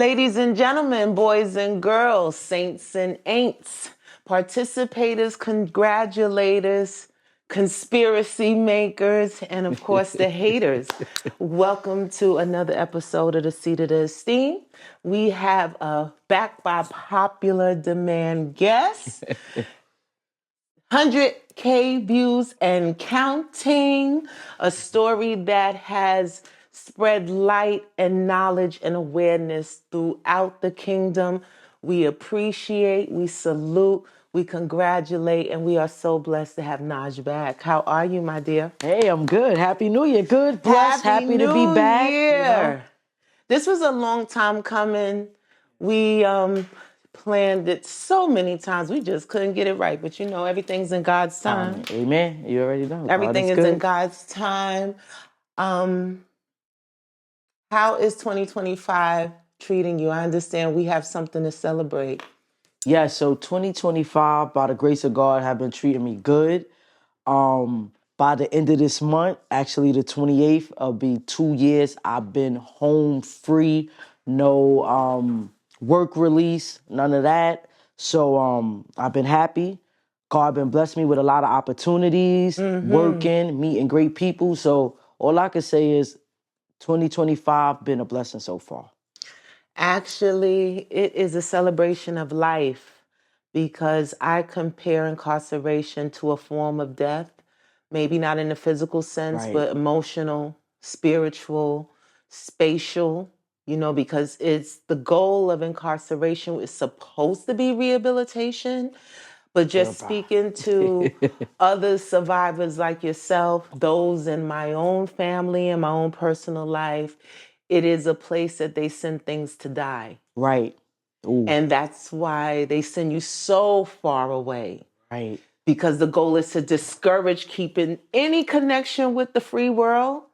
Ladies and gentlemen, boys and girls, saints and ain'ts, participators, congratulators, conspiracy makers, and of course the haters. Welcome to another episode of the Seat of the Esteemed. We have a back by popular demand guest. 100K views and counting. A story that has spread light and knowledge and awareness throughout the kingdom. We appreciate, we salute, we congratulate, and we are so blessed to have Naj back. How are you, my dear? Hey, I'm good. Happy New Year. Good, blessed, happy to be back. Year. You know? This was a long time coming. We planned it so many times. We just couldn't get it right. But you know, everything's in God's time. Amen. You already know. Everything is in God's time. How is 2025 treating you? I understand we have something to celebrate. Yeah, so 2025, by the grace of God, have been treating me good. By the end of this month, actually the 28th, it'll be 2 years. I've been home free, no work release, none of that. So I've been happy. God been blessed me with a lot of opportunities, working, meeting great people. So all I can say is 2025 been a blessing so far. Actually, it is a celebration of life because I compare incarceration to a form of death, maybe not in the physical sense, but emotional, spiritual, spatial, you know, because it's the goal of incarceration is supposed to be rehabilitation. But just speaking to other survivors like yourself, those in my own family and my own personal life, it is a place that they send things to die. Right. Ooh. And that's why they send you so far away. Right. Because the goal is to discourage keeping any connection with the free world.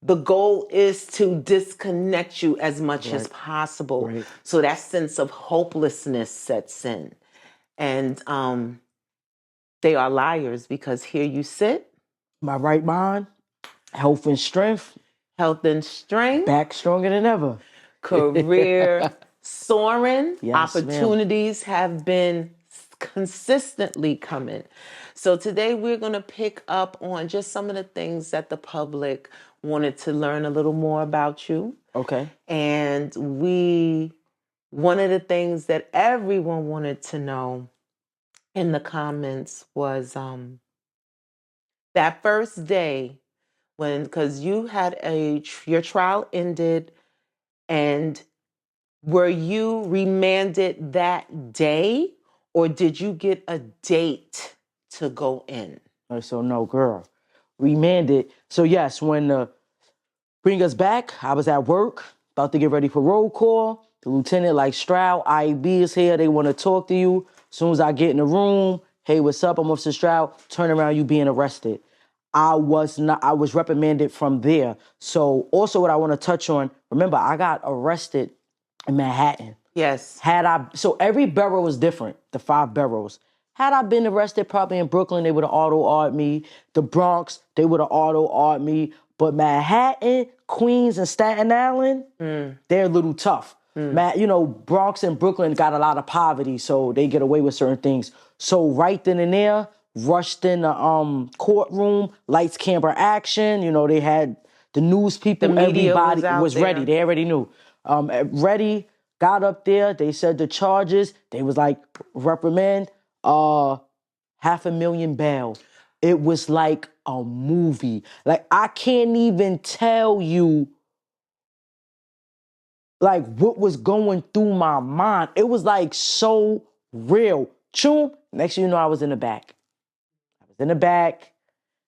The goal is to disconnect you as much as possible. Right. So that sense of hopelessness sets in. And they are liars because here you sit. My right mind, health and strength. Health and strength. Back stronger than ever. Career soaring. Yes, opportunities have been consistently coming. So today we're going to pick up on just some of the things that the public wanted to learn a little more about you. Okay. And one of the things that everyone wanted to know in the comments was that first day when, because you had your trial ended, and were you remanded that day, or did you get a date to go in? So no, girl, remanded. So yes, when bring us back, I was at work, about to get ready for roll call. The lieutenant like, Stroud, IEB is here. They want to talk to you. As soon as I get in the room, hey, what's up? I'm Officer Stroud. Turn around, you being arrested. I was reprimanded from there. So also what I want to touch on, remember, I got arrested in Manhattan. Yes. So every borough was different, the 5 boroughs. Had I been arrested probably in Brooklyn, they would have auto-R'd me. The Bronx, they would have auto-R'd me. But Manhattan, Queens, and Staten Island, they're a little tough. You know, Bronx and Brooklyn got a lot of poverty, so they get away with certain things. So right then and there, rushed in the courtroom, lights, camera, action. You know, they had the news people, The media everybody was was ready. They already knew. Ready, got up there. They said the charges. They was like, reprimand, $500,000 bail. It was like a movie. Like, I can't even tell you like what was going through my mind. It was like so real. Choom. Next thing you know, I was in the back.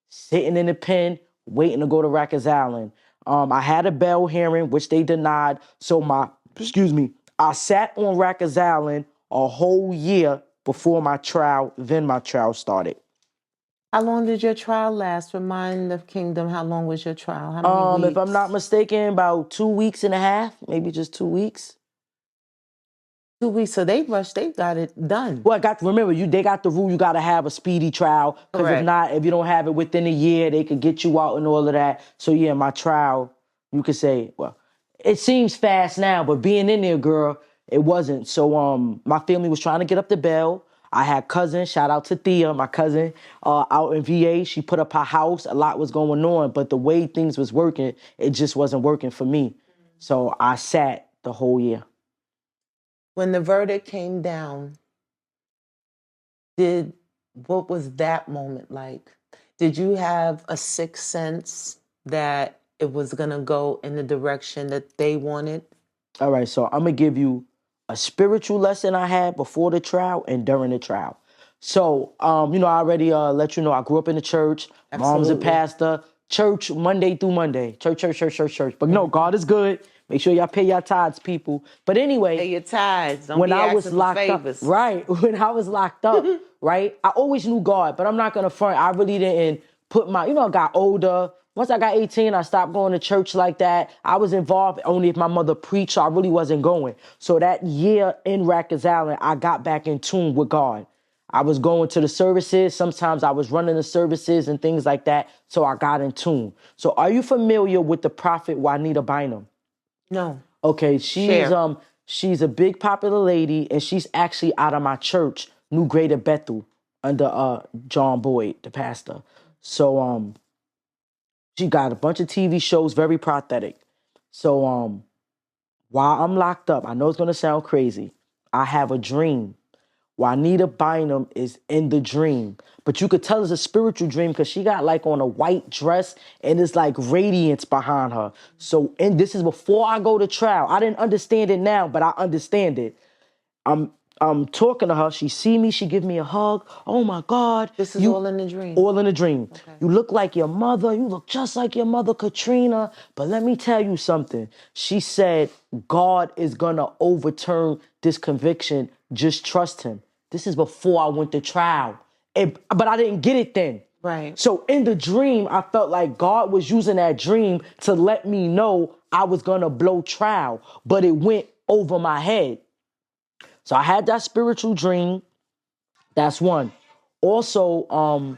Sitting in the pen, waiting to go to Rikers Island. I had a bail hearing, which they denied. So I sat on Rikers Island a whole year before my trial. Then my trial started. How long did your trial last? Remind the kingdom, how long was your trial? How many weeks? If I'm not mistaken, about 2 weeks and a half, maybe just 2 weeks. 2 weeks. So they rushed, they got it done. Well, they got the rule you got to have a speedy trial. Because if not, if you don't have it within a year, they could get you out and all of that. So yeah, my trial, you could say, well, it seems fast now, but being in there, girl, it wasn't. So my family was trying to get up the bail. I had cousins, shout out to Thea, my cousin, out in VA. She put up her house. A lot was going on, but the way things was working, it just wasn't working for me. So I sat the whole year. When the verdict came down, what was that moment like? Did you have a sixth sense that it was gonna go in the direction that they wanted? All right, so I'm gonna give you a spiritual lesson I had before the trial and during the trial. So, I already let you know I grew up in the church. Mom's a Absolutely. pastor. Church Monday through Monday. Church. But no, God is good. Make sure y'all pay your tithes, people. But anyway, Pay your tithes. Don't when be I asking was for locked favors. up, right? When I was locked up, right? I always knew God, but I'm not gonna front. I really didn't put I got older. Once I got 18, I stopped going to church like that. I was involved only if my mother preached, so I really wasn't going. So that year in Rikers Island, I got back in tune with God. I was going to the services. Sometimes I was running the services and things like that. So I got in tune. So are you familiar with the prophet Juanita Bynum? No. Okay, Share. she's a big popular lady, and she's actually out of my church, New Greater Bethel, under John Boyd, the pastor. So she got a bunch of TV shows, very prophetic. So while I'm locked up, I know it's gonna sound crazy. I have a dream. Juanita Bynum is in the dream. But you could tell it's a spiritual dream because she got like on a white dress and it's like radiance behind her. So, and this is before I go to trial. I didn't understand it now, but I understand it. I'm talking to her. She see me. She give me a hug. Oh my God. This is all in the dream. All in a dream. Okay. You look like your mother. You look just like your mother, Katrina. But let me tell you something. She said, God is going to overturn this conviction. Just trust him. This is before I went to trial. But I didn't get it then. Right. So in the dream, I felt like God was using that dream to let me know I was going to blow trial. But it went over my head. So I had that spiritual dream. That's one. Also,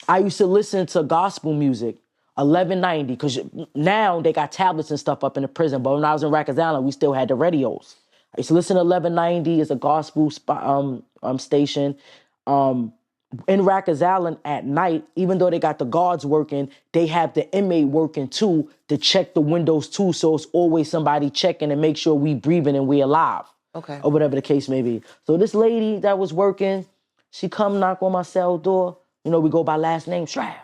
I used to listen to gospel music, 1190, because now they got tablets and stuff up in the prison. But when I was in Rikers Island, we still had the radios. I used to listen to 1190. It's a gospel station. In Rikers Island at night, even though they got the guards working, they have the inmate working too to check the windows too. So it's always somebody checking and make sure we breathing and we alive. Okay. Or whatever the case may be. So this lady that was working, she come knock on my cell door. You know, we go by last name, Shroud.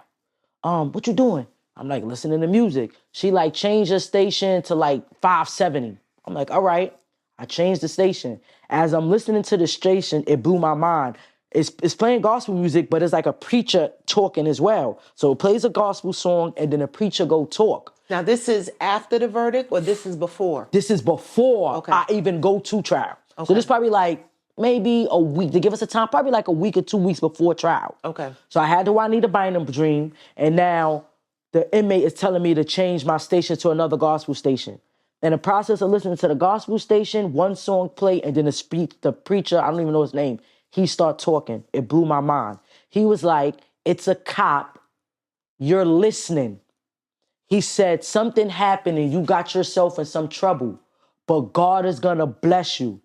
What you doing? I'm like, listening to music. She like changed the station to like 570. I'm like, all right. I changed the station. As I'm listening to the station, it blew my mind. It's playing gospel music, but it's like a preacher talking as well. So it plays a gospel song and then a preacher go talk. Now, this is after the verdict or this is before? This is before I even go to trial. Okay. So this probably like maybe a week, to give us a time, probably like a week or 2 weeks before trial. Okay. So I had the Juanita Bynum dream, and now the inmate is telling me to change my station to another gospel station. In the process of listening to the gospel station, one song played, and then the preacher, I don't even know his name, he started talking. It blew my mind. He was like, it's a cop, you're listening. He said, something happened and you got yourself in some trouble, but God is going to bless you.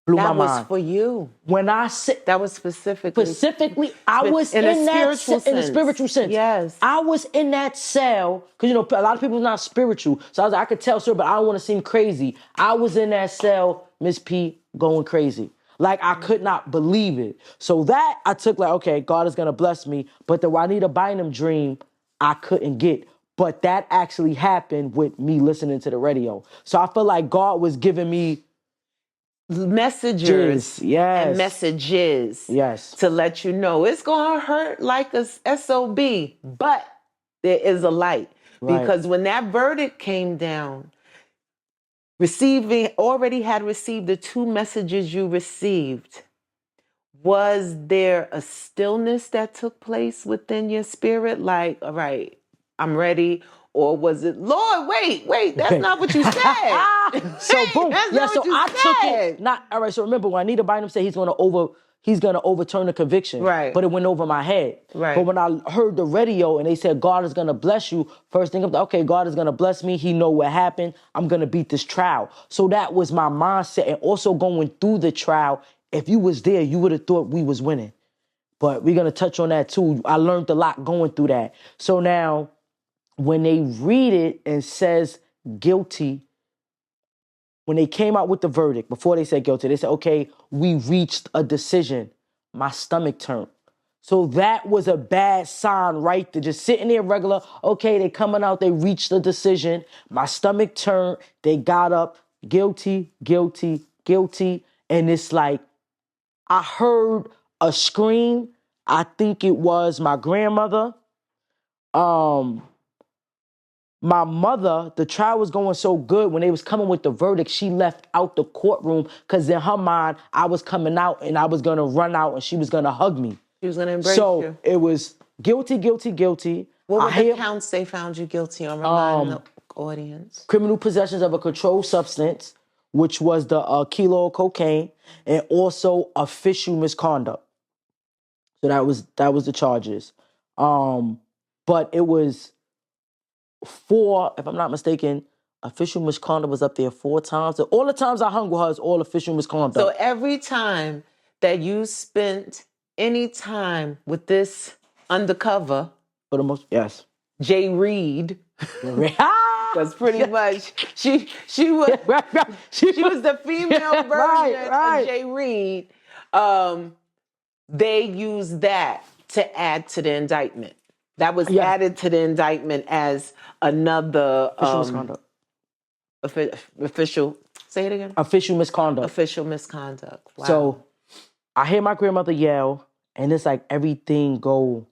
Blew my mind. That was for you. When I said... That was specifically, I was in the spiritual sense. Yes. I was in that cell, because, you know, a lot of people are not spiritual. So I was like, I could tell, sir, but I don't want to seem crazy. I was in that cell, Miss P, going crazy. Like, I could not believe it. So that, I took like, okay, God is going to bless me. But the Juanita Bynum dream, I couldn't get. But that actually happened with me listening to the radio. So I feel like God was giving me messages and messages to let you know it's going to hurt like a SOB, but there is a light. Right. Because when that verdict came down, already had received the 2 messages you received. Was there a stillness that took place within your spirit? Like, all right, I'm ready. Or was it, Lord, wait, that's not what you said. So boom. Yeah, so I took it. All right, so remember, when Juanita Bynum said he's going to he's going to overturn the conviction. Right. But it went over my head. Right. But when I heard the radio and they said, God is going to bless you, first thing I'm like, okay, God is going to bless me. He know what happened. I'm going to beat this trial. So that was my mindset. And also going through the trial, if you was there, you would have thought we was winning. But we're going to touch on that too. I learned a lot going through that. So now when they read it and says guilty, when they came out with the verdict, before they said guilty, they said, okay, we reached a decision. My stomach turned. So that was a bad sign, right? They're just sitting there regular. Okay, they coming out, they reached a decision. My stomach turned. They got up, guilty, guilty, guilty. And it's like, I heard a scream. I think it was my grandmother. My mother, the trial was going so good. When they was coming with the verdict, she left out the courtroom because in her mind, I was coming out and I was going to run out and she was going to hug me. She was going to embrace you. So it was guilty, guilty, guilty. What were the counts they found you guilty on? Remind the audience. Criminal possessions of a controlled substance, which was the kilo of cocaine, and also official misconduct. So that was the charges. But it was 4, if I'm not mistaken, official misconduct was up there 4 times. All the times I hung with her is all official misconduct. So every time that you spent any time with this undercover, for the most, yes, Jay Reed, was pretty much she was she was the female version of Jay Reed. They used that to add to the indictment. That was added to the indictment as another official misconduct. Official. Say it again. Official misconduct. Official misconduct. Wow. So I hear my grandmother yell, and it's like everything go,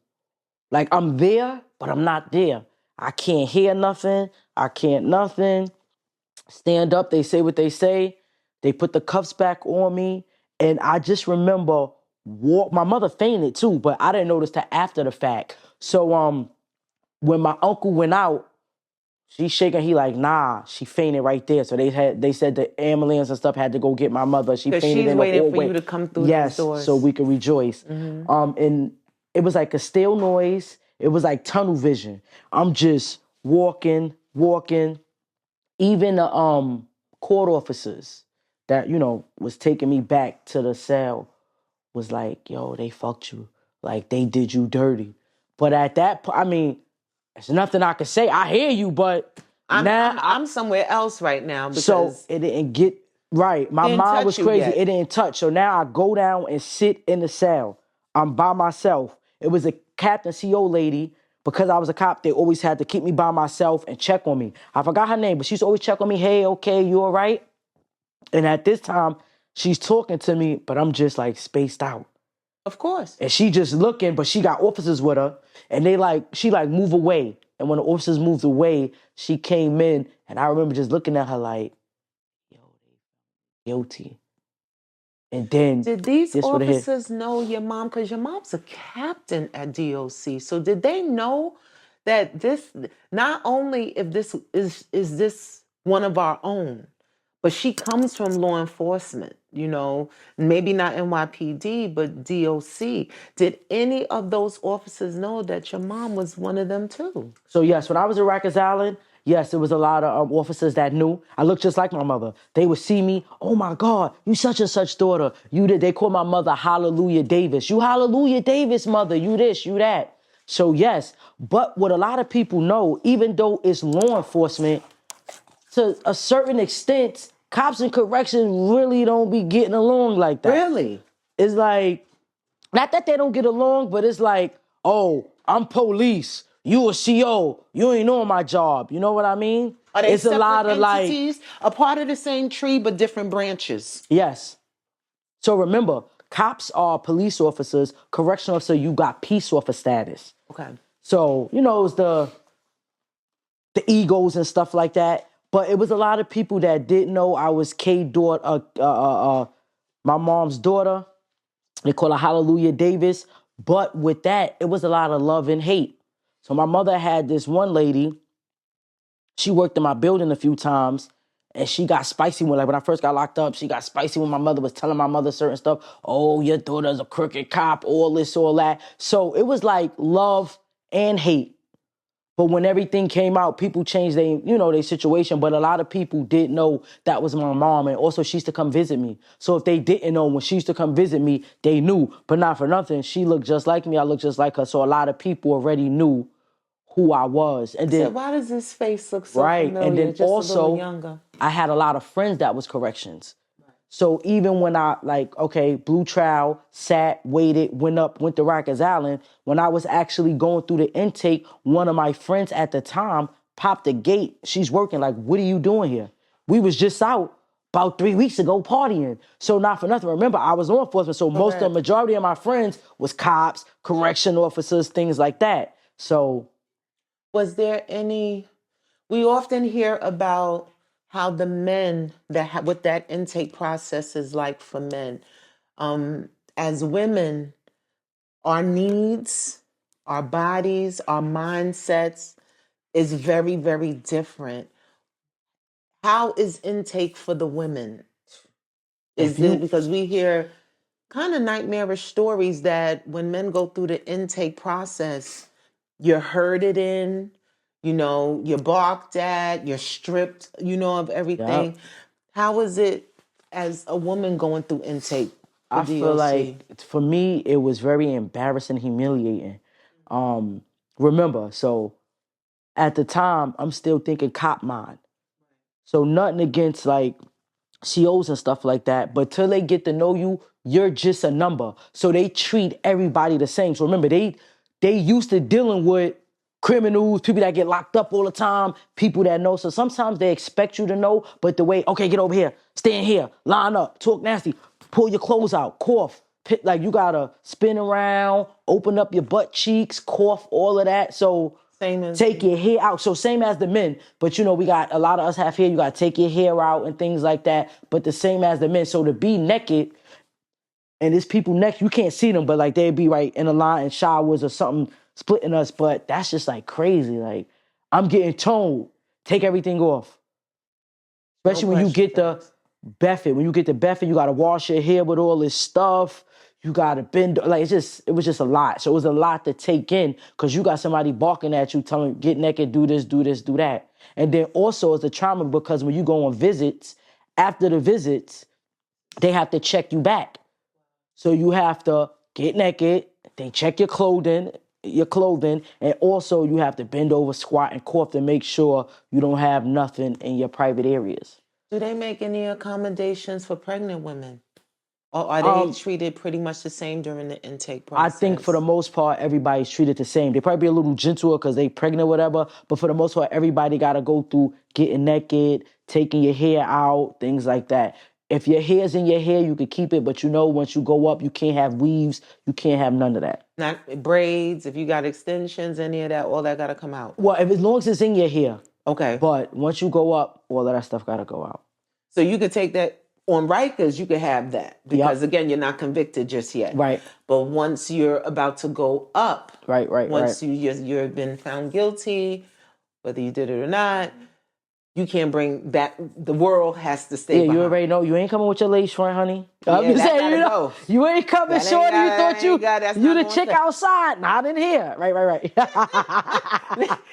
like I'm there, but I'm not there. I can't hear nothing. I can't nothing. Stand up. They say what they say. They put the cuffs back on me, and I just remember my mother fainted too, but I didn't notice that after the fact. So when my uncle went out, she's shaking. He like, nah, she fainted right there. So they said the ambulance and stuff had to go get my mother. She fainted she's in the waiting hallway. for you to come through those doors. So we could rejoice. Mm-hmm. And it was like a still noise. It was like tunnel vision. I'm just walking. Even the court officers that, was taking me back to the cell was like, yo, they fucked you. Like, they did you dirty. But at that point, I mean, there's nothing I could say. I hear you, but I'm somewhere else right now. Because so it didn't get right. My mind was crazy. Yet. It didn't touch. So now I go down and sit in the cell. I'm by myself. It was a captain CO lady. Because I was a cop, they always had to keep me by myself and check on me. I forgot her name, but she used to always check on me. Hey, okay, you all right? And at this time, she's talking to me, but I'm just like spaced out. Of course. And she just looking, but she got officers with her, and she move away. And when the officers moved away, she came in, and I remember just looking at her like, yo, they guilty. And then did these officers know your mom? Because your mom's a captain at DOC. So did they know that this, not only if this is this one of our own, but she comes from law enforcement, maybe not NYPD, but DOC. Did any of those officers know that your mom was one of them too? So yes, when I was at Rikers Island, yes, there was a lot of officers that knew. I looked just like my mother. They would see me. Oh my God, you such and such daughter. They call my mother Hallelujah Davis. You Hallelujah Davis, mother. You this, you that. So yes, but what a lot of people know, even though it's law enforcement, to a certain extent, cops and corrections really don't be getting along like that. Really? It's like, not that they don't get along, but it's like, oh, I'm police. You a CO. You ain't doing my job. You know what I mean? Are they it's a lot of entities, a part of the same tree, but different branches? Yes. So remember, cops are police officers. Correctional officer, you got peace officer status. Okay. So, it's the egos and stuff like that. But it was a lot of people that didn't know I was daughter, my mom's daughter. They call her Hallelujah Davis. But with that, it was a lot of love and hate. So my mother had this one lady. She worked in my building a few times. And she got spicy when I first got locked up, she got spicy when my mother was telling my mother certain stuff. Oh, your daughter's a crooked cop, all this, all that. So it was like love and hate. But when everything came out, people changed their situation. But a lot of people didn't know that was my mom. And also she used to come visit me. So if they didn't know, when she used to come visit me, they knew. But not for nothing, she looked just like me, I looked just like her. So a lot of people already knew who I was. And then, why does this face look so right. familiar? And then just also, a little younger. I had a lot of friends that was corrections. So even when I, blue trial, sat, waited, went to Rikers Island, when I was actually going through the intake, one of my friends at the time popped the gate. She's working, like, what are you doing here? We was just out about 3 weeks ago partying. So not for nothing. Remember, I was law enforcement, so most of the majority of my friends was cops, correction officers, things like that. So. Was there any, we often hear about how the men what that intake process is like for men. As women, our needs, our bodies, our mindsets is very, very different. How is intake for the women? Is it because we hear kind of nightmarish stories that when men go through the intake process, you're herded in, you're barked at, you're stripped, of everything. Yep. How is it as a woman going through intake? I feel like, for me, it was very embarrassing, humiliating. Remember, so at the time, I'm still thinking cop mind. So nothing against COs and stuff like that, but till they get to know you, you're just a number. So they treat everybody the same. So remember, they used to dealing with criminals, people that get locked up all the time, people that know. So sometimes they expect you to know, but the way, okay, get over here, stand here, line up, talk nasty, pull your clothes out, cough, you gotta spin around, open up your butt cheeks, cough, all of that. So take your hair out. So same as the men, but we got a lot of us have hair. You got to take your hair out and things like that. But the same as the men. So to be naked, and there's people next, you can't see them, but they'd be right in a line in showers or something splitting us. But that's just crazy. I'm getting told, take everything off. Especially when you get the Beffet. When you get the Beffet, you got to wash your hair with all this stuff. You gotta bend, it was just a lot. So it was a lot to take in because you got somebody barking at you, telling you, get naked, do this, do this, do that. And then also it's a trauma because when you go on visits, after the visits, they have to check you back. So you have to get naked, they check your clothing, and also you have to bend over, squat, and cough to make sure you don't have nothing in your private areas. Do they make any accommodations for pregnant women? Or are they treated pretty much the same during the intake process? I think for the most part, everybody's treated the same. They probably be a little gentler because they pregnant or whatever, but for the most part, everybody got to go through getting naked, taking your hair out, things like that. If your hair's in your hair, you can keep it, but once you go up, you can't have weaves, you can't have none of that. Not braids, if you got extensions, any of that, all that got to come out? Well, as long as it's in your hair. Okay. But once you go up, all of that stuff got to go out. So you could take that on Rikers, you could have that because again, you're not convicted just yet. Right. But once you're about to go up, once you've been found guilty, whether you did it or not, you can't bring that. The world has to stay behind. You already know. You ain't coming with your lace front, honey. I'm just saying, you ain't coming, shorty. You thought you the chick outside. Not in here. Right.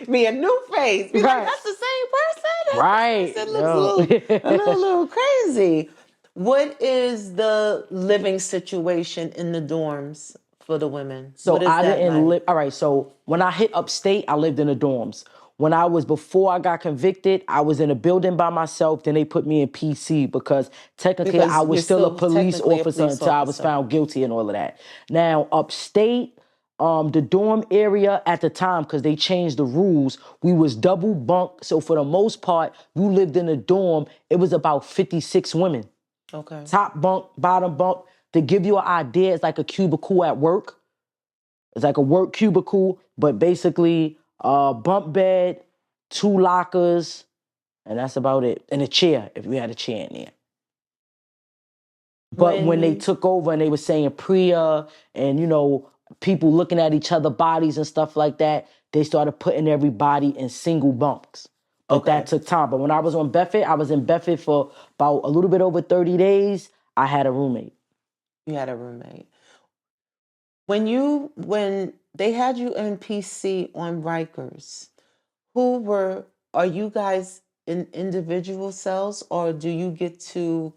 Me a new face. Be like, that's the same person. Right. It looks a little crazy. What is the living situation in the dorms for the women? So I didn't live. All right. So when I hit upstate, I lived in the dorms. Before I got convicted, I was in a building by myself. Then they put me in PC because technically I was still a police officer until I was found guilty and all of that. Now, upstate, the dorm area at the time, because they changed the rules, we was double bunk. So for the most part, you lived in a dorm. It was about 56 women. Okay. Top bunk, bottom bunk. To give you an idea, it's like a cubicle at work. It's like a work cubicle, but basically bunk bed, 2 lockers, and that's about it. And a chair, if we had a chair in there. But when they took over and they were saying Priya and, people looking at each other's bodies and stuff like that, they started putting everybody in single bunks. But that took time. But when I was on Bedford, I was in Bedford for about a little bit over 30 days. I had a roommate. You had a roommate. When they had you in PC on Rikers, are you guys in individual cells, or do you get to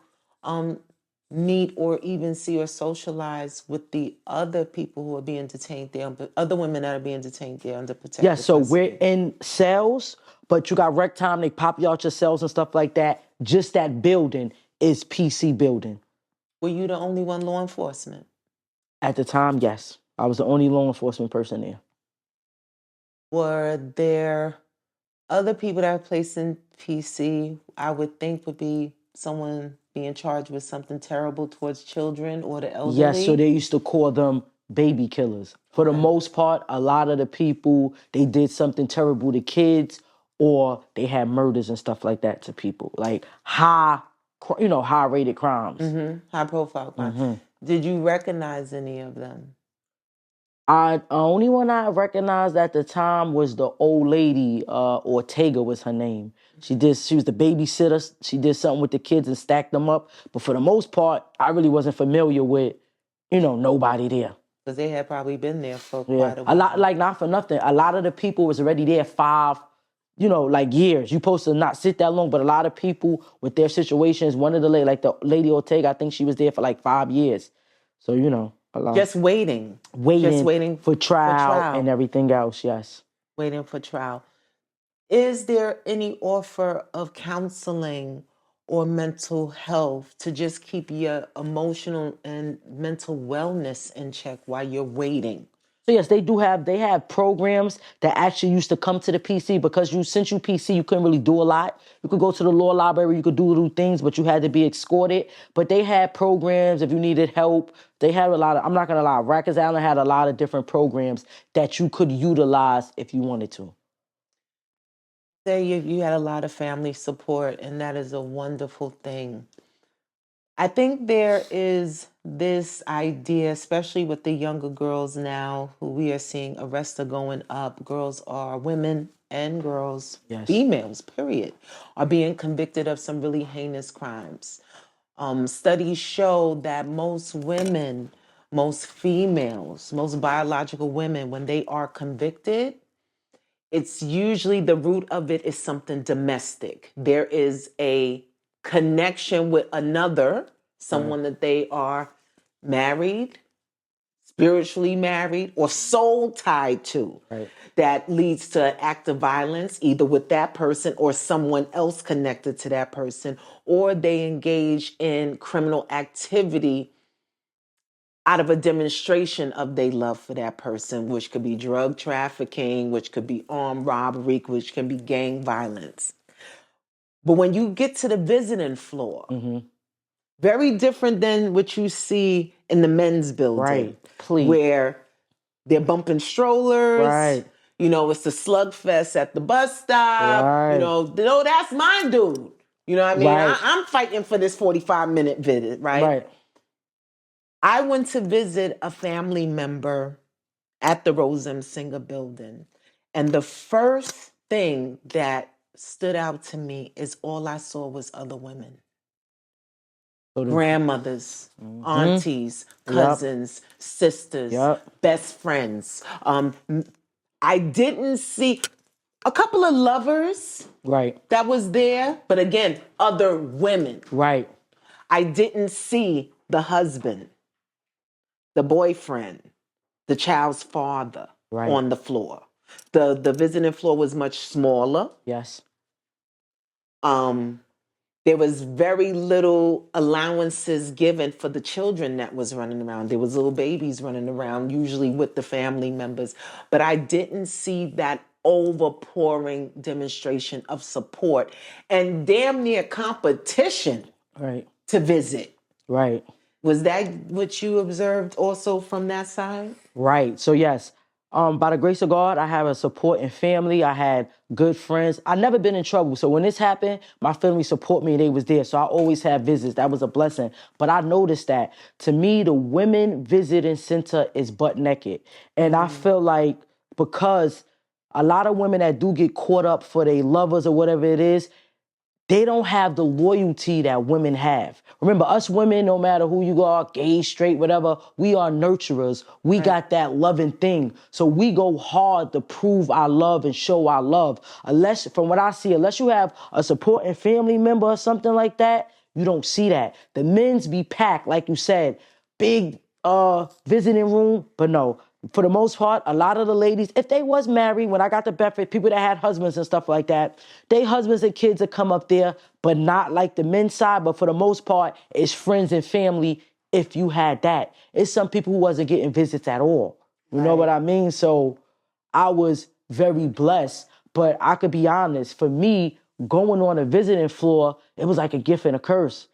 meet or even see or socialize with the other people who are being detained there, other women that are being detained there under protective Yeah, so custody? we're in cells, but you got rec time, they pop you out your cells and stuff like that. Just that building is PC building. Were you the only one law enforcement? At the time, yes. I was the only law enforcement person there. Were there other people that are placed in PC, I would think would be someone being charged with something terrible towards children or the elderly? Yes, so they used to call them baby killers. For the most part, a lot of the people, they did something terrible to kids, or they had murders and stuff like that to people. Like high-rated crimes. High profile crime. Did you recognize any of them? The only one I recognized at the time was the old lady, Ortega was her name. She was the babysitter. She did something with the kids and stacked them up. But for the most part, I really wasn't familiar with, nobody there. Because they had probably been there for quite a while. A lot, like, not for nothing. A lot of the people was already there 5, years. You supposed to not sit that long, but a lot of people with their situations, one of the the lady Ortega, I think she was there for like 5 years. So, a lot. Just waiting. Just waiting for trial and everything else, yes. Waiting for trial. Is there any offer of counseling or mental health to just keep your emotional and mental wellness in check while you're waiting? So yes, they have programs that actually used to come to the PC, because since you PC, you couldn't really do a lot. You could go to the law library, you could do little things, but you had to be escorted. But they had programs if you needed help. They had a lot of, I'm not gonna lie, Rikers Island had a lot of different programs that you could utilize if you wanted to. Say you had a lot of family support, and that is a wonderful thing. I think there is this idea, especially with the younger girls now, who we are seeing arrests are going up. Women and girls, females, period, are being convicted of some really heinous crimes. Studies show that most women, most females, most biological women, when they are convicted, it's usually the root of it is something domestic. There is a connection with someone that they are married, spiritually married, or soul tied to, that leads to an act of violence, either with that person or someone else connected to that person, or they engage in criminal activity out of a demonstration of their love for that person, which could be drug trafficking, which could be armed robbery, which can be gang violence. But when you get to the visiting floor, very different than what you see in the men's building, where they're bumping strollers. It's a slugfest at the bus stop. No, that's my dude. You know what I mean? I'm fighting for this 45-minute visit, right? I went to visit a family member at the Rose M. Singer building. And the first thing that stood out to me is all I saw was other women. Grandmothers, aunties, cousins, sisters, best friends. I didn't see a couple of lovers that was there, but again, other women. I didn't see the husband, the boyfriend, the child's father on the floor. The visiting floor was much smaller. There was very little allowances given for the children that was running around. There was little babies running around, usually with the family members. But I didn't see that overpouring demonstration of support and damn near competition to visit. Was that what you observed also from that side? So yes, by the grace of God, I have a supporting family. I had good friends. I never been in trouble. So when this happened, my family support me and they was there. So I always had visits. That was a blessing. But I noticed that, to me, the women visiting center is butt naked. And I feel like, because a lot of women that do get caught up for their lovers or whatever it is, they don't have the loyalty that women have. Remember, us women, no matter who you are, gay, straight, whatever, we are nurturers. We got that loving thing. So we go hard to prove our love and show our love. Unless, from what I see, unless you have a supporting family member or something like that, you don't see that. The men's be packed, like you said, big visiting room, but no. For the most part, a lot of the ladies, if they was married, when I got to Bedford, people that had husbands and stuff like that, they husbands and kids would come up there, but not like the men's side. But for the most part, it's friends and family if you had that. It's some people who wasn't getting visits at all. You know what I mean? So I was very blessed. But I could be honest, for me, going on a visiting floor, it was like a gift and a curse.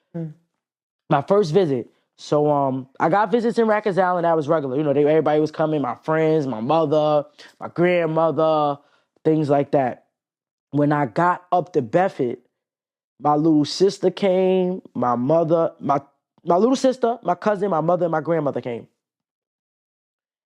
My first visit. So I got visits in Rikers Island that was regular. You know, everybody was coming, my friends, my mother, my grandmother, things like that. When I got up to Bedford, my little sister came, my mother, my little sister, my cousin, my mother, and my grandmother came.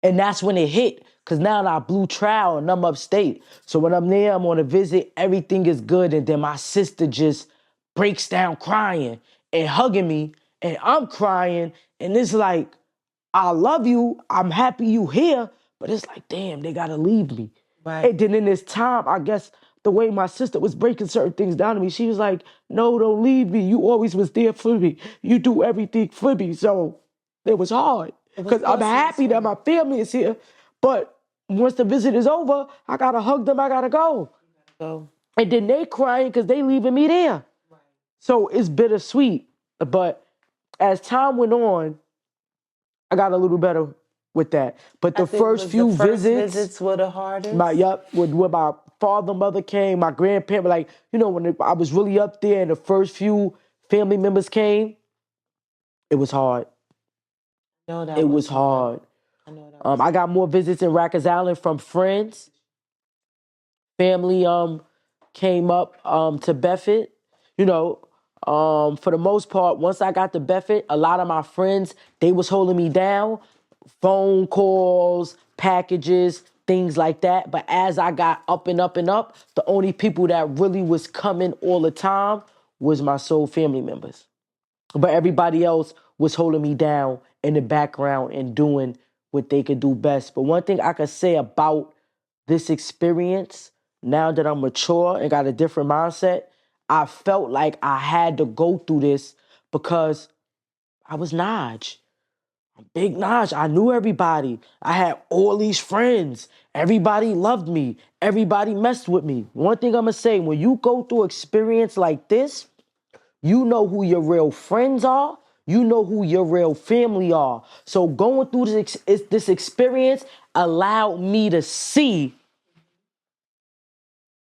And that's when it hit, because now I blew trial and I'm upstate. So when I'm there, I'm on a visit, everything is good. And then my sister just breaks down crying and hugging me. And I'm crying. And it's like, I love you. I'm happy you here. But it's like, damn, they got to leave me. And then in this time, I guess the way my sister was breaking certain things down to me, she was like, no, don't leave me. You always was there for me. You do everything for me. So it was hard. Because I'm happy that my family is here. But once the visit is over, I got to hug them. I got to go. And then they crying because they leaving me there. So it's bittersweet. But as time went on, I got a little better with that. But the first few visits were the hardest. When my father, mother came, my grandparents, like, you know, when I was really up there and the first few family members came, it was hard. It was hard. I got more visits in Rikers Island from friends. Family came up to Bedford. You know, for the most part, once I got to Bedford, a lot of my friends, they was holding me down. Phone calls, packages, things like that. But as I got up and up and up, the only people that really was coming all the time was my soul family members. But everybody else was holding me down in the background and doing what they could do best. But one thing I could say about this experience, now that I'm mature and got a different mindset, I felt like I had to go through this because I was Naj. Big Naj. I knew everybody. I had all these friends. Everybody loved me. Everybody messed with me. One thing I'm going to say, when you go through experience like this, you know who your real friends are. You know who your real family are. So going through this experience allowed me to see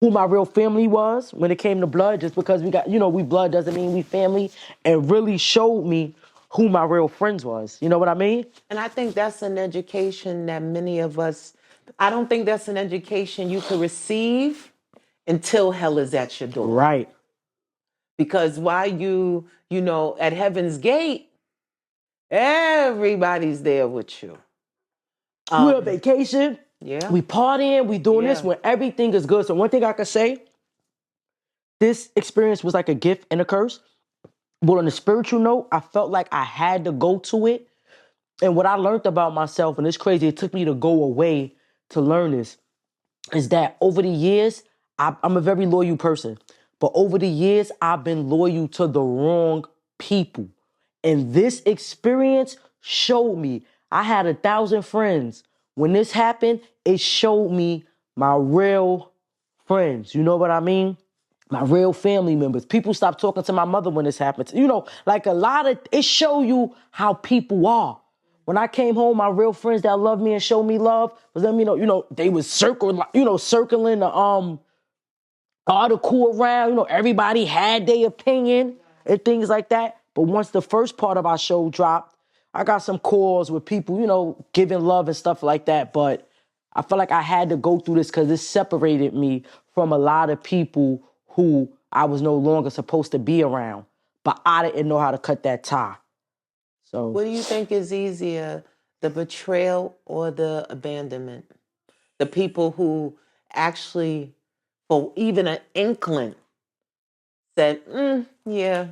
who my real family was when it came to blood. Just because we got, you know, we blood doesn't mean we family. And really showed me who my real friends was. You know what I mean? And I think that's an education that many of us, I don't think that's an education you could receive until hell is at your door. Right. Because while you know, at heaven's gate, everybody's there with you. We on vacation. Yeah. We partying. We doing this when everything is good. So one thing I could say, this experience was like a gift and a curse. But on a spiritual note, I felt like I had to go to it. And what I learned about myself, and it's crazy, it took me to go away to learn this, is that over the years, I'm a very loyal person. But over the years, I've been loyal to the wrong people. And this experience showed me, I had 1,000 friends. When this happened, it showed me my real friends. You know what I mean? My real family members. People stopped talking to my mother when this happened. You know, like a lot of, it show you how people are. When I came home, my real friends that love me and show me love was letting me know, you know, they was circling the article around. You know, everybody had their opinion and things like that. But once the first part of our show dropped, I got some calls with people, you know, giving love and stuff like that. But I felt like I had to go through this because it separated me from a lot of people who I was no longer supposed to be around. But I didn't know how to cut that tie. So what do you think is easier, the betrayal or the abandonment? The people who actually, for even an inkling, said, yeah,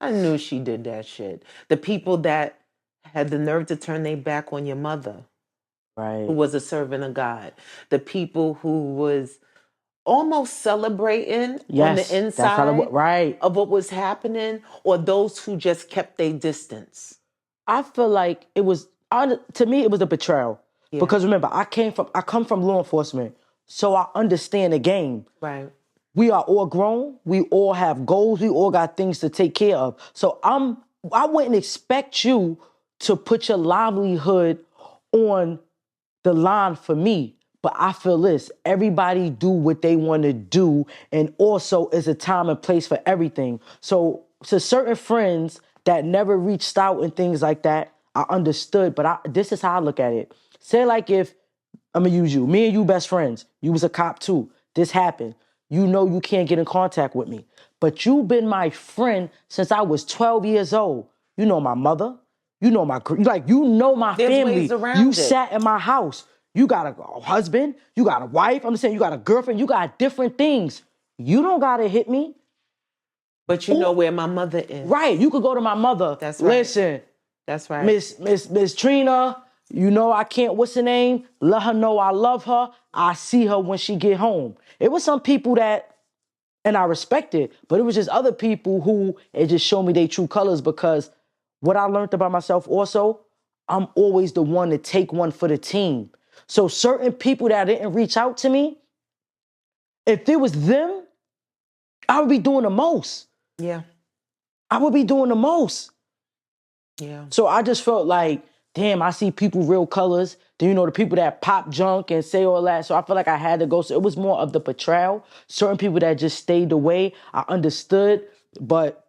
I knew she did that shit. The people that had the nerve to turn their back on your mother, who was a servant of God, the people who was almost celebrating on the inside of what was happening, or those who just kept their distance. I feel like it was, to me, it was a betrayal. Yeah. Because remember, I come from law enforcement, so I understand the game. Right. We are all grown. We all have goals. We all got things to take care of. So I wouldn't expect you to put your livelihood on the line for me. But I feel this, everybody do what they want to do. And also it's a time and place for everything. So to certain friends that never reached out and things like that, I understood, but this is how I look at it. Say like if, I'm gonna use you, me and you best friends, you was a cop too, this happened. You know you can't get in contact with me. But you've been my friend since I was 12 years old. You know my mother, you know my There's family. ways around you it. Sat in my house. You got a husband, you got a wife, I'm just saying you got a girlfriend, you got different things. You don't gotta hit me. But you know where my mother is. Right, you could go to my mother. That's right. Listen. That's right. Miss Trina, you know I can't, what's her name? Let her know I love her. I see her when she get home. It was some people that, and I respect it, but it was just other people who, it just showed me their true colors, because what I learned about myself also, I'm always the one to take one for the team. So certain people that didn't reach out to me, if it was them, I would be doing the most. Yeah. I would be doing the most. Yeah. So I just felt like, damn, I see people real colors. Then, you know, the people that pop junk and say all that. So I feel like I had to go. So it was more of the betrayal. Certain people that just stayed away, I understood. But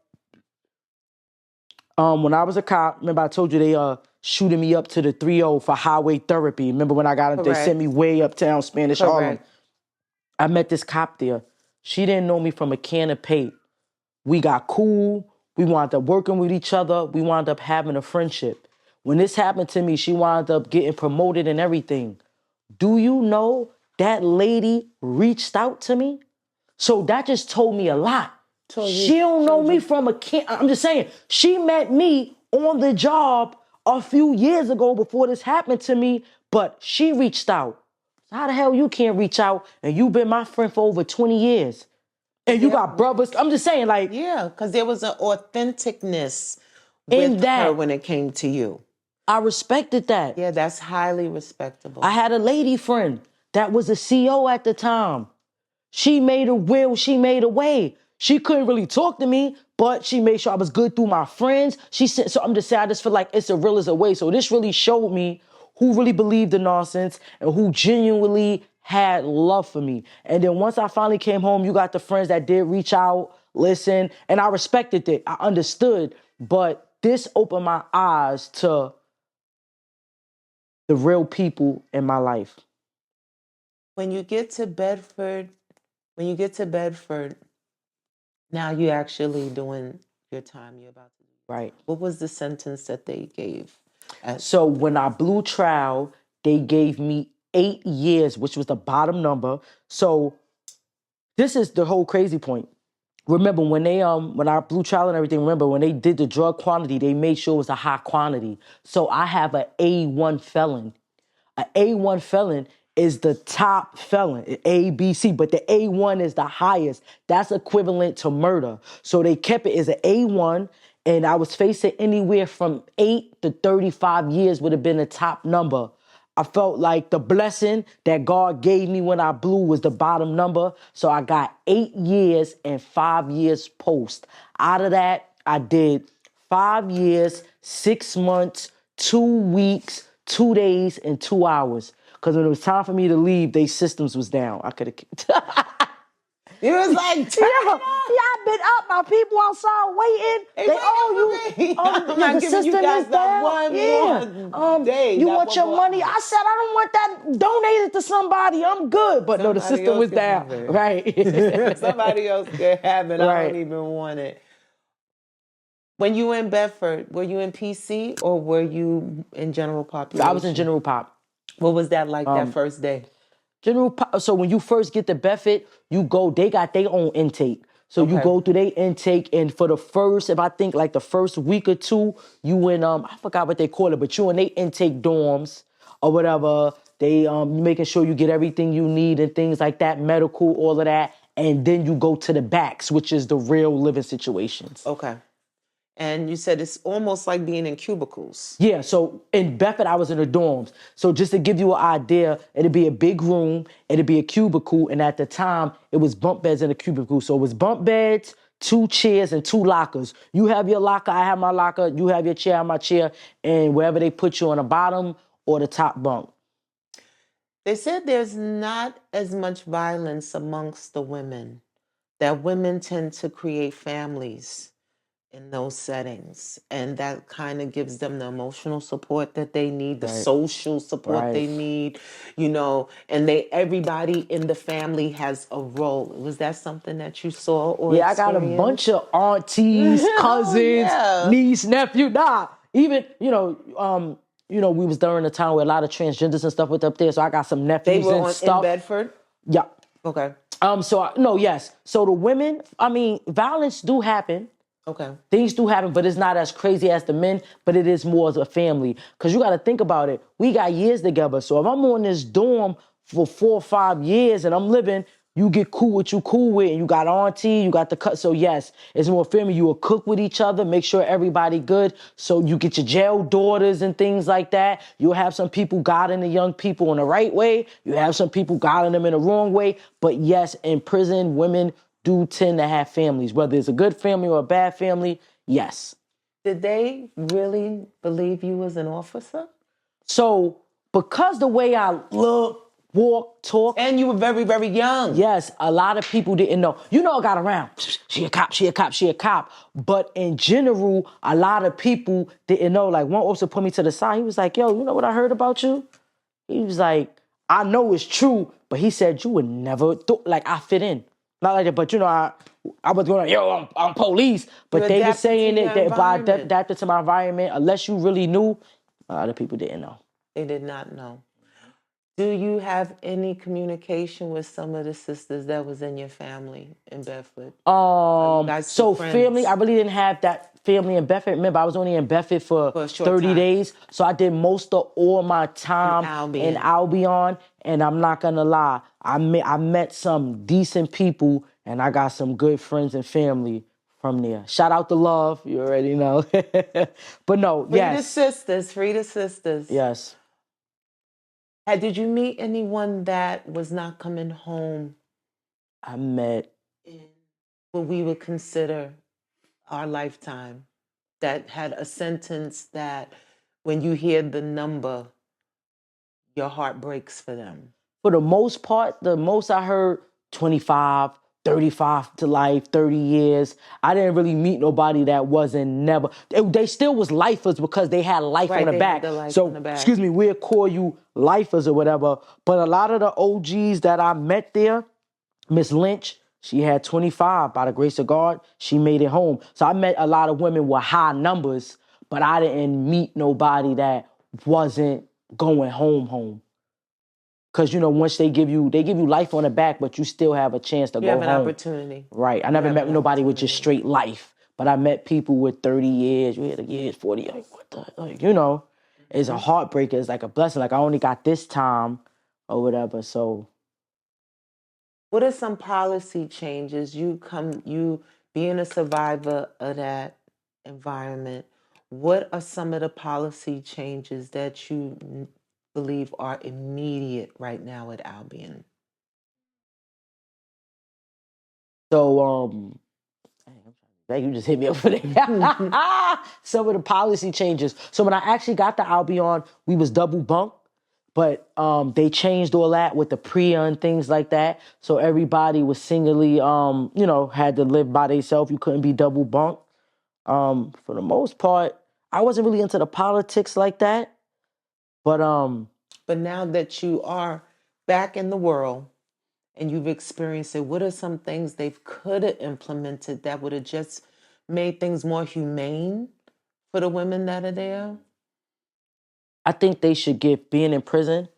when I was a cop, remember I told you they shooting me up to the 3-0 for highway therapy. Remember when I got them, they sent me way uptown Spanish Harlem. I met this cop there. She didn't know me from a can of paint. We got cool. We wound up working with each other. We wound up having a friendship. When this happened to me, she wound up getting promoted and everything. Do you know that lady reached out to me? So that just told me a lot. She don't know me from a can. I'm just saying, she met me on the job a few years ago before this happened to me, but she reached out. How the hell you can't reach out and you've been my friend for over 20 years? And you got brothers. I'm just saying, like... Yeah, because there was an authenticness with her when it came to you. I respected that. Yeah, that's highly respectable. I had a lady friend that was a CO at the time. She made a will, she made a way. She couldn't really talk to me, but she made sure I was good through my friends. She said, so I'm just saying, I just feel like it's a real as a way. So this really showed me who really believed the nonsense and who genuinely had love for me. And then once I finally came home, you got the friends that did reach out, listen, and I respected it. I understood, but this opened my eyes to the real people in my life. When you get to Bedford, now you're actually doing your time you're about to do. Right. What was the sentence that they gave? So when I blew trial, they gave me 8 years, which was the bottom number. So this is the whole crazy point. Remember when they when I blew trial and everything, remember when they did the drug quantity, they made sure it was a high quantity. So I have an A1 felon. An A1 felon is the top felon, A, B, C, but the A1 is the highest. That's equivalent to murder. So they kept it as an A1, and I was facing anywhere from 8 to 35 years would have been the top number. I felt like the blessing that God gave me when I blew was the bottom number. So I got 8 years and 5 years post. Out of that, I did 5 years, 6 months, 2 weeks, 2 days, and 2 hours. Because when it was time for me to leave, they systems was down. I could have... It was like, I've been up. My people outside waiting. I'm the giving you system guys is that down. one more day. You want your money? I said, I don't want that. Donate it to somebody. I'm good. But no, the system was down. Right. Somebody else could have it. I don't even want it. When you were in Bedford, were you in PC or were you in general population? I was in general pop. What was that like that first day? So when you first get the Bedford, they got their own intake. So you go through their intake, and for the first, if I think like the first week or two, you in I forgot what they call it, but you in they intake dorms or whatever. They making sure you get everything you need and things like that, medical, all of that, and then you go to the backs, which is the real living situations. Okay. And you said it's almost like being in cubicles. Yeah, so in Bedford, I was in the dorms. So just to give you an idea, it'd be a big room, it'd be a cubicle, and at the time, it was bunk beds in a cubicle. So it was bunk beds, 2 chairs, and 2 lockers. You have your locker, I have my locker, you have your chair, I have my chair, and wherever they put you on the bottom or the top bunk. They said there's not as much violence amongst the women, that women tend to create families in those settings, and that kind of gives them the emotional support that they need, the social support they need, and everybody in the family has a role. Was that something that you saw or experienced? I got a bunch of aunties, cousins, niece, nephew, even, we was during a time where a lot of transgenders and stuff was up there, so I got some nephews and stuff. In Bedford? Yeah. Okay. So the women, violence do happen. Okay. Things do happen, but it's not as crazy as the men, but it is more as a family. Because you got to think about it. We got years together. So if I'm on this dorm for 4 or 5 years and I'm living, you get cool with and you got auntie, you got the cut. So yes, it's more family. You will cook with each other, make sure everybody good. So you get your jail daughters and things like that. You'll have some people guiding the young people in the right way. You have some people guiding them in the wrong way. But yes, in prison, women do tend to have families, whether it's a good family or a bad family, yes. Did they really believe you was an officer? So, because the way I look, walk, talk. And you were very, very young. Yes, a lot of people didn't know. I got around. She a cop, she a cop, she a cop. But in general, a lot of people didn't know. Like one officer put me to the side. He was like, yo, you know what I heard about you? He was like, I know it's true, but he said you would never, I fit in. Not like that, but I was going, I'm police. But they were saying that by adapting to my environment, unless you really knew, a lot of people didn't know. They did not know. Do you have any communication with some of the sisters that was in your family in Bedford? So family, I really didn't have that family in Bedford. Remember, I was only in Bedford for 30 days. So I did most of all my time in Albion. And I'm not gonna lie, I met some decent people and I got some good friends and family from there. Shout out to Love, you already know. But no, Free the sisters. Yes. Did you meet anyone that was not coming home? I met in what we would consider our lifetime, that had a sentence that when you hear the number, your heart breaks for them. For the most part, the most I heard, 25, 35 to life, 30 years. I didn't really meet nobody that wasn't never. They still was lifers because they had life on the back. Excuse me, we'll call you lifers or whatever. But a lot of the OGs that I met there, Miss Lynch, she had 25. By the grace of God, she made it home. So I met a lot of women with high numbers, but I didn't meet nobody that wasn't going home. Because, once they give you life on the back, but you still have a chance to go home. You have an opportunity. Right. I never met nobody with just straight life. But I met people with 30 years, 40, like, what the, it's a heartbreaker. It's like a blessing. Like, I only got this time or whatever, so. What are some policy changes? You being a survivor of that environment, what are some of the policy changes that you believe are immediate right now at Albion? So, you just hit me up for that. Some of the policy changes. So when I actually got to Albion, we was double bunk, but they changed all that with the PREA and things like that. So everybody was singly, had to live by themselves. You couldn't be double bunk. For the most part, I wasn't really into the politics like that. But now that you are back in the world and you've experienced it, what are some things they could have implemented that would have just made things more humane for the women that are there? I think they should being in prison,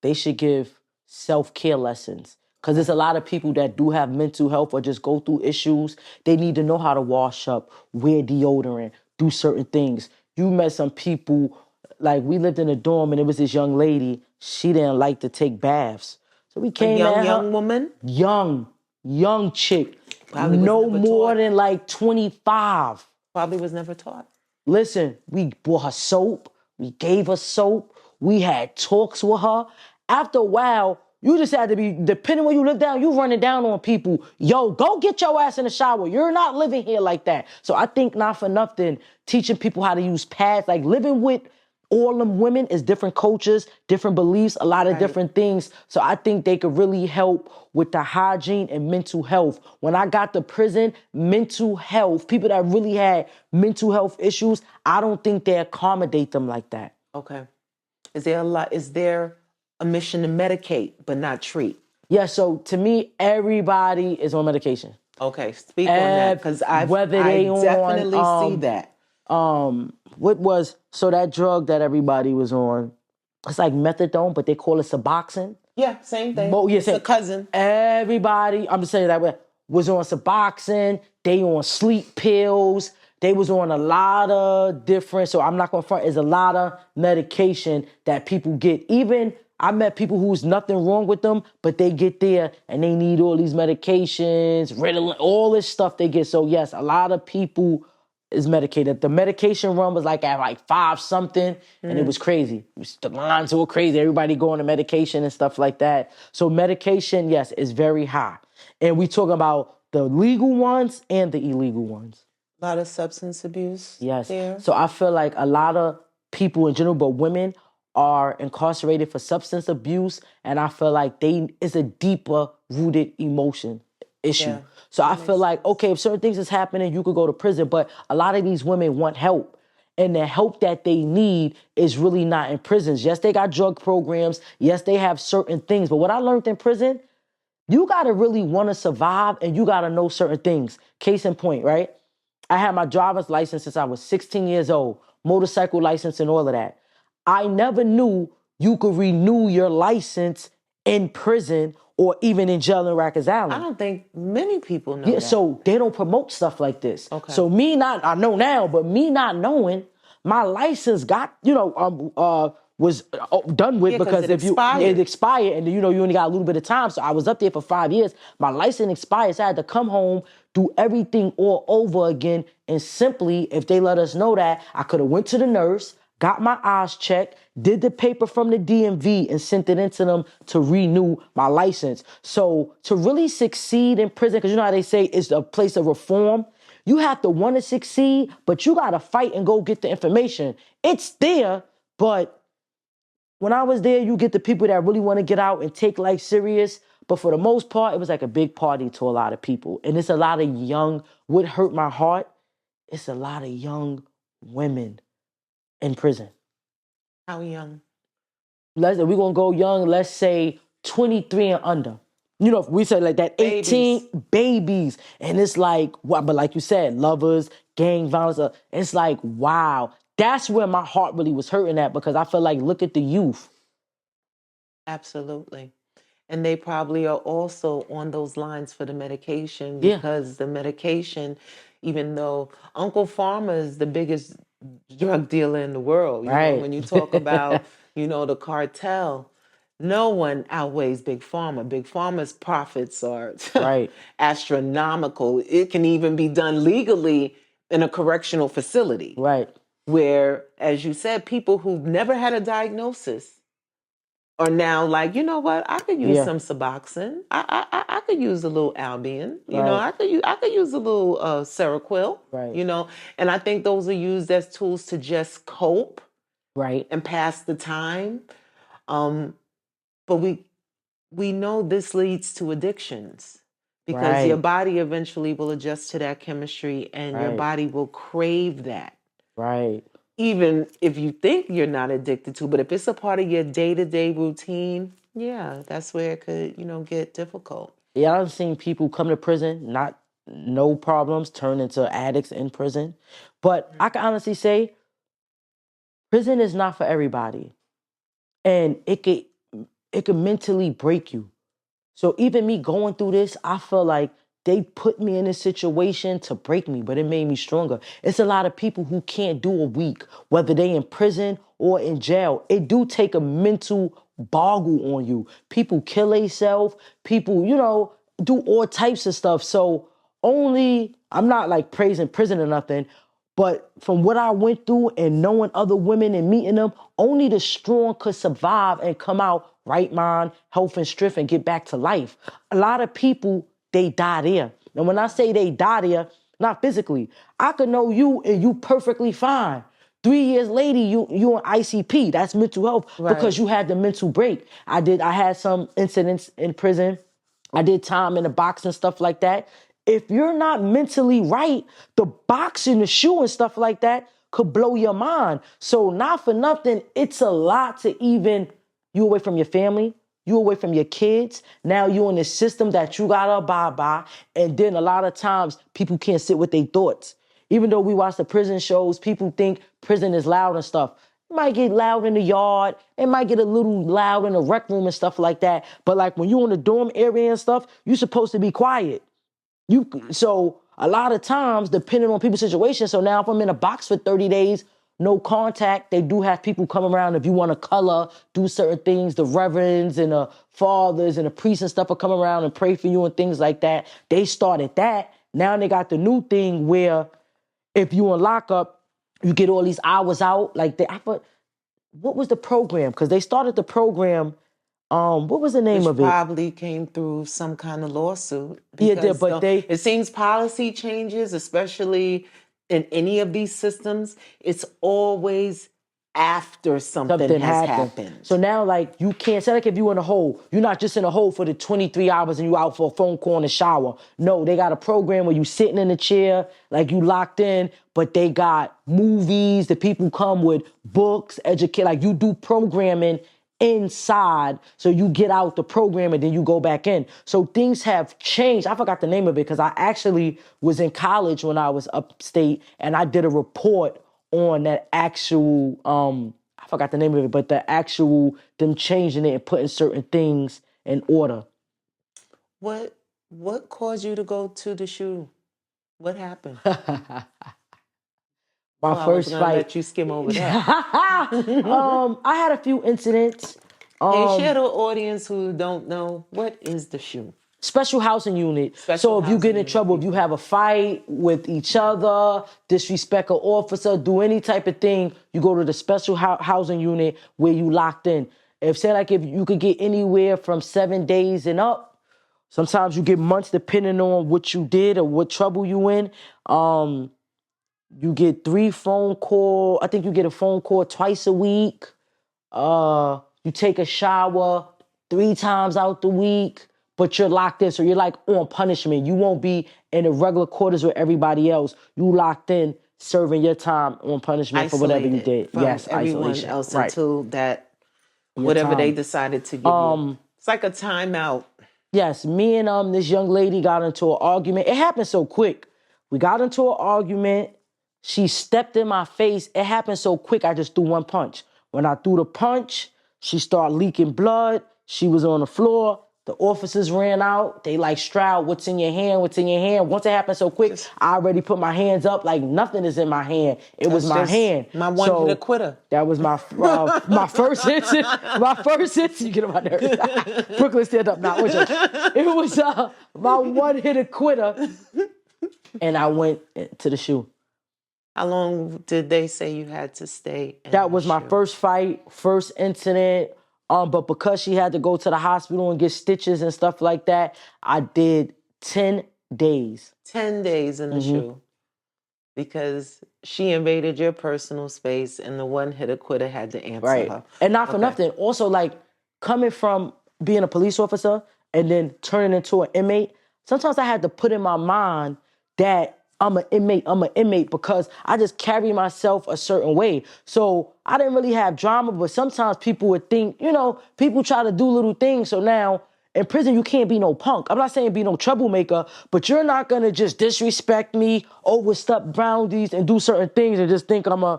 they should give self-care lessons. Because there's a lot of people that do have mental health or just go through issues. They need to know how to wash up, wear deodorant, do certain things. You met some people, like we lived in a dorm and it was this young lady, she didn't like to take baths. So we A came at her. young woman? Young chick. Probably was No never more taught. than like 25. Probably was never taught. Listen, we bought her soap. We gave her soap. We had talks with her. After a while, you just had to be, depending where you live down, you running down on people. Yo, go get your ass in the shower. You're not living here like that. So I think not for nothing, teaching people how to use pads, like living with all them women is different cultures, different beliefs, a lot of different things. So I think they could really help with the hygiene and mental health. When I got to prison, mental health, people that really had mental health issues, I don't think they accommodate them like that. Okay. Is there a mission to medicate but not treat? Yeah, so to me, everybody is on medication. Okay, speak on that, because I definitely see that. So that drug that everybody was on, it's like methadone, but they call it Suboxone. Yeah, same thing. Yeah, it's a cousin. Everybody, I'm just saying that way, was on Suboxone. They on sleep pills. They was on a lot of different, so I'm not going to front, there's a lot of medication that people get. Even I met people who's nothing wrong with them, but they get there and they need all these medications, Ritalin, all this stuff they get. So yes, a lot of people is medicated. The medication run was like at like 5 something, and it was crazy. The lines were crazy. Everybody going to medication and stuff like that. So medication, yes, is very high. And we talking about the legal ones and the illegal ones. A lot of substance abuse. Yes. There. So I feel like a lot of people in general, but women are incarcerated for substance abuse, and I feel like it's a deeper rooted emotion issue. Yeah, so I feel like, okay, if certain things is happening, you could go to prison, but a lot of these women want help. And the help that they need is really not in prisons. Yes, they got drug programs. Yes, they have certain things. But what I learned in prison, you got to really want to survive and you got to know certain things. Case in point, right? I had my driver's license since I was 16 years old, motorcycle license and all of that. I never knew you could renew your license in prison or even in jail in Rikers Island. I don't think many people know that. So they don't promote stuff like this. Okay. So I know now, but me not knowing, my license got, was done with because it expired and you only got a little bit of time. So I was up there for 5 years. My license expired, so I had to come home, do everything all over again. And simply, if they let us know that, I could have went to the nurse, got my eyes checked, did the paper from the DMV and sent it into them to renew my license. So to really succeed in prison, because you know how they say it's a place of reform, you have to want to succeed, but you got to fight and go get the information. It's there, but when I was there, you get the people that really want to get out and take life serious. But for the most part, it was like a big party to a lot of people. And it's a lot of what hurt my heart, it's a lot of young women in prison. How young? We're going to go young, let's say 23 and under. If we say like that, 18 babies. And it's like, but like you said, lovers, gang violence. It's like, wow. That's where my heart really was hurting at, because I feel like, look at the youth. Absolutely. And they probably are also on those lines for the medication, because the medication, even though Uncle Pharma is the biggest drug dealer in the world, you know, when you talk about, the cartel, no one outweighs Big Pharma. Big Pharma's profits are astronomical. It can even be done legally in a correctional facility. Right. Where, as you said, people who've never had a diagnosis are now like, you know what? I could use some Suboxone. I could use a little Albion. I could use a little Seroquel. Right. And I think those are used as tools to just cope. Right. And pass the time. But we know this leads to addictions, because your body eventually will adjust to that chemistry, and your body will crave that. Right. Even if you think you're not addicted to, but if it's a part of your day-to-day routine, that's where it could, get difficult. Yeah, I've seen people come to prison, no problems, turn into addicts in prison. But I can honestly say, prison is not for everybody. And it can mentally break you. So even me going through this, I feel like they put me in a situation to break me, but it made me stronger. It's a lot of people who can't do a week, whether they in prison or in jail. It do take a mental boggle on you. People kill themselves, people, do all types of stuff. So I'm not like praising prison or nothing, but from what I went through and knowing other women and meeting them, only the strong could survive and come out right mind, health and strength and get back to life. A lot of people, they die there. And when I say they die there, not physically, I could know you and you perfectly fine. 3 years later, you on ICP. That's mental health because you had the mental break. I had some incidents in prison. I did time in the box and stuff like that. If you're not mentally right, the box and the shoe and stuff like that could blow your mind. So not for nothing, it's a lot to even, you away from your family, you away from your kids. Now you in the system that you gotta abide by. And then a lot of times people can't sit with their thoughts. Even though we watch the prison shows, people think prison is loud and stuff. It might get loud in the yard. It might get a little loud in the rec room and stuff like that. But like when you're in the dorm area and stuff, you're supposed to be quiet. So a lot of times, depending on people's situation, so now if I'm in a box for 30 days, no contact, they do have people come around if you want to color, do certain things. The reverends and the fathers and the priests and stuff will come around and pray for you and things like that. They started that. Now they got the new thing where if you in lockup, you get all these hours out. Like what was the program? Because they started the program. What was the name of it? Probably came through some kind of lawsuit. Because, it seems policy changes, especially in any of these systems, it's always after something has happened. So now, like, you can't say, like, if you in a hole, you're not just in a hole for the 23 hours and you out for a phone call and a shower. No, they got a program where you sitting in a chair, like you locked in, but they got movies, the people come with books, educate, like you do programming inside, so you get out the program and then you go back in. So things have changed. I forgot the name of it because I actually was in college when I was upstate and I did a report on that actual, I forgot the name of it, but the actual, them changing it and putting certain things in order. What caused you to go to the SHU? What happened? My first fight. Let you skim over that. I had a few incidents. Hey, share the audience who don't know, what is the SHU? Special housing unit. So if you get in trouble, if you have a fight with each other, disrespect an officer, do any type of thing, you go to the special housing unit where you locked in. If you could get anywhere from 7 days and up, sometimes you get months depending on what you did or what trouble you in. You get 3 phone calls. I think you get a phone call twice a week. You take a shower 3 times out the week, but you're locked in. So you're like on punishment. You won't be in the regular quarters with everybody else. You locked in, serving your time on punishment for whatever you did. Yes, everyone isolation. Else until that, whatever they decided to give you. It's like a timeout. Yes, me and this young lady got into an argument. It happened so quick. We got into an argument. She stepped in my face. It happened so quick, I just threw one punch. When I threw the punch, she started leaking blood. She was on the floor. The officers ran out. They like, Stroud, what's in your hand? What's in your hand? Once it happened so quick, I already put my hands up like nothing is in my hand. It was my hand. My one-hit quitter. That was my my first incident. My first incident. You get on my nerves. Brooklyn, stand up now. It was my one-hit quitter. And I went to the SHU. How long did they say you had to stay? That was my first fight, first incident. But because she had to go to the hospital and get stitches and stuff like that, I did 10 days. 10 days in the SHU. Because she invaded your personal space and the one-hitter quitter had to answer her. And not for nothing. Also, like, coming from being a police officer and then turning into an inmate, sometimes I had to put in my mind that I'm an inmate because I just carry myself a certain way. So I didn't really have drama, but sometimes people would think, people try to do little things. So now in prison, you can't be no punk. I'm not saying be no troublemaker, but you're not going to just disrespect me, overstep boundaries and do certain things and just think I'm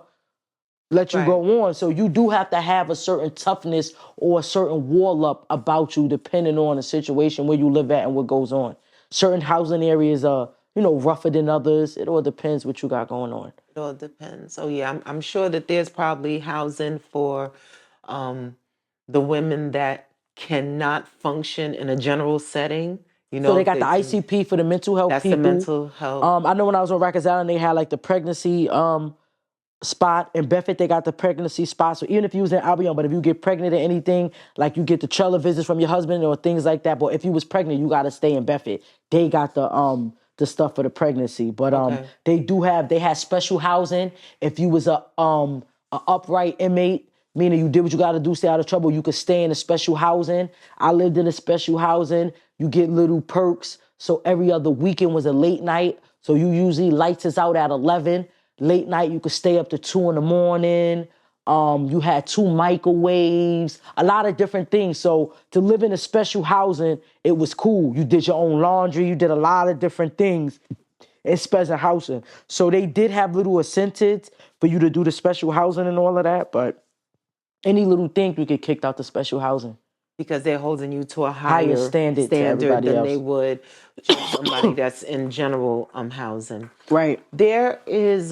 let you go on. So you do have to have a certain toughness or a certain wall up about you, depending on the situation where you live at and what goes on. Certain housing areas are, rougher than others. It all depends what you got going on. It all depends. So yeah, I'm sure that there's probably housing for the women that cannot function in a general setting. So they got the ICP for the mental health that's people. the mental health. I know when I was on Rikers Island, they had like the pregnancy spot. In Bedford, they got the pregnancy spot. So even if you was in Albion, but if you get pregnant or anything, like you get the trailer visits from your husband or things like that. But if you was pregnant, you got to stay in Bedford. They got the stuff for the pregnancy. But they had special housing. If you was a upright inmate, meaning you did what you got to do, stay out of trouble, you could stay in a special housing. I lived in a special housing. You get little perks. So every other weekend was a late night. So you usually lights is out at 11. Late night, you could stay up to 2 in the morning. You had 2 microwaves, a lot of different things. So to live in a special housing, it was cool. You did your own laundry. You did a lot of different things in special housing. So they did have little incentives for you to do the special housing and all of that. But any little thing, you get kicked out the special housing. Because they're holding you to a higher standard than they would somebody that's in general housing. Right. There is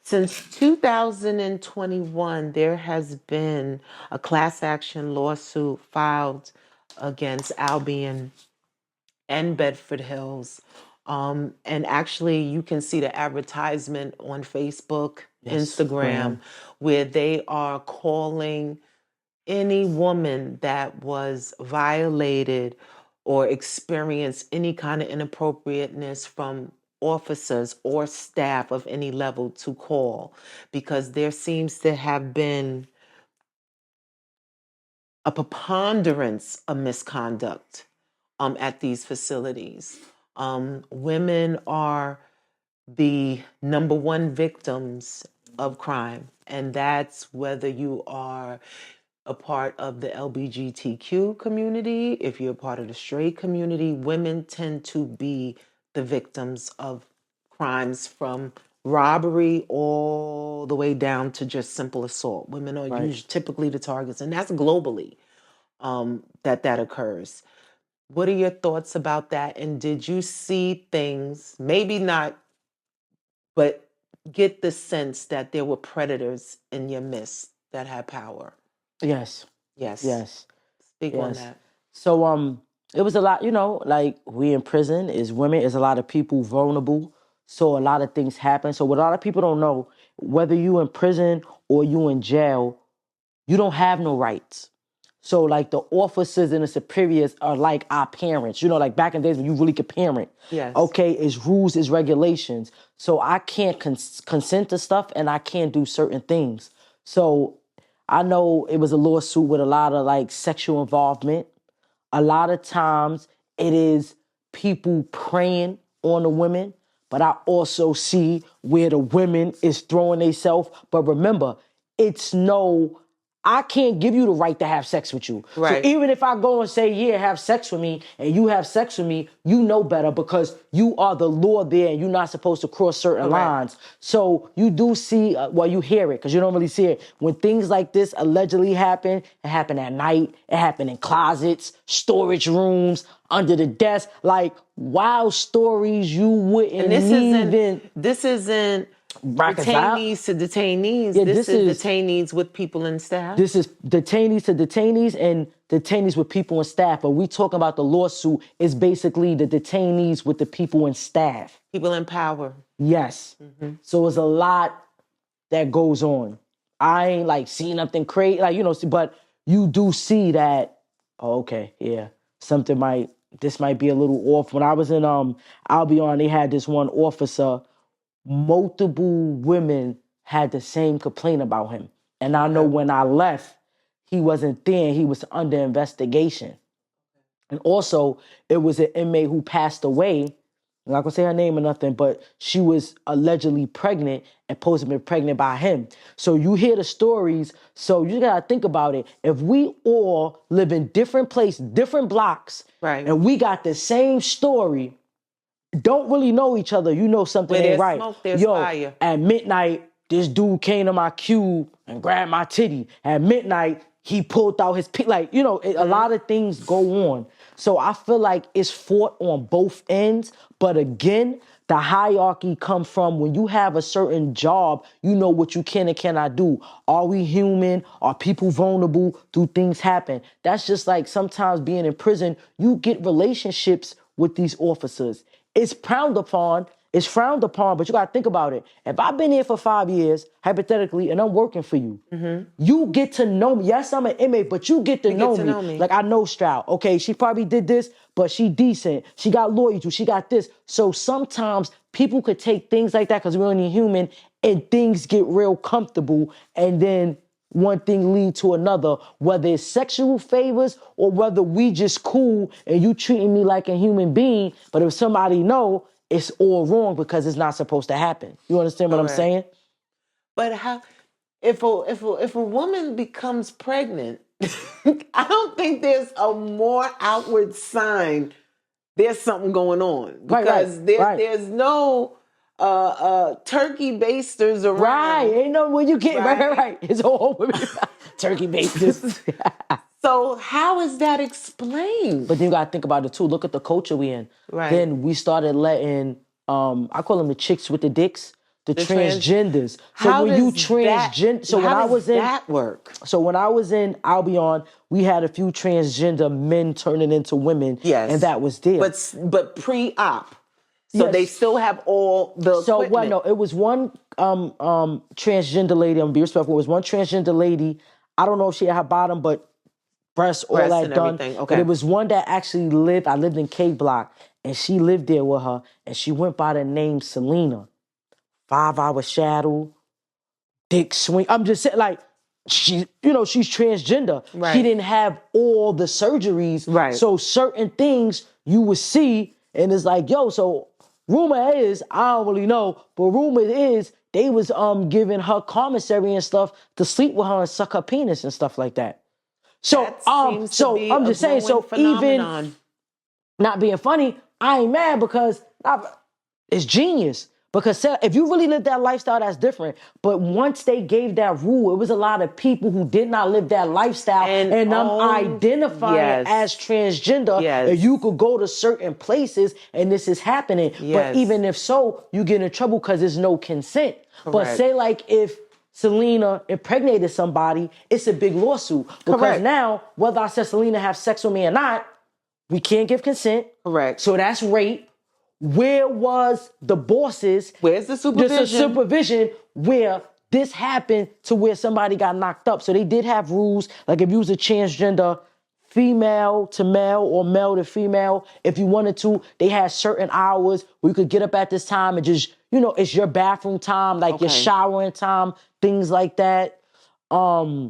since 2021, there has been a class action lawsuit filed against Albion and Bedford Hills. And actually, you can see the advertisement on Facebook, Instagram, where they are calling any woman that was violated or experienced any kind of inappropriateness from officers or staff of any level to call, because there seems to have been a preponderance of misconduct at these facilities. Women are the number one victims of crime, and that's whether you are a part of the LGBTQ community, if you're a part of the straight community. Women tend to be the victims of crimes, from robbery all the way down to just simple assault. Women are usually typically the targets, and that's globally that occurs. What are your thoughts about that? And did you see things, maybe not, but get the sense that there were predators in your midst that had power? Yes. Speak on that. So it was a lot, like we in prison is women, is a lot of people vulnerable. So a lot of things happen. So what a lot of people don't know, whether you in prison or you in jail, you don't have no rights. So like the officers and the superiors are like our parents. Like back in the days when you really could parent. Yes. Okay, it's rules, it's regulations. So I can't consent to stuff and I can't do certain things. So I know it was a lawsuit with a lot of like sexual involvement. A lot of times it is people preying on the women, but I also see where the women is throwing themselves. But remember, I can't give you the right to have sex with you. Right. So even if I go and say, yeah, have sex with me, and you have sex with me, you know better because you are the law there and you're not supposed to cross certain lines. So you do see, you hear it because you don't really see it. When things like this allegedly happen, it happened at night, it happened in closets, storage rooms, under the desk, like wild stories you wouldn't even... This isn't detainees to detainees. Yeah, this is detainees with people and staff. This is detainees to detainees and detainees with people and staff. But we talking about the lawsuit is basically the detainees with the people and staff. People in power. Yes. Mm-hmm. So it's a lot that goes on. I ain't like seen nothing crazy, but you do see that, this might be a little off. When I was in Albion, they had this one officer. Multiple women had the same complaint about him. And I know when I left, he wasn't there. He was under investigation. And also, it was an inmate who passed away. I'm not going to say her name or nothing, but she was allegedly pregnant and supposed to be pregnant by him. So you hear the stories. So you got to think about it. If we all live in different places, different blocks, and we got the same story, don't really know each other, something ain't right. Smoke, there's fire. At midnight, this dude came to my cube and grabbed my titty. At midnight, he pulled out his like, you know, a lot of things go on. So I feel like it's fought on both ends. But again, the hierarchy comes from when you have a certain job, you know what you can and cannot do. Are we human? Are people vulnerable? Do things happen? That's just like sometimes being in prison, you get relationships with these officers. It's frowned upon, but you gotta think about it. If I've been here for 5 years, hypothetically, and I'm working for you, you get to know me. Yes, I'm an inmate, but you get to know me. Like I know Stroud. Okay, she probably did this, but she decent. She got loyalty. She got this. So sometimes people could take things like that because we're only human, and things get real comfortable, and then one thing lead to another, whether it's sexual favors or whether we just cool and you treating me like a human being. But if somebody know, it's all wrong because it's not supposed to happen. You understand what I'm saying? But how, if a woman becomes pregnant, I don't think there's a more outward sign there's something going on, because there's no turkey basters around. Right, ain't no where you get right. It's all turkey basters. So how is that explained? But then you gotta think about it too. Look at the culture we in. Right. Then we started letting I call them the chicks with the dicks, the transgenders. So when you transgender, so when I was in that work. So when I was in Albion, we had a few transgender men turning into women. Yes. And that was there. But pre-op. So they still have all the equipment. Well, no, it was one transgender lady, I'm gonna be respectful, it was one transgender lady. I don't know if she had her bottom, but breasts, all that done. Okay. But it was one that actually lived, I lived in K Block, and she lived there with her, and she went by the name Selena. 5-hour shadow, dick swing. I'm just saying, like, she's transgender. Right. She didn't have all the surgeries. Right. So certain things you would see, and it's like, yo, so rumor is, I don't really know, but rumor is they was giving her commissary and stuff to sleep with her and suck her penis and stuff like that. So I'm just saying, so phenomenon. Even not being funny, I ain't mad because it's genius. Because if you really live that lifestyle, that's different. But once they gave that rule, it was a lot of people who did not live that lifestyle and identifying as transgender. Yes. And you could go to certain places and this is happening. Yes. But even if so, you get in trouble because there's no consent. Correct. But say like if Selena impregnated somebody, it's a big lawsuit. Because now, whether I said Selena have sex with me or not, we can't give consent. Correct. So that's rape. Where was the bosses? Where's the supervision? Just a supervision where this happened to where somebody got knocked up. So they did have rules, like if you was a transgender, female to male or male to female, if you wanted to, they had certain hours where you could get up at this time and just, it's your bathroom time, like your showering time, things like that. Where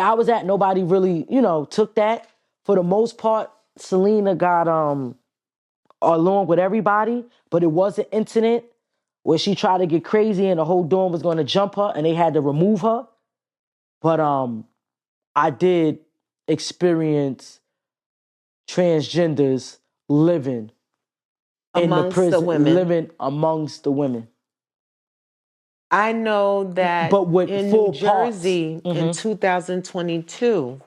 I was at, nobody really, took that. For the most part, Selena got along with everybody, but it was an incident where she tried to get crazy and the whole dorm was going to jump her and they had to remove her. But I did experience transgenders living in the prison, living amongst the women. I know that but with in full New Jersey in 2022,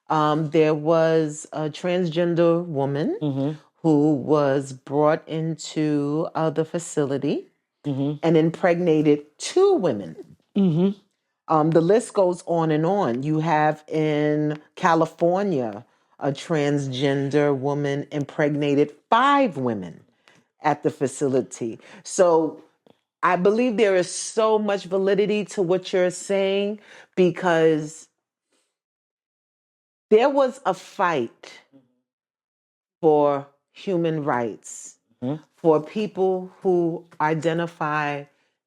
there was a transgender woman who was brought into the facility and impregnated 2 women. The list goes on and on. You have in California, a transgender woman impregnated 5 women at the facility. So I believe there is so much validity to what you're saying, because there was a fight for human rights, for people who identify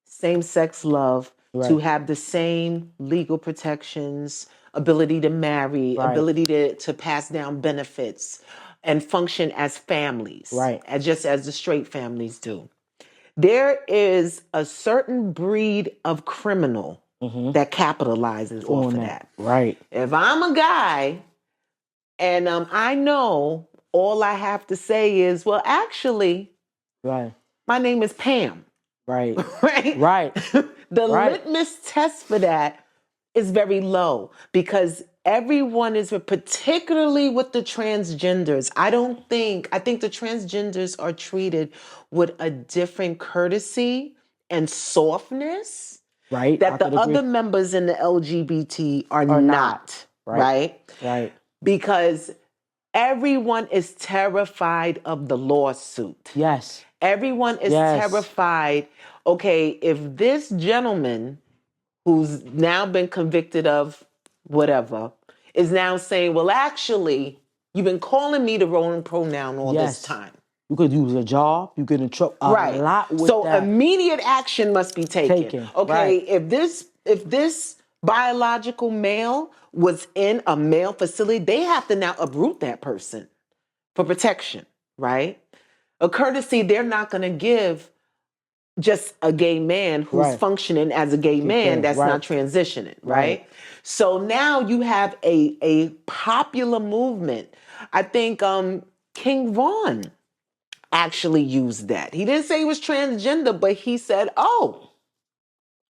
same-sex love to have the same legal protections, ability to marry, ability to pass down benefits, and function as families, just as the straight families do. There is a certain breed of criminal that capitalizes off of that. Right. If I'm a guy and I know all I have to say is, well, actually, my name is Pam. Right. Right? Right. the Right. litmus test for that is very low because everyone is, particularly with the transgenders. I think the transgenders are treated with a different courtesy and softness Right. that I the could agree. other members in the LGBT are Or not, Right. right? Right. Because everyone is terrified of the lawsuit. Yes. Everyone is Yes. terrified. Okay, if this gentleman who's now been convicted of whatever is now saying, well, actually, you've been calling me the wrong pronoun all this time. You could use a job. You get in trouble a Right. lot with so that. immediate action must be taken. Okay, right. if this biological male was in a male facility, they have to now uproot that person for protection, right? A courtesy they're not going to give just a gay man who's Right. functioning as a gay man that's right. not transitioning, right? Right. So now you have a popular movement. I think King Von actually used that. He didn't say he was transgender, but he said, oh,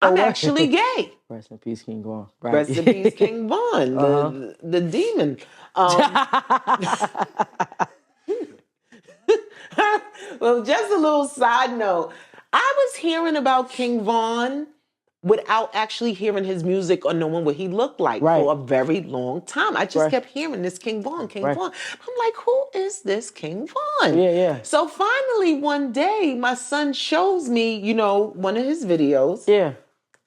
I'm actually gay. Rest in peace, King Von. Right. Rest in peace, King Von, the demon. Well, just a little side note. I was hearing about King Von without actually hearing his music or knowing what he looked like for a very long time. I just kept hearing this King Von, King Von. I'm like, who is this King Von? Yeah. So finally one day, my son shows me, one of his videos. Yeah.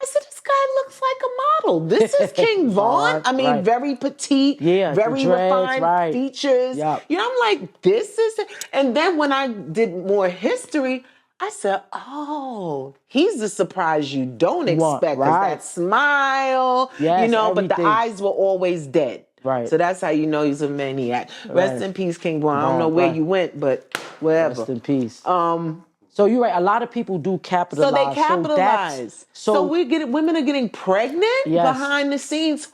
I said, this guy looks like a model. This is King Von. I mean, very petite, very refined features. Yep. I'm like, this is it. And then when I did more history, I said, oh, he's the surprise you don't expect. Because that smile, but the eyes were always dead. Right. So that's how you know he's a maniac. Rest in peace, King Von. I don't know where you went, but wherever. Rest in peace. So you're right. A lot of people do capitalize. So they capitalize. So women are getting pregnant behind the scenes.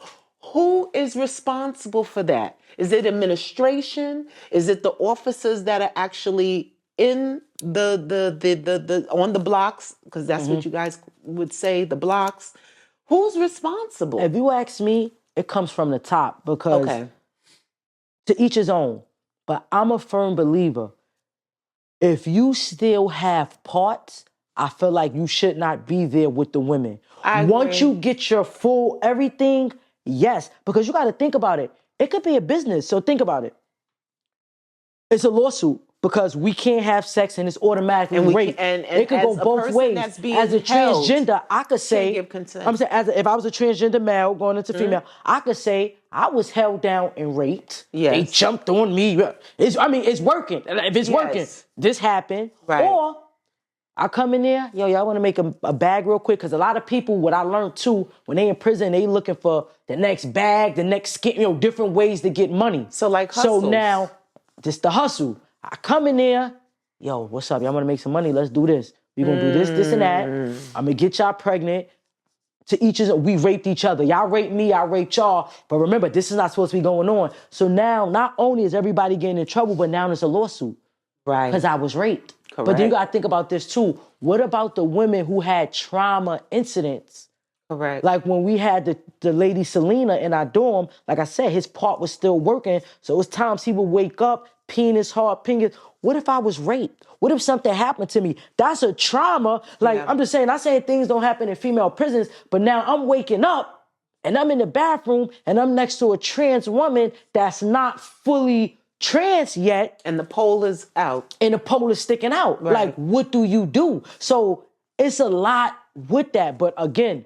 Who is responsible for that? Is it administration? Is it the officers that are actually in the on the blocks? Because that's what you guys would say, the blocks. Who's responsible? If you ask me, it comes from the top because to each his own. But I'm a firm believer. If you still have parts, I feel like you should not be there with the women. Once you get your full everything, yes. Because you got to think about it. It could be a business, so think about it. It's a lawsuit because we can't have sex and it's automatically rape. And it could go both ways. As a transgender, I could say, I'm saying, if I was a transgender male going into female, I could say I was held down and raped. Yes. They jumped on me. It's working. If it's working, this happened. Right. Or I come in there, y'all want to make a bag real quick? Because a lot of people, what I learned too, when they in prison, they looking for the next bag, the next skin, different ways to get money. So like hustles. So now, just the hustle. I come in there, what's up? Y'all want to make some money? Let's do this. We're going to do this, and that. I'm going to get y'all pregnant. To each other, we raped each other. Y'all raped me, I raped y'all. But remember, this is not supposed to be going on. So now, not only is everybody getting in trouble, but now there's a lawsuit. Right. Because I was raped. Correct. But then you got to think about this too. What about the women who had trauma incidents? Correct. Like when we had the lady Selena in our dorm, like I said, his part was still working. So it was times he would wake up, penis hard, penis. What if I was raped? What if something happened to me? That's a trauma. Like, I'm just saying, not saying things don't happen in female prisons, but now I'm waking up and I'm in the bathroom and I'm next to a trans woman that's not fully trans yet. And the pole is out. And the pole is sticking out. Right. Like, what do you do? So it's a lot with that. But again,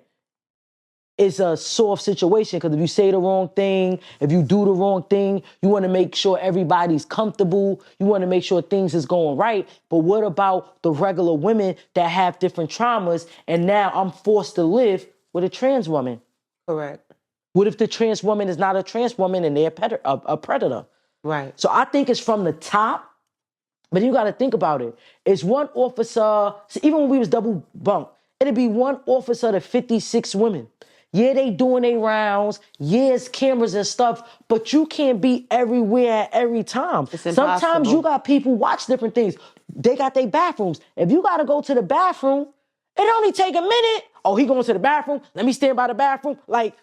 it's a soft situation because if you say the wrong thing, if you do the wrong thing, you want to make sure everybody's comfortable. You want to make sure things is going right. But what about the regular women that have different traumas and now I'm forced to live with a trans woman? Correct. What if the trans woman is not a trans woman and they're a predator? Right. So I think it's from the top, but you got to think about it. It's one officer, so even when we was double bunk, it'd be one officer to 56 women. Yeah, they doing their rounds. Yeah, it's cameras and stuff, but you can't be everywhere at every time. Sometimes you got people watch different things. They got their bathrooms. If you got to go to the bathroom It only take a minute. Oh, he going to the bathroom. Let me stand by the bathroom. Like,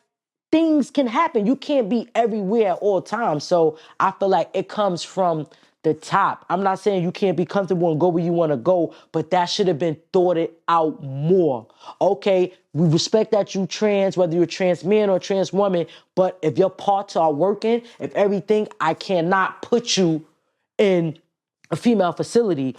things can happen. You can't be everywhere at all times. So I feel like it comes from the top. I'm not saying you can't be comfortable and go where you want to go, but that should have been thought it out more. Okay, we respect that you trans, whether you're a trans man or a trans woman, but if your parts are working, if everything, I cannot put you in a female facility.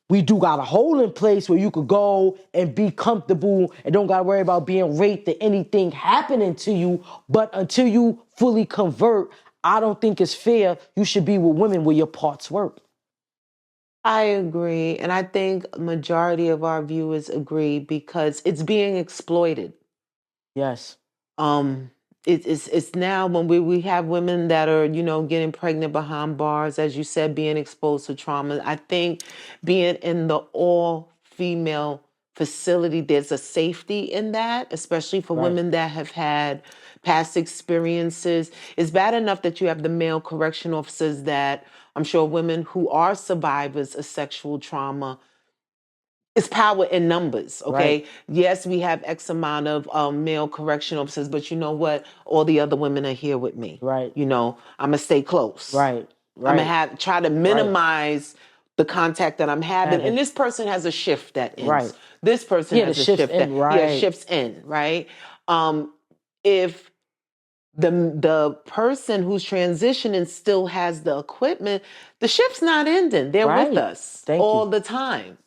We do got a hole in place where you could go and be comfortable and don't got to worry about being raped or anything happening to you. But until you fully convert, I don't think it's fair. You should be with women where your parts work. I agree. And I think a majority of our viewers agree because it's being exploited. Yes. It's now when we have women that are, getting pregnant behind bars, as you said, being exposed to trauma. I think being in the all-female facility, there's a safety in that, especially for women that have had past experiences. It's bad enough that you have the male correction officers that I'm sure women who are survivors of sexual trauma. It's power in numbers, okay? Right. Yes, we have X amount of male correction officers, but you know what? All the other women are here with me. Right. I'm gonna stay close. Right. I'm gonna try to minimize the contact that I'm having. And this person has a shift that ends. Right. This person has a shift that shifts in, right? If the person who's transitioning still has the equipment, the shift's not ending. They're with us all the time.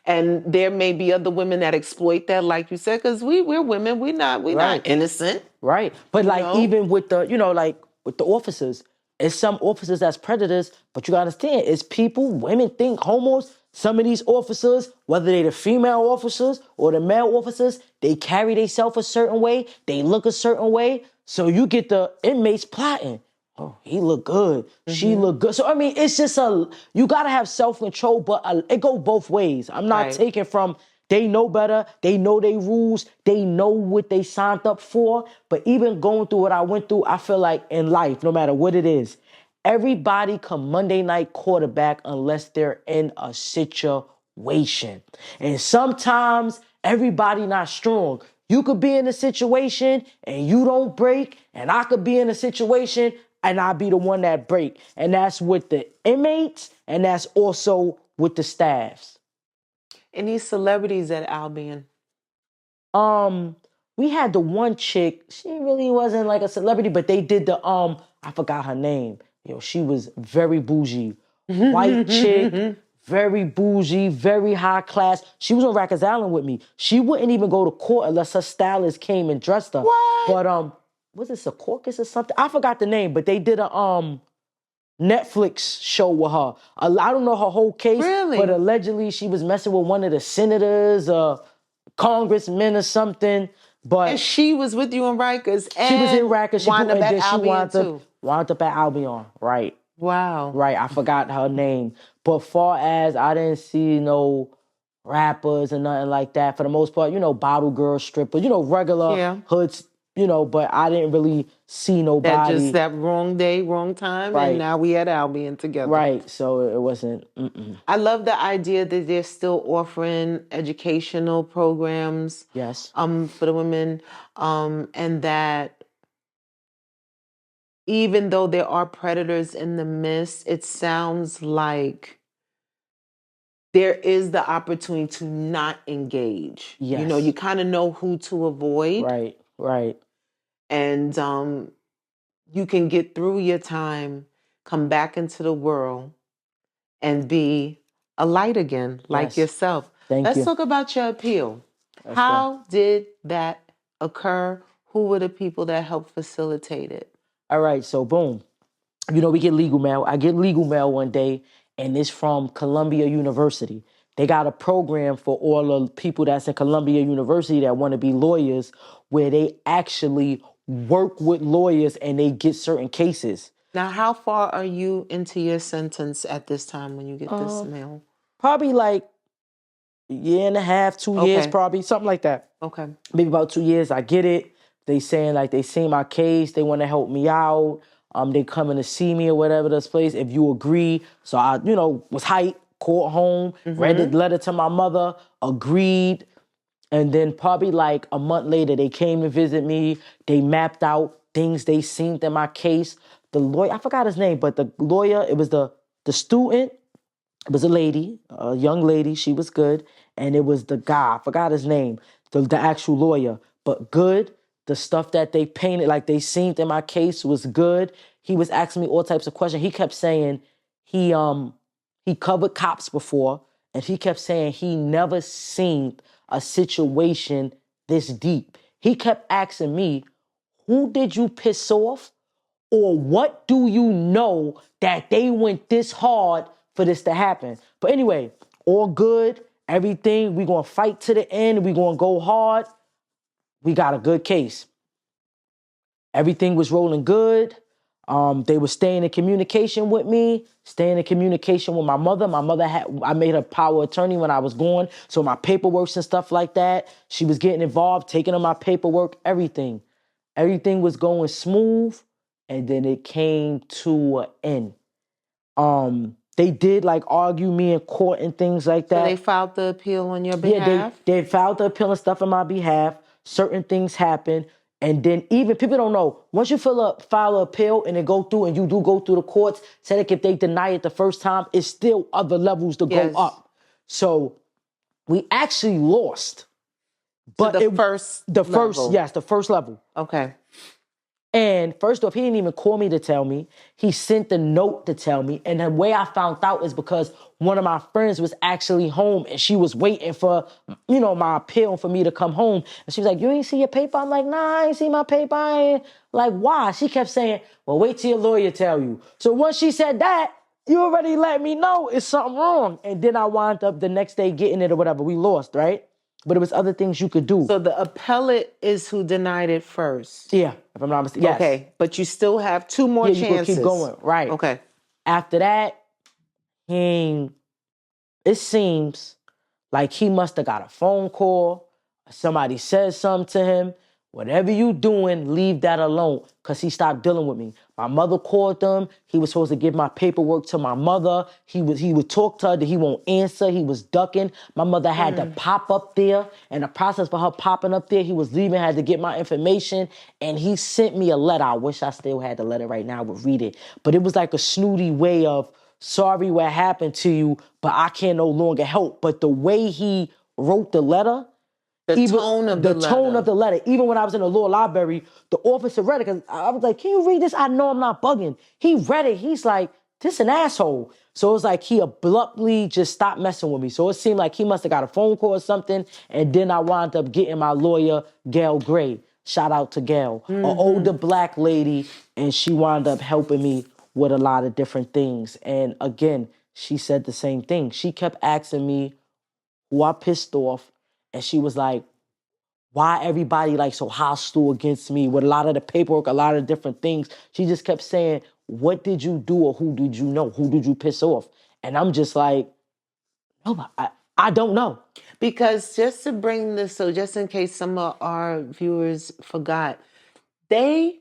And there may be other women that exploit that, like you said, because we're women, we're not innocent. Right. But even with the, with the officers, it's some officers that's predators, but you gotta understand, it's people, women think homos, some of these officers, whether they the female officers or the male officers, they carry themselves a certain way, they look a certain way. So you get the inmates plotting. Oh, he look good. She look good. So, I mean, it's just you got to have self-control, but it go both ways. I'm not taking from, they know better. They know their rules. They know what they signed up for. But even going through what I went through, I feel like in life, no matter what it is, everybody come Monday night quarterback unless they're in a situation. And sometimes everybody not strong. You could be in a situation and you don't break, and I could be in a situation and I'll be the one that break. And that's with the inmates, and that's also with the staffs. Any celebrities at Albion? We had the one chick, she really wasn't like a celebrity, but they did the, I forgot her name. She was very bougie. White chick, very bougie, very high class. She was on Rikers Island with me. She wouldn't even go to court unless her stylist came and dressed her. What? But was it a caucus or something? I forgot the name, but they did a Netflix show with her. I don't know her whole case, but allegedly she was messing with one of the senators, congressmen or something. And she was with you in Rikers. She was in Rikers. She wound up at Albion too. Wound up at Albion, right. Wow. Right, I forgot her name. But far as I didn't see no rappers and nothing like that. For the most part, bottle girl, strippers, regular hoods, but I didn't really see nobody. That wrong day, wrong time, and now we at Albion together. Right, so it wasn't, I love the idea that they're still offering educational programs. Yes. For the women, and that even though there are predators in the midst, it sounds like there is the opportunity to not engage. Yes. You kind of know who to avoid. Right. And you can get through your time, come back into the world, and be a light again, like yourself. Let's talk about your appeal. How did that occur? Who were the people that helped facilitate it? All right, so boom. We get legal mail. I get legal mail one day, and it's from Columbia University. They got a program for all the people that's in Columbia University that want to be lawyers, where they actually work with lawyers and they get certain cases. Now, how far are you into your sentence at this time when you get this mail? Probably like a year and a half, 2 years, probably, something like that. Okay. Maybe about 2 years. I get it. They saying like they seen my case. They want to help me out. They coming to see me or whatever this place. If you agree. So I, was hyped, called home, read the letter to my mother, agreed. And then probably like a month later, they came to visit me. They mapped out things they seen in my case. The lawyer, I forgot his name, but the lawyer, it was the student. It was a lady, a young lady. She was good. And it was the guy, I forgot his name, the actual lawyer, but good. The stuff that they painted, like they seen in my case was good. He was asking me all types of questions. He kept saying he covered cops before, and he kept saying he never seen a situation this deep. He kept asking me, who did you piss off? Or what do you know that they went this hard for this to happen? But anyway, all good, everything. We're going to fight to the end. We're going to go hard. We got a good case. Everything was rolling good. They were staying in communication with me, staying in communication with my mother. I made her power attorney when I was gone. So my paperwork and stuff like that, she was getting involved, taking on my paperwork, everything. Everything was going smooth. And then it came to an end. They did like argue me in court and things like that. So they filed the appeal on your behalf? Yeah, they filed the appeal and stuff on my behalf. Certain things happened. And then even people don't know, once you file an appeal and it go through and you do go through the courts, say like if they deny it the first time, it's still other levels to go up. So we actually lost. But the first level. Yes, the first level. Okay. And first off, he didn't even call me to tell me. He sent the note to tell me. And the way I found out is because one of my friends was actually home and she was waiting for, my appeal for me to come home. And she was like, you ain't see your paper? I'm like, nah, I ain't see my paper. I ain't. Like, why? She kept saying, well, wait till your lawyer tell you. So once she said that, you already let me know it's something wrong. And then I wound up the next day getting it or whatever. We lost, right? But it was other things you could do. So the appellate is who denied it first? Yeah, if I'm not mistaken. Yes. Okay, but you still have 2 more chances. You could keep going, right. Okay. After that, it seems like he must have got a phone call. Somebody said something to him. Whatever you doing, leave that alone, because he stopped dealing with me. My mother called him. He was supposed to give my paperwork to my mother. He would talk to her, that he won't answer. He was ducking. My mother had to pop up there. And the process for her popping up there, he was leaving, had to get my information. And he sent me a letter. I wish I still had the letter right now. I would read it. But it was like a snooty way of, sorry what happened to you, but I can no longer help. But the way he wrote the letter, the tone of the letter. Even when I was in the law library, the officer read it because I was like, can you read this? I know I'm not bugging. He read it. He's like, this an asshole. So it was like he abruptly just stopped messing with me. So it seemed like he must have got a phone call or something. And then I wound up getting my lawyer, Gail Gray. Shout out to Gail, an older black lady. And she wound up helping me with a lot of different things. And again, she said the same thing. She kept asking me who I pissed off. And she was like, why everybody like so hostile against me with a lot of the paperwork, a lot of different things. She just kept saying, what did you do or who did you know? Who did you piss off? And I'm just like, no, I don't know. Because just to bring this, so just in case some of our viewers forgot, they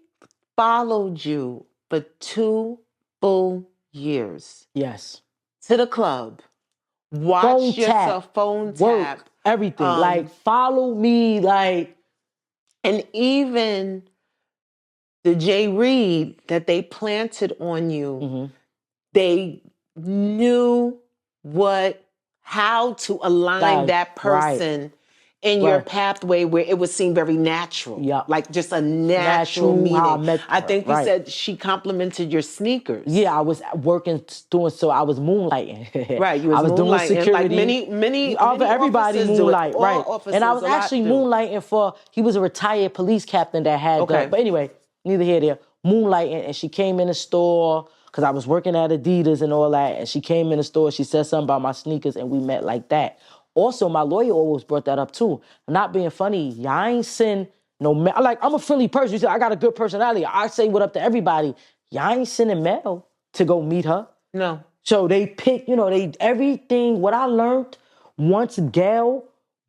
followed you for 2 full years. Yes. To the club. Watch yourself, phone tap. Work, everything. Like, follow me, like. And even the J. Reed that they planted on you, they knew how to align that person in your pathway where it would seem very natural. Like just a natural meeting. I think you said she complimented your sneakers. Yeah, I was working, I was moonlighting. Right, you was doing security. Like many everybody moonlight, right. Officers, and I was actually moonlighting he was a retired police captain that had but anyway, neither here nor there. Moonlighting, and she came in the store, because I was working at Adidas and all that, and she came in the store, she said something about my sneakers, and we met like that. Also, my lawyer always brought that up too. I'm not being funny. Y'all ain't send I'm a friendly person. You said I got a good personality. I say what up to everybody. Y'all ain't sending mail to go meet her. No. So they pick, everything. What I learned once Gail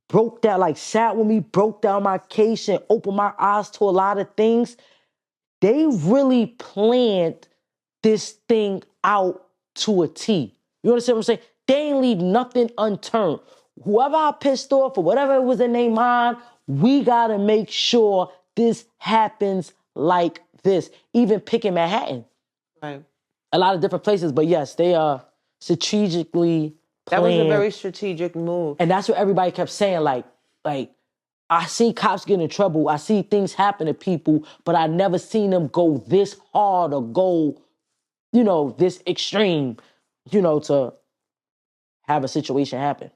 broke that, sat with me, broke down my case and opened my eyes to a lot of things. They really planned this thing out to a T. You understand what I'm saying? They ain't leave nothing unturned. whoever I pissed off or whatever was in their mind, we gotta make sure this happens like this. Even picking Manhattan. Right. A lot of different places, but yes, they are strategically That was a planned. very strategic move. And that's what everybody kept saying, like, I see cops get in trouble. I see things happen to people, but I never seen them go this hard or go, this extreme, to have a situation happen.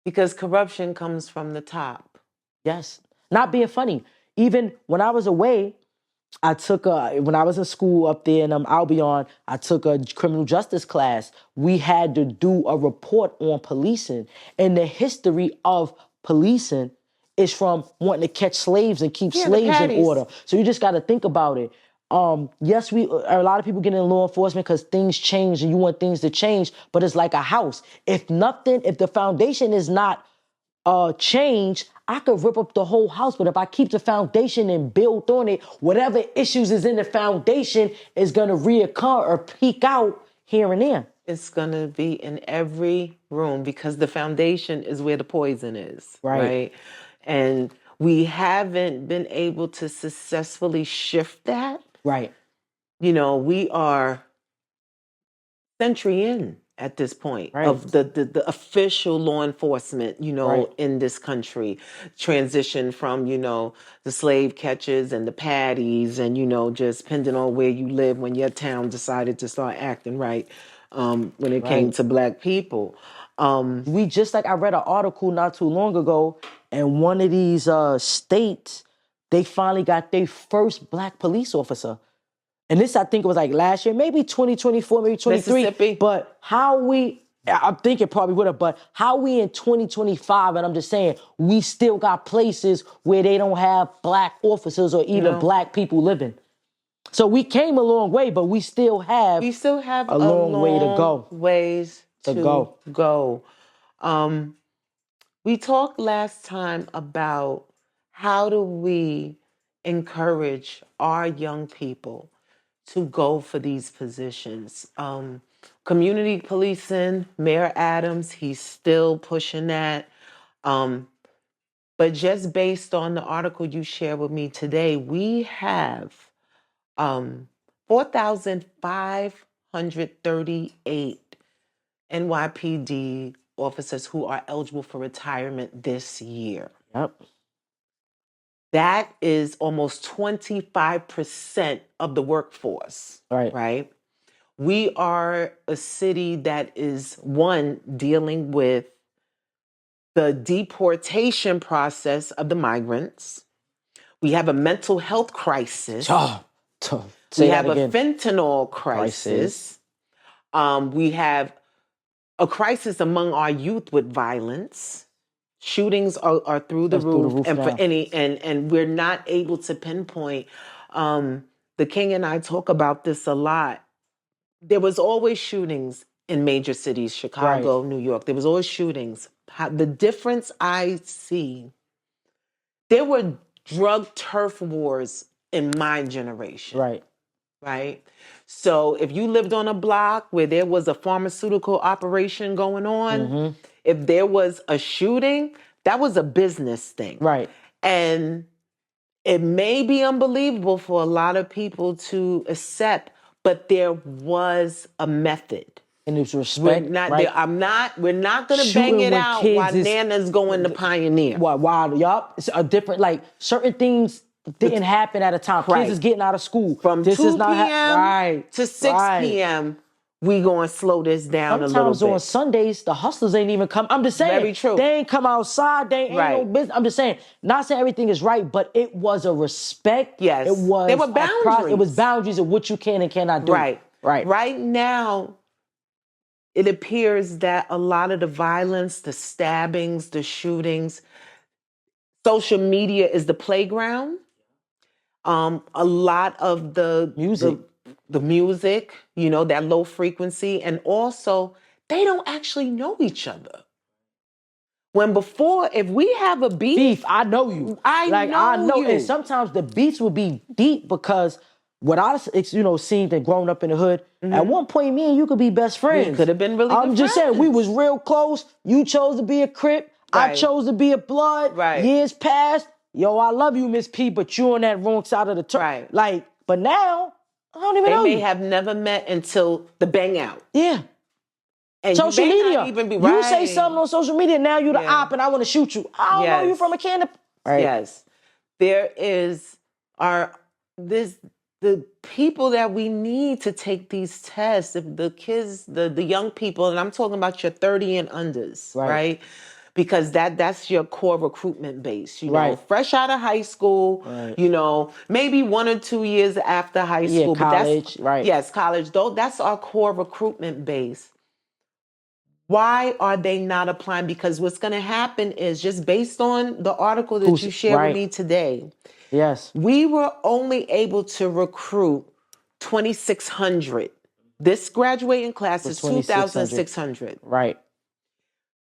Because corruption comes from the top. Yes. Not being funny. Even when I was away, when I was in school up there in Albion, I took a criminal justice class. We had to do a report on policing. And the history of policing is from wanting to catch slaves and keep slaves in order. So you just got to think about it. Yes, a lot of people get in law enforcement because things change and you want things to change, but it's like a house. If the foundation is not change, I could rip up the whole house, but if I keep the foundation and build on it, whatever issues is in the foundation is going to reoccur or peek out here and there. It's going to be in every room because the foundation is where the poison is, right? And we haven't been able to successfully shift that. Right. We are century in at this point of the official law enforcement, in this country. Transition from, the slave catchers and the paddies and, just depending on where you live when your town decided to start acting right when it came to Black people. I read an article not too long ago, and one of these states, they finally got their first Black police officer. And this, I think it was like last year, maybe 2024, maybe 23. Mississippi. But I'm thinking probably would have, but how we in 2025, and I'm just saying, we still got places where they don't have Black officers or even Black people living. So we came a long way, but we still have a long way to go. Ways to go. We talked last time about how do we encourage our young people to go for these positions. Community policing, Mayor Adams, he's still pushing that. But just based on the article you shared with me today, we have 4,538 NYPD officers who are eligible for retirement this year. Yep. That is almost 25% of the workforce, right? We are a city that is, one, dealing with the deportation process of the migrants. We have a mental health crisis. We have a fentanyl crisis. We have a crisis among our youth with violence. Shootings are through the roof, and we're not able to pinpoint. The King and I talk about this a lot. There was always shootings in major cities, Chicago, New York. There was always shootings. The difference I see, there were drug turf wars in my generation. Right? So if you lived on a block where there was a pharmaceutical operation going on, if there was a shooting, that was a business thing. And it may be unbelievable for a lot of people to accept, but there was a method. And there's respect. We're not going to bang it out while Nana's going to Pioneer. Yup. It's a different, certain things didn't happen at a time. Kids is getting out of school. From 2 p.m. to 6 p.m., we going to slow this down a little bit. Sometimes on Sundays, the hustlers ain't even come. I'm just saying. Very true. They ain't come outside. They ain't no business. I'm just saying. Not saying everything is right, but it was a respect. Yes. It was. There were boundaries. It was boundaries of what you can and cannot do. Right. Right now, it appears that a lot of the violence, the stabbings, the shootings, social media is the playground. A lot of the music, that low frequency, and also they don't actually know each other. When before, if we have a beef, I know you. I know you. And sometimes the beefs will be deep because what I, seen and grown up in the hood, at one point, me and you could be best friends. We could have been really good I'm just saying, we friends. was real close. You chose to be a Crip. I Right. chose to be a Blood. Right. Years passed. Yo, I love you, Miss P, but you on that wrong side of the track. Right. Like, but now, I don't even know They you. may have never met until the bang out. Yeah. And social you may media. not even be You say something on social media, now you the op and I want to shoot you. I don't know you from a can of... Right. Yes. There the people that we need to take these tests, if the kids, the young people, and I'm talking about your 30 and unders, right? Because that's your core recruitment base, you know, fresh out of high school, you know, maybe 1 or 2 years after high school. College, but that's, yes, college, though, that's our core recruitment base. Why are they not applying? Because what's going to happen is, just based on the article that you shared with me today, we were only able to recruit 2,600. This graduating class is 2,600. Right.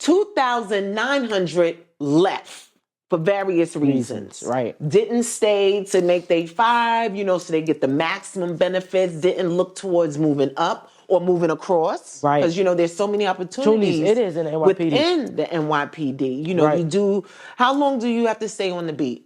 2,900 left for various reasons. Right. Didn't stay to make their 5, you know, so they get the maximum benefits. Didn't look towards moving up or moving across. Right. Because, you know, there's so many opportunities. It is in the NYPD. Within the NYPD. You know, you do, how long do you have to stay on the beat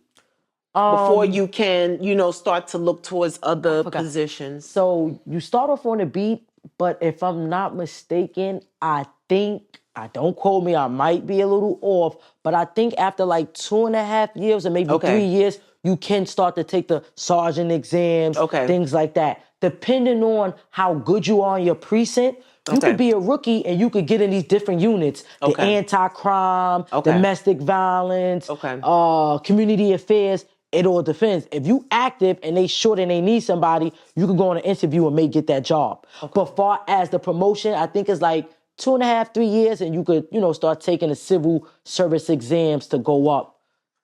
before you can, you know, start to look towards other positions? So you start off on the beat, but if I'm not mistaken, I think, don't quote me, I might be a little off, but I think after like 2.5 years or maybe 3 years, you can start to take the sergeant exams, things like that. Depending on how good you are in your precinct, you could be a rookie and you could get in these different units. The anti-crime, domestic violence, community affairs. It all depends. If you active and they short and they need somebody, you can go on an interview and may get that job. But far as the promotion, I think it's like 2.5, 3 years, and you could, you know, start taking the civil service exams to go up.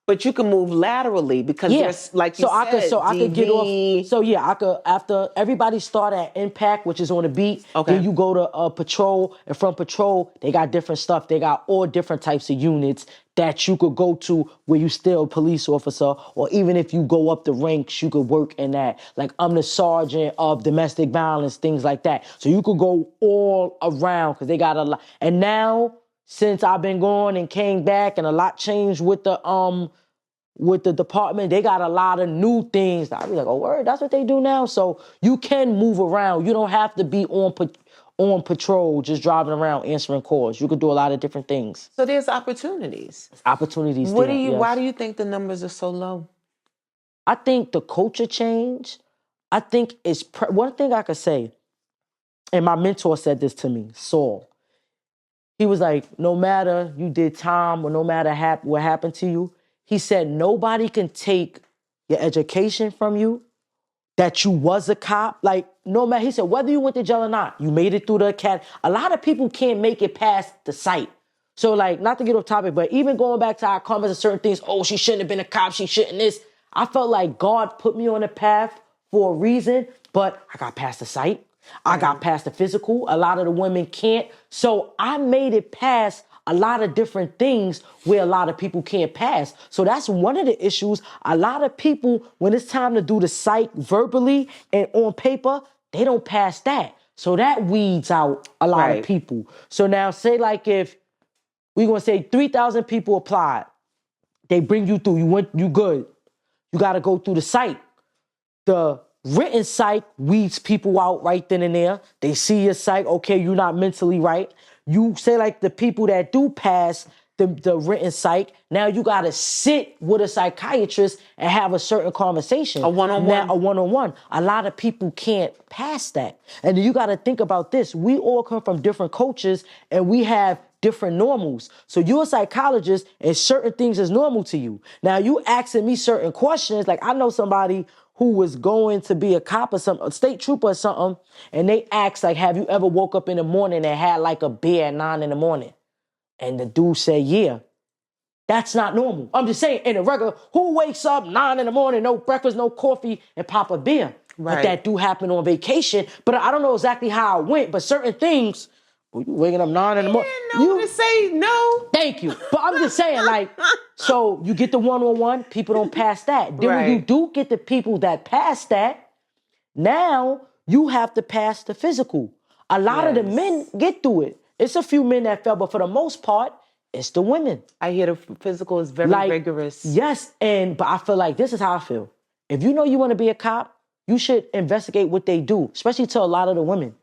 But you can move laterally because there's, like you said, I could get off. So yeah, I could, after everybody start at Impact, which is on the beat, then you go to Patrol, and from Patrol, they got different stuff. They got all different types of units that you could go to where you still a police officer, or even if you go up the ranks, you could work in that. Like, I'm the sergeant of domestic violence, things like that. So you could go all around because they got a lot. And now, since I've been gone and came back, and a lot changed with the department, they got a lot of new things. I'll be like, oh, word, that's what they do now? So you can move around. You don't have to be on patrol, just driving around answering calls. You could do a lot of different things. So there's opportunities. Opportunities. Why do you think the numbers are so low? I think the culture change. I think it's one thing I could say, and my mentor said this to me, Saul. He was like, no matter you did time or no matter what happened to you, he said, nobody can take your education from you, that you was a cop. Like, no matter, he said, whether you went to jail or not, you made it through the academy. A lot of people can't make it past the site. So, like, not to get off topic, but even going back to our comments and certain things, oh, she shouldn't have been a cop, she shouldn't this. I felt like God put me on a path for a reason, but I got past the site. I got past the physical. A lot of the women can't. So I made it past a lot of different things where a lot of people can't pass. So that's one of the issues. A lot of people, when it's time to do the psych verbally and on paper, they don't pass that. So that weeds out a lot of people. So now say like if we're going to say 3,000 people applied, they bring you through, you good. You got to go through the psych. The written psych weeds people out right then and there. They see your psych, okay, you're not mentally right. You say like the people that do pass the written psych, now you got to sit with a psychiatrist and have a certain conversation. A one-on-one. A one-on-one. A lot of people can't pass that. And you got to think about this. We all come from different cultures and we have different normals. So you're a psychologist and certain things is normal to you. Now you asking me certain questions, like I know somebody who was going to be a cop or something, a state trooper or something, and they asked, like, have you ever woke up in the morning and had like a beer at 9 in the morning? And the dude said, yeah. That's not normal. I'm just saying, in a regular, who wakes up 9 in the morning, no breakfast, no coffee, and pop a beer? Right. But that do happen on vacation. But I don't know exactly how it went, but certain things, well, you waking up 9 in the morning. You didn't know to say no. Thank you. But I'm just saying, like, so you get the one-on-one, people don't pass that. Then when you do get the people that pass that, Now you have to pass the physical. A lot of the men get through it. It's a few men that fail, but for the most part, it's the women. I hear the physical is very rigorous. Yes, but I feel like this is how I feel. If you know you want to be a cop, you should investigate what they do, especially to a lot of the women.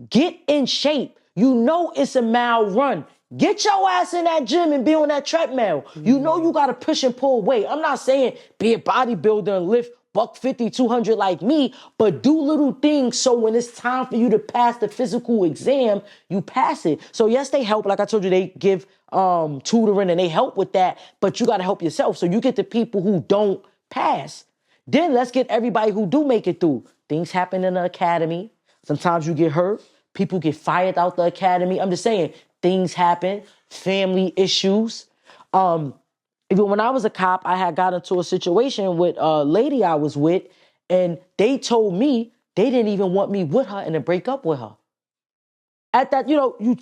Get in shape. You know it's a mile run. Get your ass in that gym and be on that treadmill. Mm-hmm. You know you got to push and pull weight. I'm not saying be a bodybuilder and lift $150, 200 like me, but do little things so when it's time for you to pass the physical exam, you pass it. So yes, they help. Like I told you, they give tutoring and they help with that, but you got to help yourself. So you get the people who don't pass. Then let's get everybody who do make it through. Things happen in the academy. Sometimes you get hurt. People get fired out the academy. I'm just saying, things happen. Family issues. Even when I was a cop, I had got into a situation with a lady I was with, and they told me they didn't even want me with her and to break up with her. At that,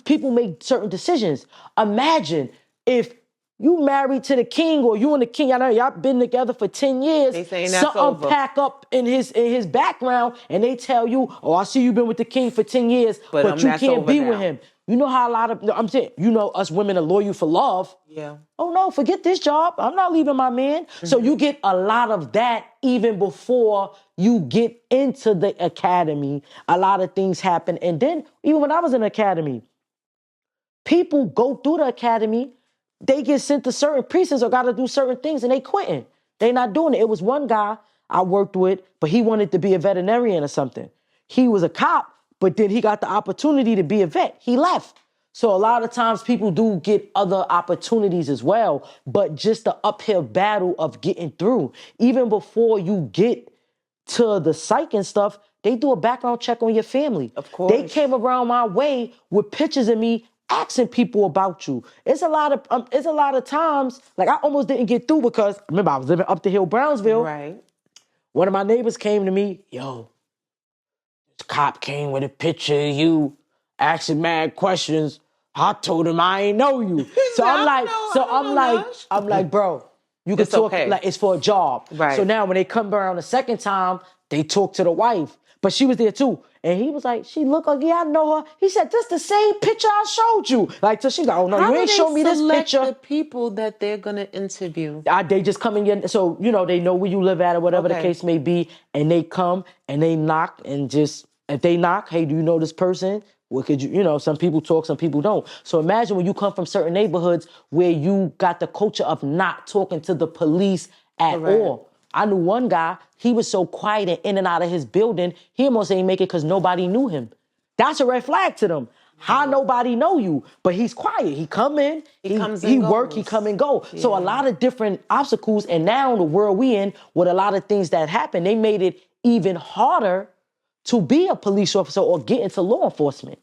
people make certain decisions. Imagine if you married to the king or you and the king, I know y'all been together for 10 years. They saying that's over. Pack up in his background and they tell you, oh, I see you've been with the king for 10 years, but you can't be with him. You know how I'm saying, us women are loyal for love. Yeah. Oh no, forget this job. I'm not leaving my man. Mm-hmm. So you get a lot of that even before you get into the academy. A lot of things happen. And then even when I was in the academy, people go through the academy, they get sent to certain precincts or got to do certain things and they quitting. They not doing it. It was one guy I worked with, but he wanted to be a veterinarian or something. He was a cop, but then he got the opportunity to be a vet. He left. So a lot of times people do get other opportunities as well, but just the uphill battle of getting through. Even before you get to the psych and stuff, they do a background check on your family. Of course. They came around my way with pictures of me asking people about you. It's a lot of times, like I almost didn't get through because, remember, I was living up the hill, Brownsville. Right. One of my neighbors came to me, yo, this cop came with a picture of you asking mad questions. I told him I ain't know you. So I'm like, bro, you can talk, okay. like it's for a job. Right. So now when they come around the second time, they talk to the wife. But she was there too. And he was like, she looked like, yeah, I know her. He said, this the same picture I showed you. Like, so she's like, oh no, you ain't show me this picture. How do they select the people that they're going to interview? They just come in, so, they know where you live at or whatever the case may be. And they come and they knock and just, if they knock, hey, do you know this person? What could you, some people talk, some people don't. So imagine when you come from certain neighborhoods where you got the culture of not talking to the police at all. I knew one guy, he was so quiet and in and out of his building, he almost ain't make it because nobody knew him. That's a red flag to them. How nobody know you? But he's quiet. He come in, he work, he come and go. Yeah. So a lot of different obstacles, and now the world we in, with a lot of things that happen, they made it even harder to be a police officer or get into law enforcement.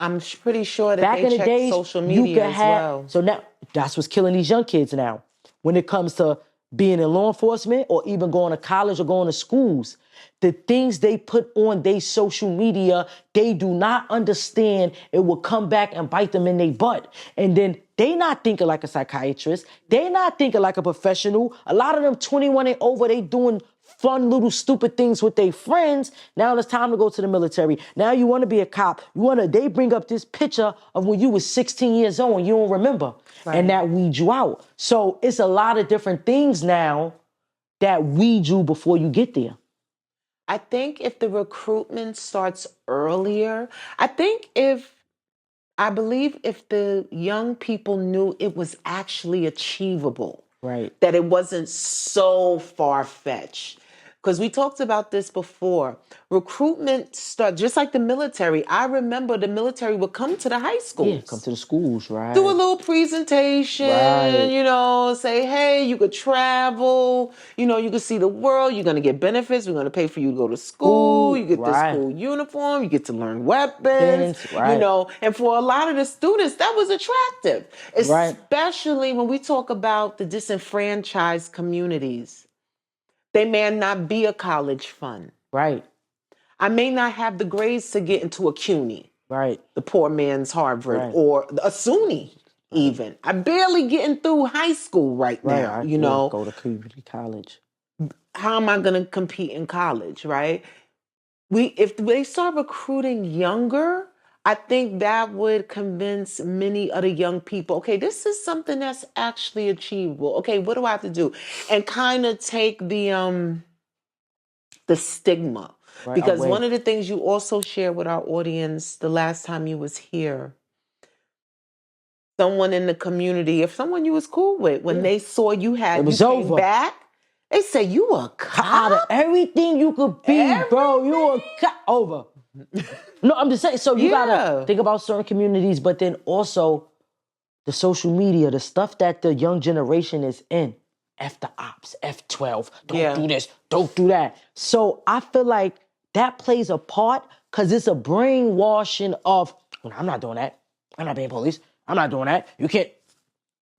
I'm pretty sure that back in the days, social media as well. So now, that's what's killing these young kids now. When it comes to being in law enforcement or even going to college or going to schools, the things they put on their social media, they do not understand it will come back and bite them in their butt. And then they not thinking like a psychiatrist. They not thinking like a professional. A lot of them 21 and over, they doing fun little stupid things with their friends. Now it's time to go to the military. Now you want to be a cop. They bring up this picture of when you was 16 years old and you don't remember. Right. And that weeds you out. So it's a lot of different things now that weed you before you get there. I think if the recruitment starts earlier, I believe if the young people knew it was actually achievable. Right. That it wasn't so far-fetched. Because we talked about this before. Recruitment starts, just like the military. I remember the military would come to the high schools. Yeah, come to the schools, right. Do a little presentation, right. Say, hey, you could travel, you could see the world, you're going to get benefits, we're going to pay for you to go to school, you get the school uniform, you get to learn weapons, and for a lot of the students, that was attractive. Especially when we talk about the disenfranchised communities. They may not be a college fund. Right. I may not have the grades to get into a CUNY. Right. The poor man's Harvard or a SUNY even. I'm barely getting through high school right now, I go to community college. How am I going to compete in college, right? if they start recruiting younger, I think that would convince many other young people, okay, this is something that's actually achievable. Okay, what do I have to do? And kind of take the stigma. Right, because away. one of the things you also shared with our audience the last time you was here, someone in the community, if someone you was cool with, when they saw you It was came over. back, they say you a Out of cop? everything you could be, bro, you a cop. Over. No, I'm just saying. So you gotta think about certain communities, but then also the social media, the stuff that the young generation is in. F the ops, F12, don't do this, don't do that. So I feel like that plays a part because it's a brainwashing of, I'm not doing that. I'm not being police. I'm not doing that. You can't.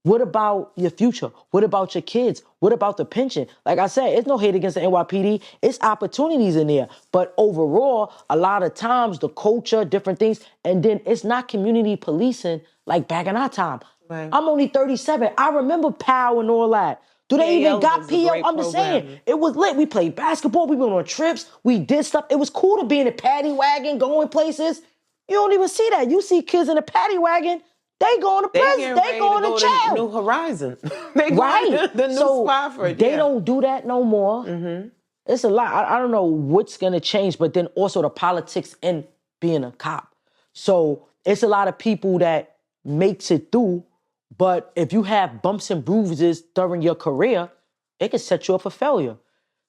What about your future? What about your kids? What about the pension? Like I said, it's no hate against the NYPD. It's opportunities in there. But overall, a lot of times the culture, different things, and then it's not community policing like back in our time. Right. I'm only 37. I remember POW and all that. Do they even got PO? I'm just saying, it was lit. We played basketball. We went on trips. We did stuff. It was cool to be in a paddy wagon, going places. You don't even see that. You see kids in a paddy wagon. They going to prison. They going to jail. New Horizon. They right. going to the new Spofford. They don't do that no more. Mm-hmm. It's a lot. I don't know what's going to change, but then also the politics in being a cop. So it's a lot of people that makes it through, but if you have bumps and bruises during your career, it can set you up for failure.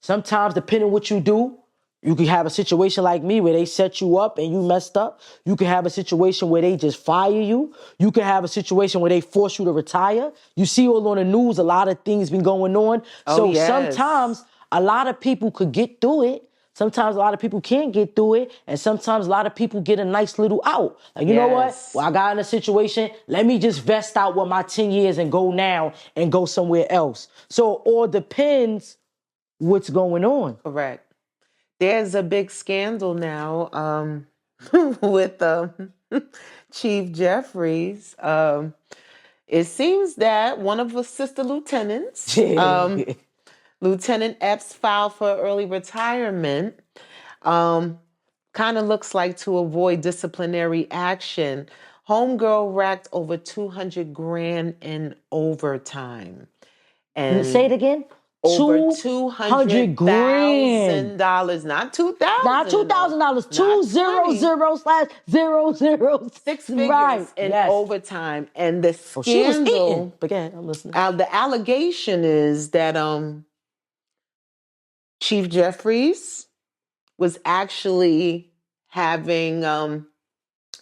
Sometimes, depending on what you do, you could have a situation like me where they set you up and you messed up. You could have a situation where they just fire you. You could have a situation where they force you to retire. You see all on the news, a lot of things been going on. Sometimes a lot of people could get through it. Sometimes a lot of people can't get through it. And sometimes a lot of people get a nice little out. Like, you know what? Well, I got in a situation. Let me just vest out with my 10 years and go now and go somewhere else. So it all depends what's going on. Correct. There's a big scandal now with Chief Jeffries. It seems that one of the sister lieutenants, Lieutenant Epps, filed for early retirement. Kind of looks like to avoid disciplinary action. Homegirl racked over 200 grand in overtime. And say it again. Over $200,000, not $2,000. Not $2,000. 200/006. 6 figures in overtime, and the scandal. She was eating. But again, I'm listening. The allegation is that Chief Jeffries was actually having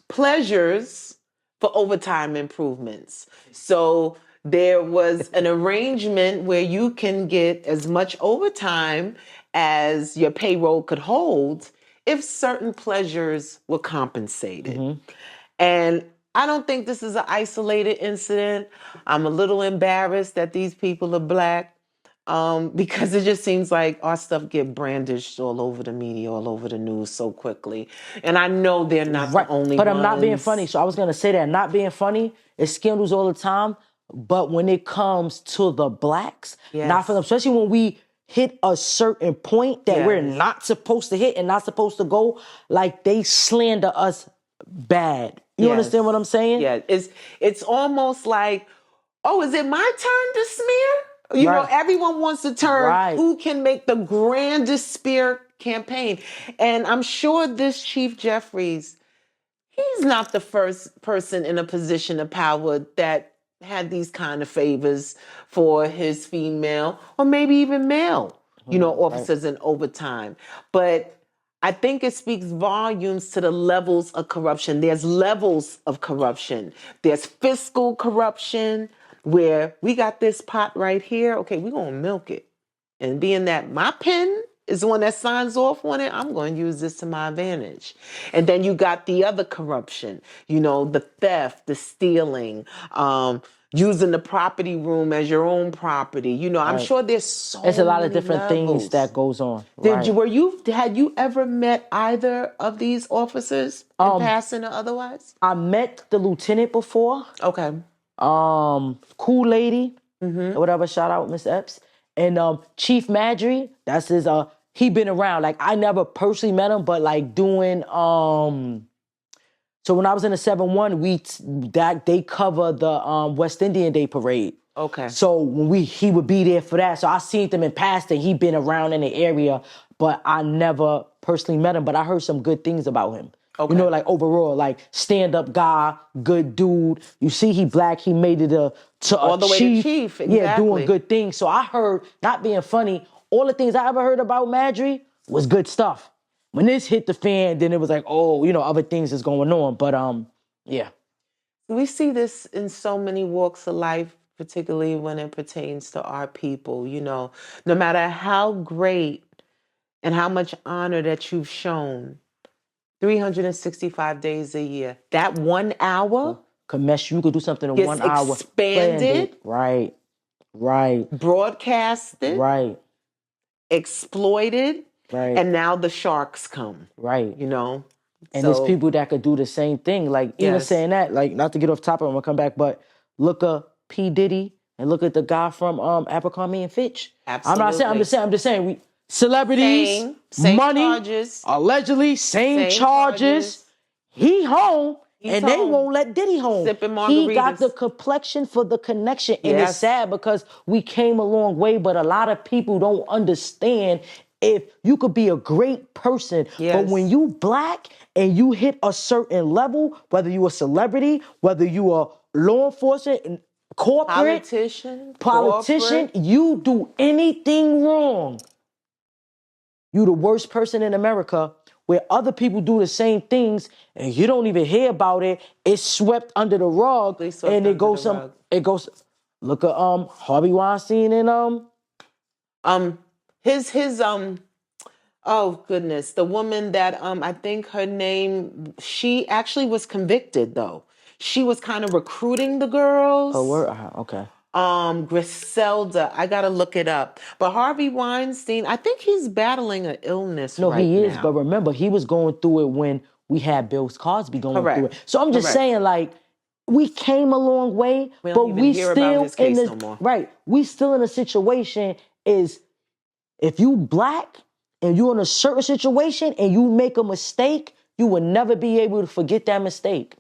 pleasures for overtime improvements. So there was an arrangement where you can get as much overtime as your payroll could hold if certain pleasures were compensated. Mm-hmm. And I don't think this is an isolated incident. I'm a little embarrassed that these people are Black. Because it just seems like our stuff get brandished all over the media, all over the news so quickly. And I know they're not the only ones. But I'm not being funny. So I was going to say that. Not being funny. It's scandals all the time. But when it comes to the Blacks, not for them, especially when we hit a certain point that we're not supposed to hit and not supposed to go, like they slander us bad. You understand what I'm saying? Yeah, it's almost like, oh, is it my turn to smear? You know, everyone wants to turn who can make the grandest spear campaign. And I'm sure this Chief Jeffries, he's not the first person in a position of power that had these kind of favors for his female or maybe even male, officers in overtime. But I think it speaks volumes to the levels of corruption. There's levels of corruption. There's fiscal corruption, where we got this pot right here. Okay, we're going to milk it. And being that my pen is the one that signs off on it, I'm going to use this to my advantage. And then you got the other corruption, the theft, the stealing, using the property room as your own property. I'm sure there's a lot of different things that goes on. Had you ever met either of these officers in passing or otherwise? I met the lieutenant before. Okay. Cool lady, or whatever, shout out Miss Epps. And Chief Madry, that's his he been around. Like, I never personally met him, but like doing, so when I was in the 7-1, they cover the West Indian Day parade. Okay. So when he would be there for that. So I seen him in passing. He been around in the area, but I never personally met him. But I heard some good things about him. Okay. You know, like overall, like stand-up guy, good dude. You see, he black. He made it to all the chief. way to chief. Exactly. Yeah, doing good things. So I heard, not being funny, all the things I ever heard about Madry was good stuff. When this hit the fan, then it was like, oh, you know, other things is going on. But yeah. We see this in so many walks of life, particularly when it pertains to our people. You know, no matter how great and how much honor that you've shown, 365 days a year, that 1 hour could mess you. Could do something in 1 hour. Expanded. Right. Broadcasted. Right. Exploited. Right. And now the sharks come. Right. You know? And there's people that could do the same thing. Like, even saying that, like, not to get off topic, I'm gonna come back, but look at P. Diddy and look at the guy from Abercrombie and Fitch. Absolutely. I'm just saying, we celebrities, same money, charges. Allegedly, same charges. He home. They won't let Diddy home. He got the complexion for the connection. And it's sad because we came a long way, but a lot of people don't understand if you could be a great person, but when you black and you hit a certain level, whether you a celebrity, whether you a law enforcement, corporate, politician, you do anything wrong, you the worst person in America. Where other people do the same things and you don't even hear about it, it's swept under the rug, and it goes look at Harvey Weinstein and his oh goodness, the woman that I think her name, she actually was convicted though. She was kind of recruiting the girls. Okay. Griselda, I gotta look it up. But Harvey Weinstein, I think he's battling an illness right now. No, he is, but remember, he was going through it when we had Bill Cosby going through it. So I'm just saying, like, we came a long way, but we still in this, we still in a situation is, if you black and you're in a certain situation and you make a mistake, you will never be able to forget that mistake.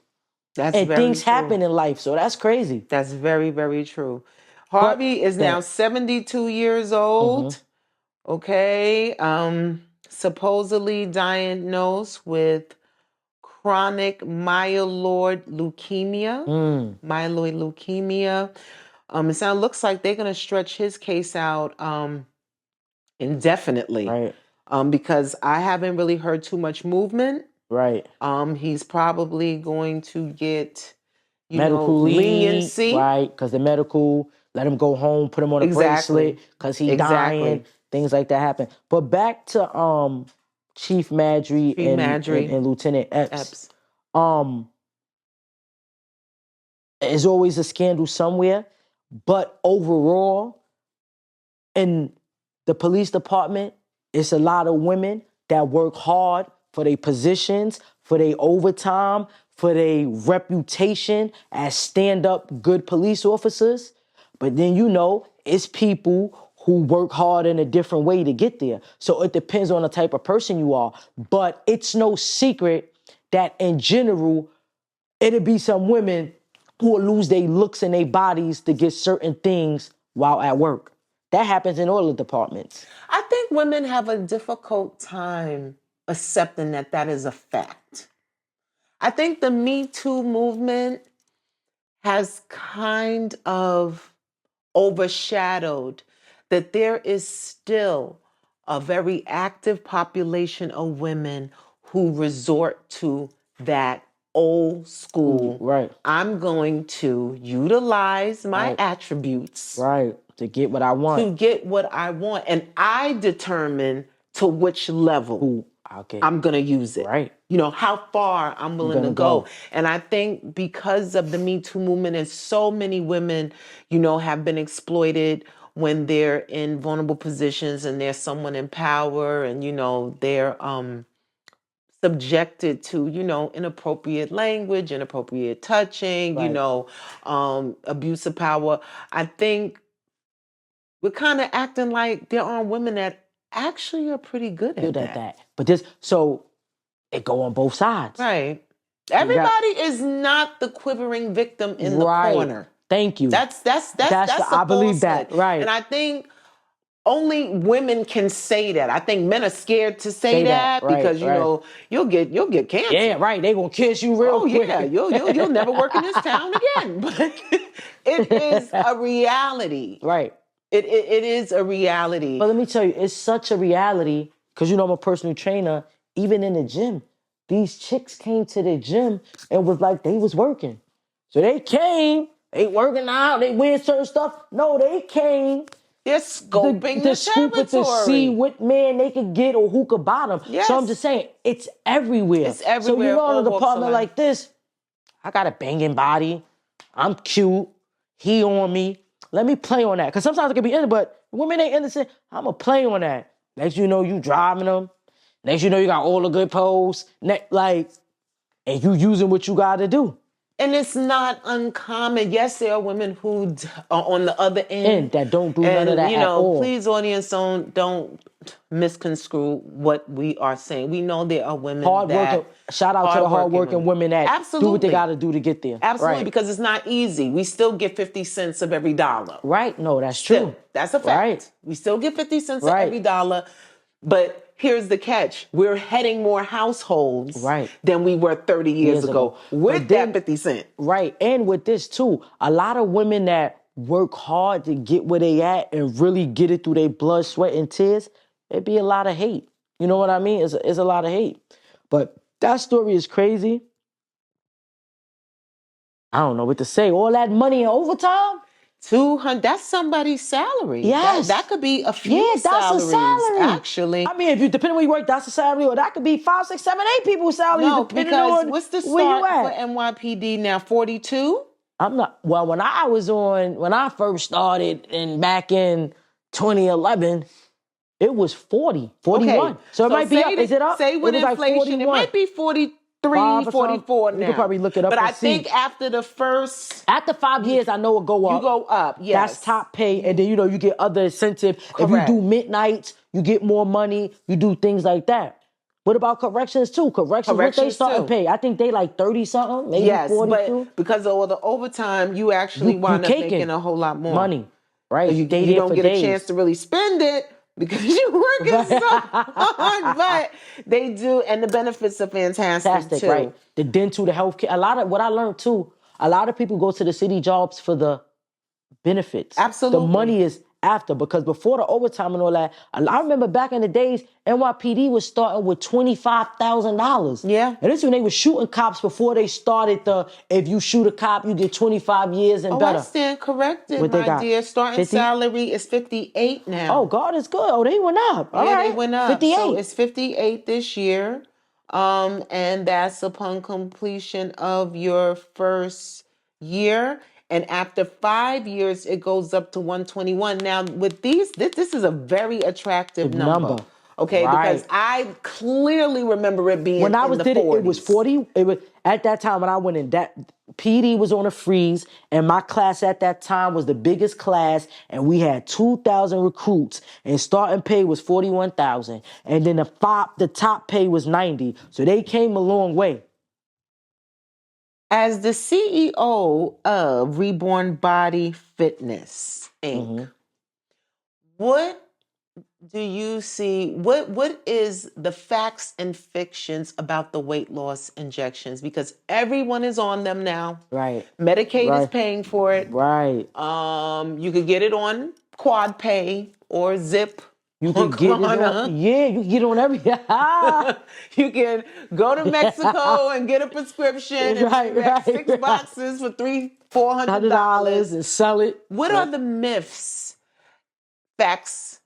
And things happen in life, so that's crazy. That's very, very true. Harvey is now 72 years old. Okay. Supposedly diagnosed with chronic myeloid leukemia. Myeloid leukemia. It looks like they're going to stretch his case out indefinitely. Because I haven't really heard too much movement. He's probably going to get medical leniency. Because the medical, let him go home, put him on a bracelet, because he's dying. Things like that happen. But back to Chief Madry and Lieutenant Epps. There's always a scandal somewhere, but overall, in the police department, it's a lot of women that work hard for their positions, for their overtime, for their reputation as stand-up good police officers. But then, it's people who work hard in a different way to get there. So it depends on the type of person you are. But it's no secret that in general, it'll be some women who will lose their looks and their bodies to get certain things while at work. That happens in all the departments. I think women have a difficult time accepting that that is a fact. I think the Me Too movement has kind of overshadowed that there is still a very active population of women who resort to that old school. I'm going to utilize my attributes. To get what I want. And I determine to which level I'm going to use it. How far I'm willing to go. And I think because of the Me Too movement, and so many women, have been exploited when they're in vulnerable positions and there's someone in power and, they're subjected to, inappropriate language, inappropriate touching, abuse of power. I think we're kind of acting like there aren't women that actually are pretty good at that. But so it go on both sides. Right. Everybody is not the quivering victim in the corner. Thank you. That's I believe that. Right. And I think only women can say that. I think men are scared to say that because you know you'll get cancer. Yeah, right. They gonna kiss you real quick. Yeah, you'll never work in this town again. But it is a reality. Right. It is a reality. But let me tell you, it's such a reality because you know I'm a personal trainer. Even in the gym, these chicks came to the gym and was like they was working. So they came, they working out, they wearing certain stuff. No, they came. They're scoping the territory to see what man they could get or who could buy them. Yes. So I'm just saying, it's everywhere. It's everywhere. So you know, in a department like this, I got a banging body. I'm cute. He on me. Let me play on that. Because sometimes it can be innocent, but women ain't innocent. I'm going to play on that. Next you know, you driving them. Next you know, you got all the good pose. And you using what you got to do. And it's not uncommon. Yes, there are women who are on the other end that don't do none of that at all. Please, audience, don't misconstrue what we are saying. We know there are women shout out to the hardworking women that do what they got to do to get there. Absolutely, because it's not easy. We still get 50 cents of every dollar. Right? No, that's true. That's a fact. Right. We still get 50 cents of every dollar, but here's the catch. We're heading more households than we were 30 years ago with that 50 cent. Right. And with this too, a lot of women that work hard to get where they at and really get it through their blood, sweat, and tears, it'd be a lot of hate. You know what I mean? It's a lot of hate. But that story is crazy. I don't know what to say. All that money in overtime? $200, that's somebody's salary. Yes. That could be a few salaries, a salary. Actually. I mean, if you depending where you work, that's a salary, or that could be 5, 6, 7, 8 people's salary. No, depending because on what's the where you start at. for NYPD now? 42? I'm not, well, when I first started back in 2011, it was 40, 41. Okay. So it might be up. Is it up? Say with inflation, it might be 43, 44 now. You could probably look it up. But I think after 5 years, I know it'll go up. You go up, yes. That's top pay. And then, you get other incentive. Correct. If you do midnights, you get more money. You do things like that. What about corrections too? Corrections what they start to pay? I think they like 30-something, maybe 42. But because of all the overtime, you actually wind up making a whole lot more. Money, right? So you don't get a chance to really spend it because you're working so hard. But they do, and the benefits are fantastic too. Right? The dental, the healthcare. A lot of what I learned too, a lot of people go to the city jobs for the benefits. Absolutely. The money is after, because before the overtime and all that, I remember back in the days, NYPD was starting with $25,000. Yeah. And this is when they were shooting cops before they started if you shoot a cop, you get 25 years and better. I stand corrected, my dear. Starting 50? Salary is 58 now. Oh, God is good. Oh, they went up. All right. They went up. 58. So it's 58 this year. And that's upon completion of your first year. And after 5 years, it goes up to 121. Now, with this is a very attractive number. Okay, because I clearly remember it being when I was in the 40s. It was 40. It was at that time when I went in. That PD was on a freeze, and my class at that time was the biggest class, and we had 2,000 recruits, and starting pay was 41,000, and then the top pay was 90. So they came a long way. As the CEO of Reborn Body Fitness, Inc., what do you see, what is the facts and fictions about the weight loss injections? Because everyone is on them now. Right. Medicaid is paying for it. Right. You could get it on Quad Pay or Zip. You can get it on, you can get it on every. You can go to Mexico and get a prescription and 6 boxes for $400 and sell it. What are the myths, facts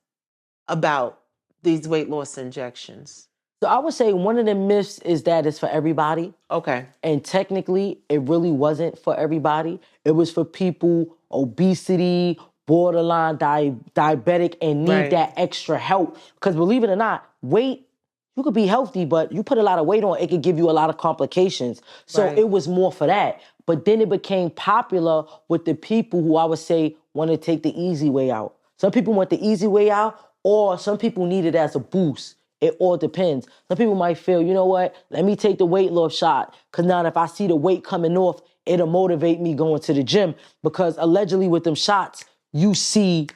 about these weight loss injections? So I would say one of the myths is that it's for everybody. Okay. And technically, it really wasn't for everybody. It was for people, obesity, borderline diabetic, and need that extra help. Because believe it or not, weight, you could be healthy, but you put a lot of weight on, it could give you a lot of complications. So it was more for that. But then it became popular with the people who I would say want to take the easy way out. Some people want the easy way out, or some people need it as a boost. It all depends. Some people might feel, you know what, let me take the weight loss shot, because now if I see the weight coming off, it'll motivate me going to the gym, because allegedly with them shots, you see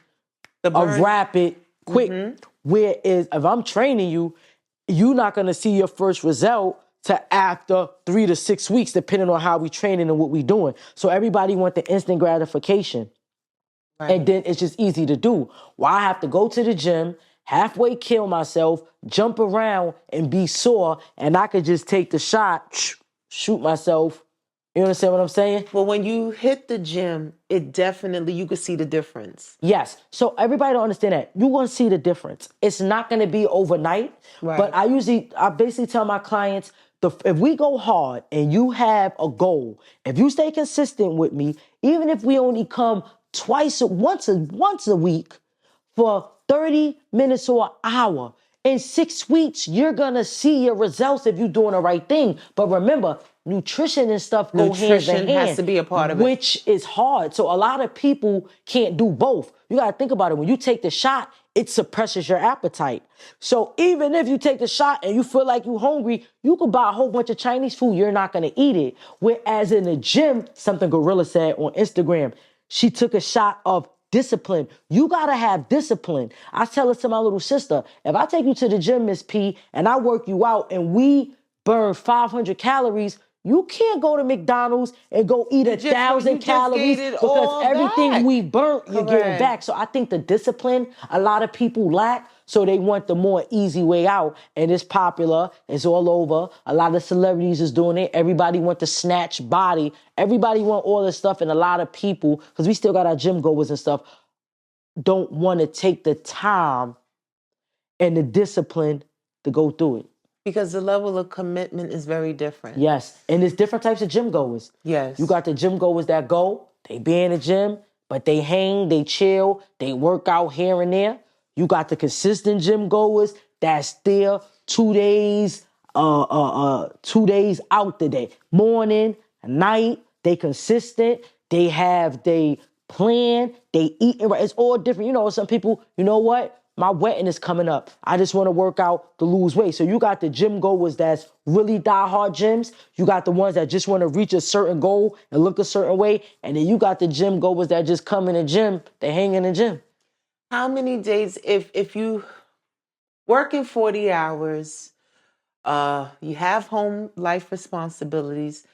a rapid, quick, whereas if I'm training you, you're not going to see your first result to after 3 to 6 weeks, depending on how we training and what we doing. So everybody want the instant gratification. Right. And then it's just easy to do. Why I have to go to the gym, halfway kill myself, jump around and be sore, and I could just take the shot, shoot myself. You understand what I'm saying? Well, when you hit the gym, it definitely, you could see the difference. Yes. So everybody don't understand that. You're going to see the difference. It's not going to be overnight. Right. But I basically tell my clients, if we go hard and you have a goal, if you stay consistent with me, even if we only come once a week for 30 minutes or an hour, in 6 weeks, you're going to see your results if you're doing the right thing. But remember, nutrition and stuff go hand in hand. Nutrition has to be a part of it. Which is hard. So a lot of people can't do both. You got to think about it. When you take the shot, it suppresses your appetite. So even if you take the shot and you feel like you're hungry, you can buy a whole bunch of Chinese food. You're not going to eat it. Whereas in the gym, something Gorilla said on Instagram, she took a shot of discipline. You got to have discipline. I tell it to my little sister, if I take you to the gym, Miss P, and I work you out and we burn 500 calories, you can't go to McDonald's and go eat 1,000 calories, because everything we burnt, you're getting back. So I think the discipline a lot of people lack, so they want the more easy way out. And it's popular. It's all over. A lot of celebrities is doing it. Everybody want the snatch body. Everybody want all this stuff. And a lot of people, because we still got our gym goers and stuff, don't want to take the time and the discipline to go through it. Because the level of commitment is very different. Yes. And there's different types of gym goers. Yes. You got the gym goers that go, they be in the gym, but they hang, they chill, they work out here and there. You got the consistent gym goers that's there 2 days, 2 days out the day. Morning, night, they consistent, they have they plan, they eating right. It's all different. You know, some people, you know what? My wedding is coming up. I just want to work out to lose weight. So you got the gym goers that's really diehard gyms. You got the ones that just want to reach a certain goal and look a certain way. And then you got the gym goers that just come in the gym, they hang in the gym. How many days, if you working 40 hours, you have home life responsibilities,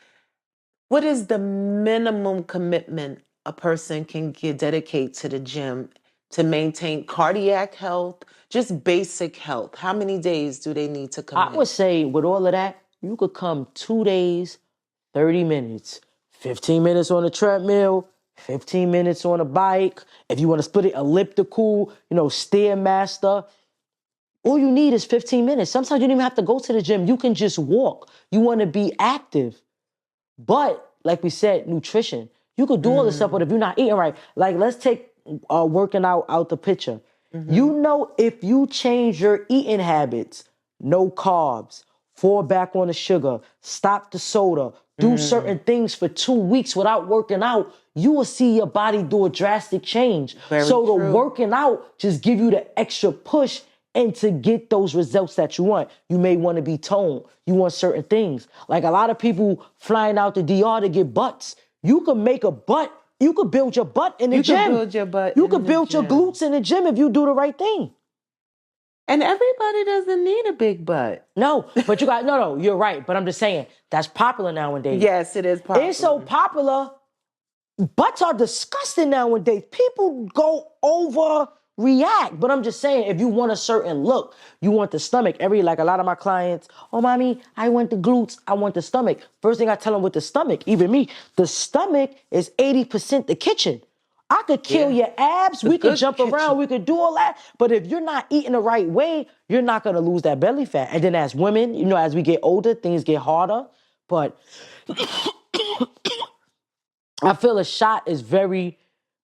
what is the minimum commitment a person can dedicate to the gym to maintain cardiac health, just basic health? How many days do they need to commit? I would say with all of that, you could come 2 days, 30 minutes, 15 minutes on a treadmill, 15 minutes on a bike. If you want to split it, elliptical, Stairmaster. All you need is 15 minutes. Sometimes you don't even have to go to the gym. You can just walk. You want to be active. But like we said, nutrition. You could do all this stuff, but if you're not eating right, like let's take working out the picture. You know, if you change your eating habits, no carbs, fall back on the sugar, stop the soda, do certain things for 2 weeks without working out, you will see your body do a drastic change. So the working out just give you the extra push and to get those results that you want. You may want to be toned. You want certain things. Like a lot of people flying out to DR to get butts. You can make a butt. You could build your butt in the gym. You could build your butt. You could build your glutes in the gym if you do the right thing. And everybody doesn't need a big butt. No, but no, you're right. But I'm just saying, that's popular nowadays. Yes, it is popular. It's so popular. Butts are disgusting nowadays. People go overreact. But I'm just saying, if you want a certain look, you want the stomach. Like a lot of my clients, oh, mommy, I want the glutes, I want the stomach. First thing I tell them with the stomach, even me, the stomach is 80% the kitchen. I could kill your abs. We could jump around. We could do all that. But if you're not eating the right way, you're not going to lose that belly fat. And then as women, as we get older, things get harder. But I feel a shot is very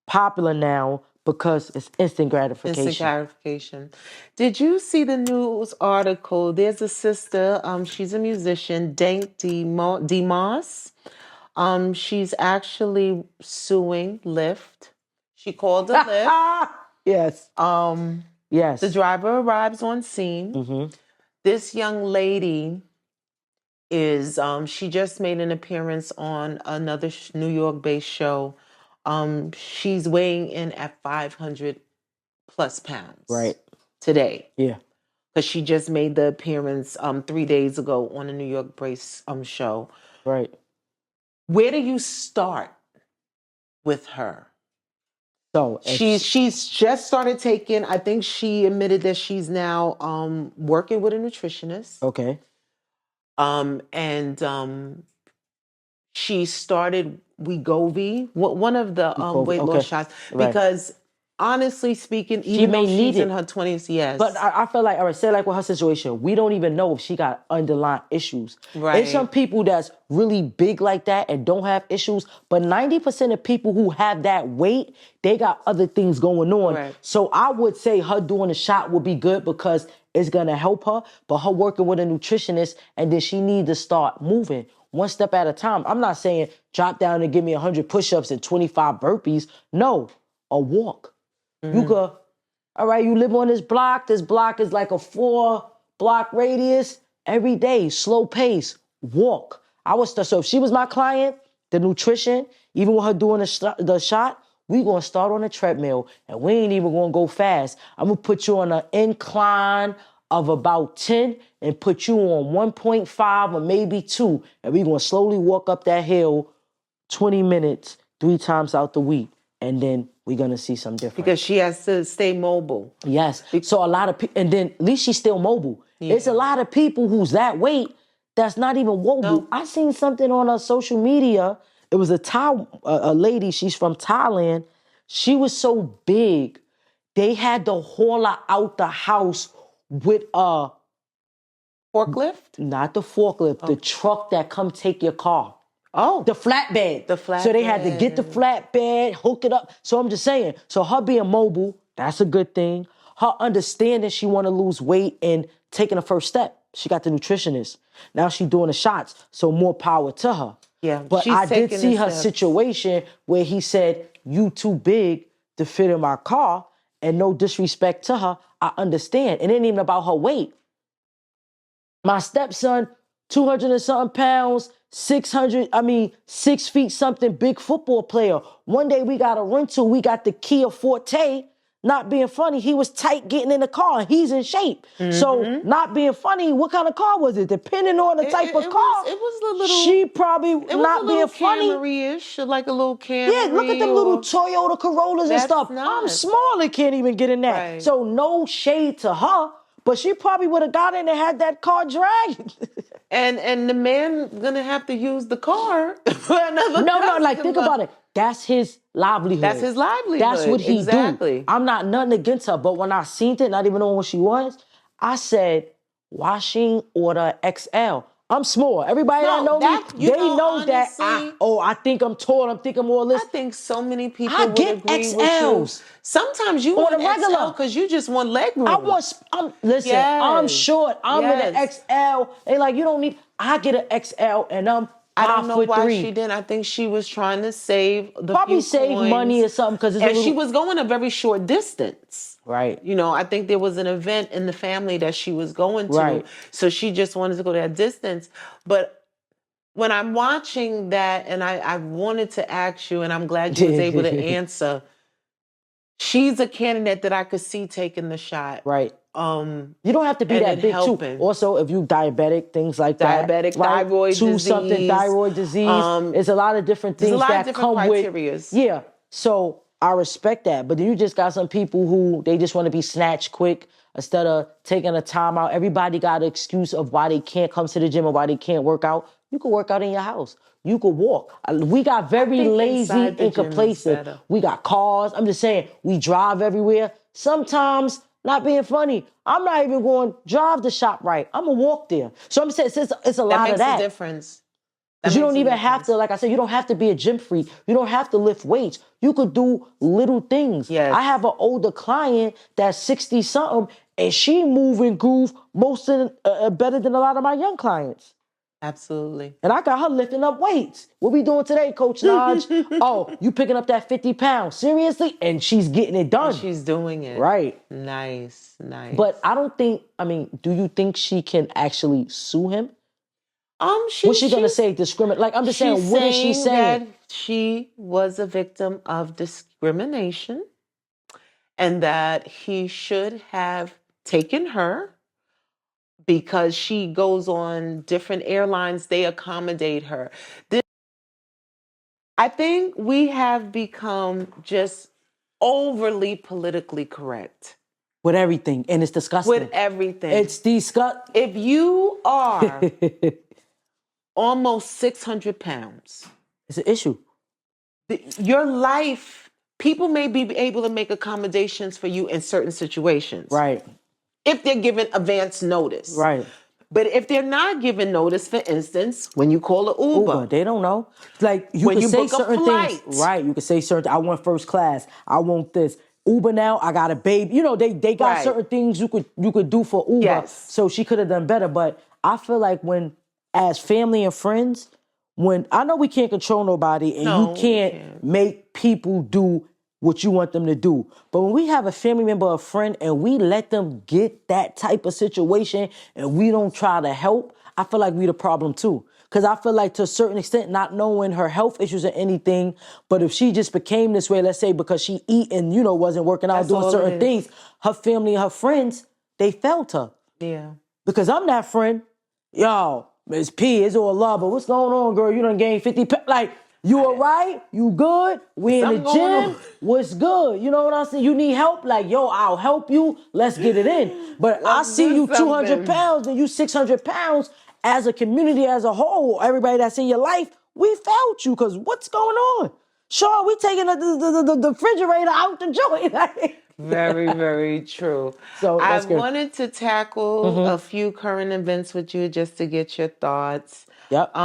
popular now because it's instant gratification. Instant gratification. Did you see the news article? There's a sister, she's a musician, Dank DeMoss. She's actually suing Lyft. She called a Lyft. Yes. Yes. The driver arrives on scene. This young lady is, she just made an appearance on another New York-based show. She's weighing in at 500 plus pounds today. Yeah. Because she just made the appearance 3 days ago on a New York-based show. Right. Where do you start with her? So she's just started taking, I think she admitted that she's now working with a nutritionist. Okay. And she started Wegovy, one of the weight loss shots, because honestly speaking, even though she's in her 20s, yes. But I feel like, all right, say like with her situation, we don't even know if she got underlying issues. Right. There's some people that's really big like that and don't have issues, but 90% of people who have that weight, they got other things going on. Right. So I would say her doing a shot would be good because it's gonna help her, but her working with a nutritionist, and then she need to start moving one step at a time. I'm not saying drop down and give me 100 push-ups and 25 burpees. No, a walk. You could, all right, you live on this block. This block is like a 4-block radius. Every day, slow pace, walk. So if she was my client, the nutrition, even with her doing the shot, we gonna start on a treadmill and we ain't even gonna go fast. I'm gonna put you on an incline of about 10 and put you on 1.5 or maybe 2. And we gonna slowly walk up that hill 20 minutes, 3 times out the week. And then we're going to see some difference. Because she has to stay mobile. Yes. So a lot of people, and then at least she's still mobile. Yeah. It's a lot of people who's that weight that's not even mobile. No. I seen something on her social media. It was a lady, she's from Thailand. She was so big, they had to haul her out the house with a... Forklift? Not the forklift, the truck that come take your car. Oh. The flatbed. The flatbed. So they had to get the flatbed, hook it up. So I'm just saying, so her being mobile, that's a good thing. Her understanding she want to lose weight and taking the first step. She got the nutritionist. Now she doing the shots, so more power to her. Yeah, but I did see her situation where he said, you too big to fit in my car, and no disrespect to her, I understand. It ain't even about her weight. My stepson, 200 and something pounds, 6 feet something, big football player. One day we got a rental, we got the Kia Forte. Not being funny, he was tight getting in the car. He's in shape. So not being funny, what kind of car was it? Depending on the type of car. It was a little... She probably not being funny. Camry-ish, like a little Camry. Yeah, look at them little Toyota Corollas and stuff. Not... I'm small and can't even get in that. Right. So no shade to her, but she probably would have got in and had that car dragged. And the man gonna have to use the car for another No, like think about it. That's his livelihood. That's his livelihood. That's what he do. I'm not nothing against her, but when I seen it, not even knowing what she was, I said, why she ain't order XL? I'm small. Everybody that know me, they know honestly, that I think I'm tall, I'm thinking more or less. I think so many people would agree XLs. With you. Sometimes you want XL because you just want leg room. Listen, I'm short. I'm in an XL. They like, you don't need, I get an XL and I'm 5'3". I don't know why she didn't. I think she was trying to save the probably save coins. Money or something. And she was going a very short distance. Right. You know, I think there was an event in the family that she was going to. Right. So she just wanted to go that distance. But when I'm watching that, and I wanted to ask you, and I'm glad you was able to answer, she's a candidate that I could see taking the shot. Right. You don't have to be that big too. Also, if you diabetic, things like that. Diabetic, thyroid disease. Something, thyroid disease. There's a lot of different things that come with. Yeah. So I respect that. But then you just got some people who, they just want to be snatched quick instead of taking a time out. Everybody got an excuse of why they can't come to the gym or why they can't work out. You can work out in your house. You could walk. We got very lazy and complacent. We got cars. I'm just saying, we drive everywhere. Sometimes, not being funny, I'm not even going to drive the shop right. I'm going to walk there. So I'm saying it's a lot of that. That makes a difference. Because you don't even have to, like I said, you don't have to be a gym freak. You don't have to lift weights. You could do little things. Yes. I have an older client that's 60-something, and she move and groove better than a lot of my young clients. Absolutely. And I got her lifting up weights. What we doing today, Coach Naj? Oh, you picking up that 50 pounds. Seriously? And she's getting it done. And she's doing it. Right. Nice. But I don't think, do you think she can actually sue him? What's she gonna say? Discriminate? Like, I'm just saying, what is she saying? That she was a victim of discrimination and that he should have taken her because she goes on different airlines. They accommodate her. I think we have become just overly politically correct. With everything. And it's disgusting. With everything. It's disgusting. If you are almost 600 pounds, it's an issue. Your life, people may be able to make accommodations for you in certain situations. Right. If they're given advance notice. Right. But if they're not given notice, for instance, when you call an Uber. They don't know. Like, you can say certain things. Right. You can say certain, I want first class. I want this. Uber now, I got a baby. You know, they got certain things you could do for Uber. Yes. So she could have done better. But I feel like as family and friends, I know we can't control nobody and you can't make people do what you want them to do. But when we have a family member or friend and we let them get that type of situation and we don't try to help, I feel like we the problem too. Because I feel like to a certain extent, not knowing her health issues or anything, but if she just became this way, let's say because she eat and, wasn't working out, doing certain things, her family and her friends, they felt her. Yeah. Because I'm that friend. Yo, Ms. P, it's all love, but what's going on, girl? You done gained 50 pounds. Like, you all right? You good? We in the gym? What's good? You know what I'm saying? You need help? Like, yo, I'll help you. Let's get it in. But I see you 200 pounds and you 600 pounds. As a community as a whole, everybody that's in your life, we felt you because what's going on? Sure, we taking the refrigerator out the joint. Very, very true. So I wanted to tackle a few current events with you just to get your thoughts. Yep.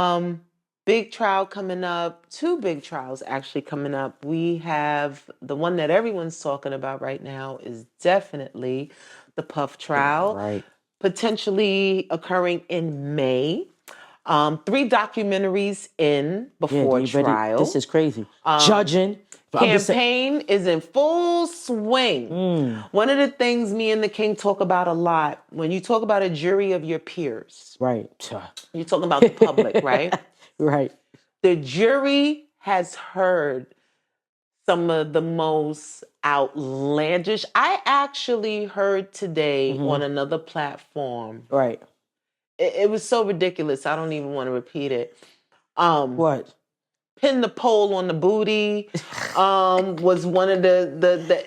Big trial coming up. 2 big trials actually coming up. We have the one that everyone's talking about right now is definitely the Puff trial. Right. Potentially occurring in May. 3 documentaries before trial. This is crazy. Judging. Campaign is in full swing. One of the things me and the King talk about a lot, when you talk about a jury of your peers. Right. You're talking about the public, right? Right. The jury has heard some of the most outlandish. I actually heard today on another platform. Right. It was so ridiculous. I don't even want to repeat it. What? Pin the pole on the booty was one of the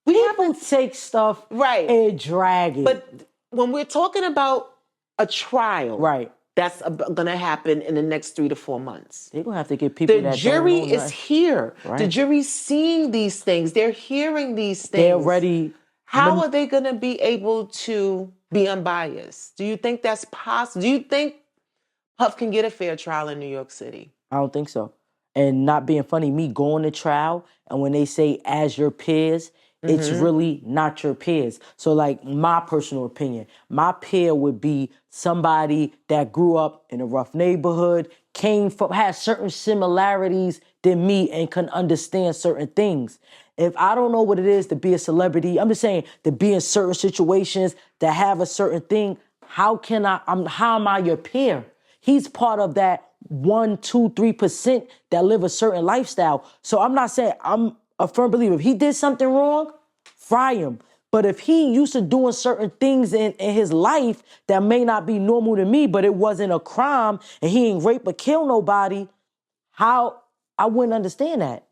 people take stuff and drag it. But when we're talking about a trial, right, that's going to happen in the next 3 to 4 months. They're going to have to get people The jury is here. Right. The jury's seeing these things. They're hearing these things. They're ready. How are they going to be able to be unbiased? Do you think that's possible? Do you think Puff can get a fair trial in New York City? I don't think so. And not being funny, me going to trial, and when they say as your peers, it's really not your peers. So like my personal opinion, my peer would be somebody that grew up in a rough neighborhood, has certain similarities than me and can understand certain things. If I don't know what it is to be a celebrity, I'm just saying to be in certain situations, to have a certain thing, how am I your peer? He's part of that 1, 2, 3% that live a certain lifestyle. So I'm not saying, I'm a firm believer. If he did something wrong, fry him. But if he used to doing certain things in his life that may not be normal to me, but it wasn't a crime and he ain't rape or kill nobody, I wouldn't understand that.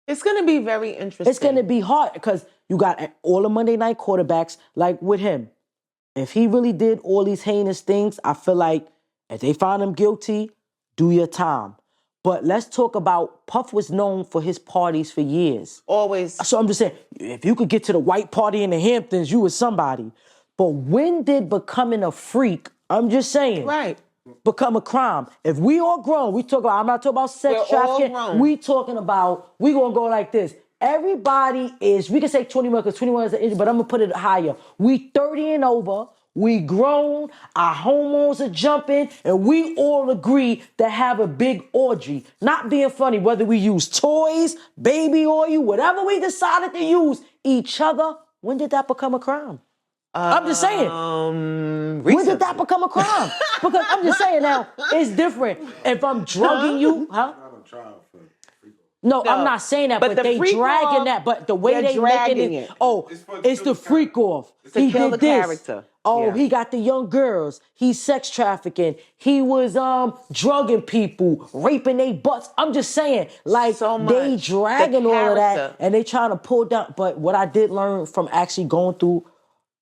It's going to be very interesting. It's going to be hard because you got all the Monday night quarterbacks like with him. If he really did all these heinous things, I feel like if they find him guilty, do your time. But let's talk about Puff was known for his parties for years. Always. So I'm just saying, if you could get to the white party in the Hamptons, you was somebody. But when did becoming a freak, I'm just saying, become a crime? If we all grown, I'm not talking about sex trafficking. We talking about, we gonna go like this. Everybody is, we can say 21 because 21 is the age, but I'm gonna put it higher. We 30 and over. we grown, our hormones are jumping, and we all agree to have a big orgy. Not being funny, whether we use toys, baby oil, whatever we decided to use, each other, when did that become a crime? I'm just saying. When did that become a crime? Because I'm just saying now, it's different. If I'm drugging you, huh? No, I'm not saying that, but they dragging that. But the way they making it, it's the freak off. He kill did the this. character. Oh, he got the young girls. He's sex trafficking. He was drugging people, raping their butts. I'm just saying, like they dragging all of that, and they trying to pull down. But what I did learn from actually going through,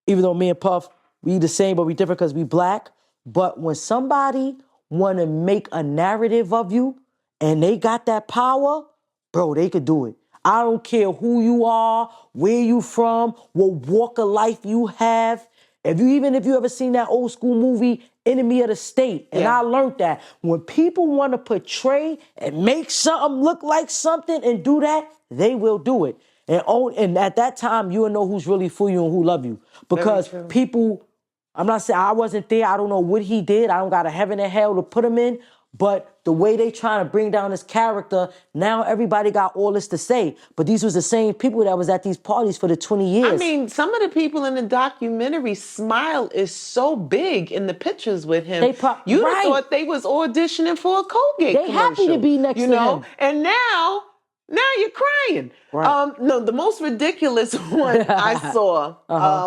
even though me and Puff, we the same, but we different because we black. But when somebody want to make a narrative of you, and they got that power, bro, they could do it. I don't care who you are, where you from, what walk of life you have. If you ever seen that old school movie, Enemy of the State, and I learned that when people want to portray and make something look like something and do that, they will do it. And at that time, you'll know who's really for you and who love you. Because people, I'm not saying I wasn't there, I don't know what he did, I don't got a heaven and hell to put him in, but the way they trying to bring down his character, now everybody got all this to say. But these was the same people that was at these parties for the 20 years. I mean, some of the people in the documentary, smile is so big in the pictures with him. You'd have thought they was auditioning for a Colgate commercial. They happy to be next to him. And now you're crying. Right. No, the most ridiculous one I saw,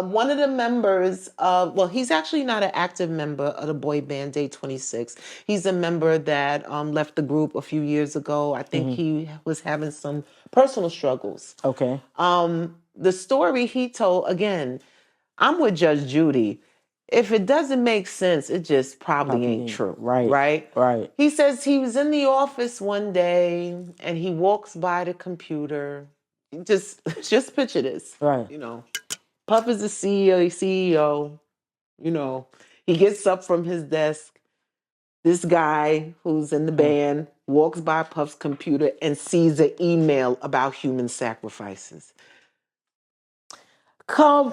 one of the members of, well, he's actually not an active member of the boy band Day 26. He's a member that left the group a few years ago. I think he was having some personal struggles. Okay. The story he told, again, I'm with Judge Judy. If it doesn't make sense, it just probably ain't true. Right? He says he was in the office one day and he walks by the computer. Just picture this. Right. Puff is the CEO. He gets up from his desk. This guy who's in the band walks by Puff's computer and sees an email about human sacrifices.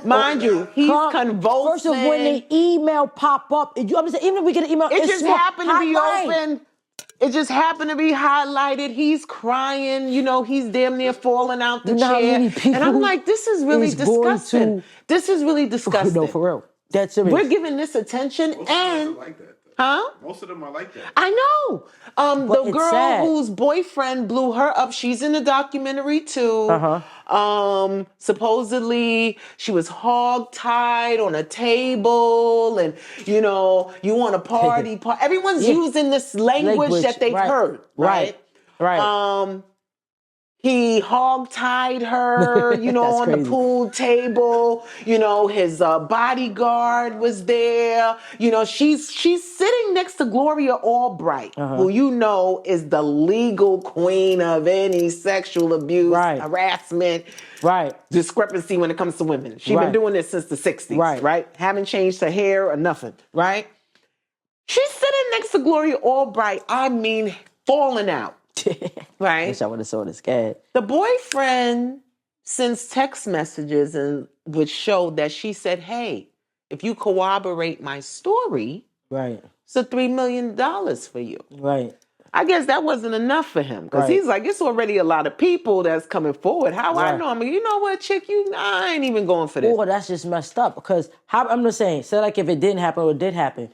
Mind you, he's convulsing. First of all, when the email pop up, I'm saying, even if we get an email, it just happened to be open. It just happened to be highlighted. He's crying. He's damn near falling out the chair. And I'm like, this is really disgusting. This is really disgusting. No, for real. That's serious. We're giving this attention and... Most of them are like that. I know. The girl whose boyfriend blew her up, she's in the documentary too. Supposedly she was hog-tied on a table and, you want a party. Everyone's using this language that they've heard. Right. He hog-tied her, on the pool table. His bodyguard was there. She's sitting next to Gloria Albright, who is the legal queen of any sexual abuse, harassment, discrepancy when it comes to women. She's been doing this since the 60s, right? Haven't changed her hair or nothing, right? She's sitting next to Gloria Albright, falling out. Right. I wish I would have saw this cat. The boyfriend sends text messages which showed that she said, hey, if you corroborate my story, it's a $3 million for you. Right. I guess that wasn't enough for him because he's like, it's already a lot of people that's coming forward. How I know? You know what, chick, I ain't even going for this. Well, that's just messed up because I'm just saying, like if it didn't happen or it did happen,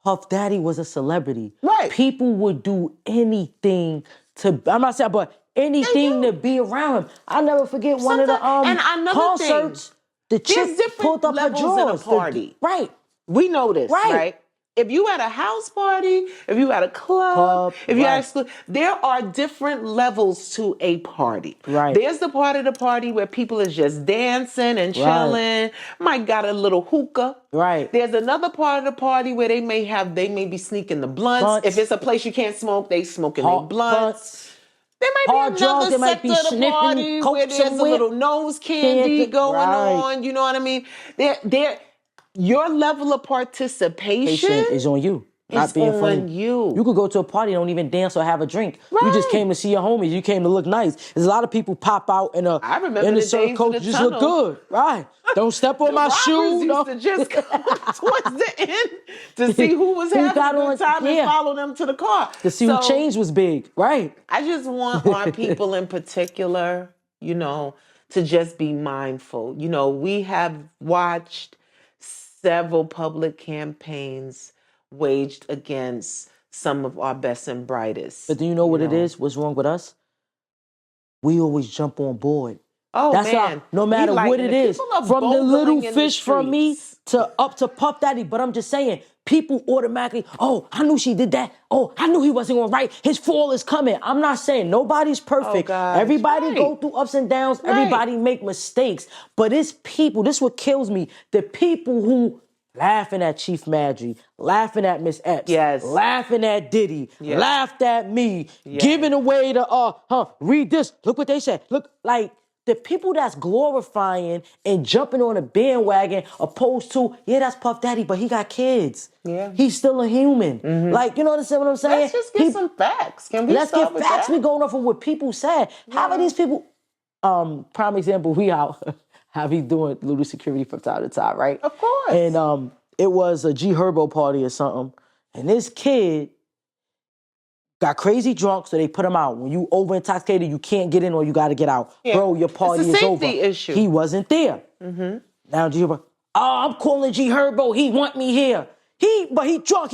Puff Daddy was a celebrity. Right. People would do anything I'm not saying, but anything to be around him. I'll never forget one of the concerts. The chick pulled up her drawers. In a party. Right. We know this, right? If you at a house party, if you at a club, if you at a school, there are different levels to a party. Right. There's the part of the party where people is just dancing and chilling, might got a little hookah. Right. There's another part of the party where they may be sneaking the blunts. If it's a place you can't smoke, they smoking their blunts. There might be another sector of the party where there's a little nose candy going on. You know what I mean? Your level of participation is on you. It's on you. You could go to a party and don't even dance or have a drink. Right. You just came to see your homies. You came to look nice. There's a lot of people pop out in a certain coat. You just look good. Right. Don't step on my shoe. Used to just come towards the end to see who was having a good time and follow them to the car. To see who change was big. Right. I just want our people in particular, you know, to just be mindful. You know, we have watched several public campaigns waged against some of our best and brightest. But do you know what it is? What's wrong with us? We always jump on board. Oh, that's man. No matter what it is, from the little fish from me to up to Puff Daddy. But I'm just saying, people automatically, oh, I knew she did that. Oh, I knew he wasn't going right. His fall is coming. I'm not saying nobody's perfect. Everybody go through ups and downs. Everybody make mistakes. But it's people, this is what kills me. The people who laughing at Chief Maggie, laughing at Miss Epps, laughing at Diddy, laughed at me, giving away the, read this, look what they said. Look, like, the people that's glorifying and jumping on a bandwagon opposed to, that's Puff Daddy, but he got kids. Yeah. He's still a human. Mm-hmm. Like, you know what I'm saying? Let's just get some facts. Can we Let's get facts. We going off of what people said. How are these people, prime example, we out, how he doing little security from time to time, right? Of course. And it was a G Herbo party or something. And this kid got crazy drunk, so they put him out. When you over intoxicated, you can't get in or you got to get out. Yeah. Bro, your party is over. It's a safety issue. He wasn't there. Mm-hmm. Now G Herbo, I'm calling G Herbo. He want me here. But he drunk.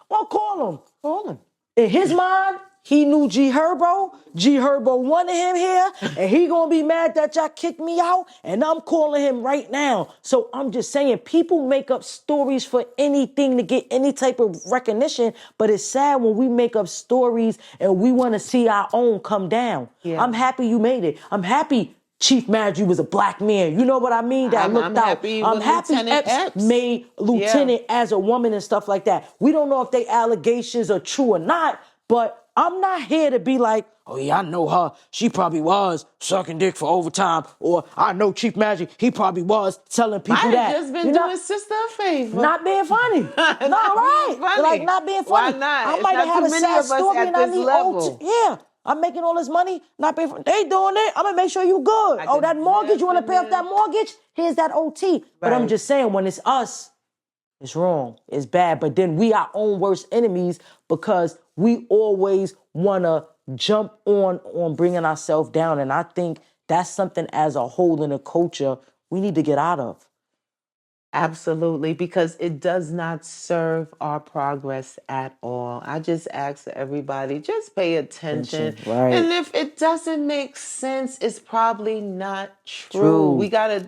Well, call him. Call him. In his mind, he knew G Herbo. G Herbo wanted him here, and he gonna be mad that y'all kicked me out, and I'm calling him right now. So I'm just saying, people make up stories for anything to get any type of recognition, but it's sad when we make up stories and we want to see our own come down. Yeah. I'm happy you made it. I'm happy Chief Maggie was a black man. You know what I mean? That looked out. I'm happy Epps made lieutenant as a woman and stuff like that. We don't know if they allegations are true or not, but I'm not here to be like, oh yeah, I know her. She probably was sucking dick for overtime. Or I know Chief Maggie, he probably was telling people that. I've just been doing sister a favor. Not being funny. Not right. Funny. Like not being funny. Why not? I might have had a sad story and I need OT. Yeah. I'm making all this money, not paying for it. They doing it. I'm gonna make sure you good. Oh, that mortgage, you wanna pay off that mortgage? Here's that OT. Right. But I'm just saying, when it's us, it's wrong. It's bad. But then we our own worst enemies because we always wanna jump on bringing ourselves down. And I think that's something as a whole in the culture we need to get out of. Absolutely, because it does not serve our progress at all. I just ask everybody, just pay attention. Right. And if it doesn't make sense, it's probably not true. We gotta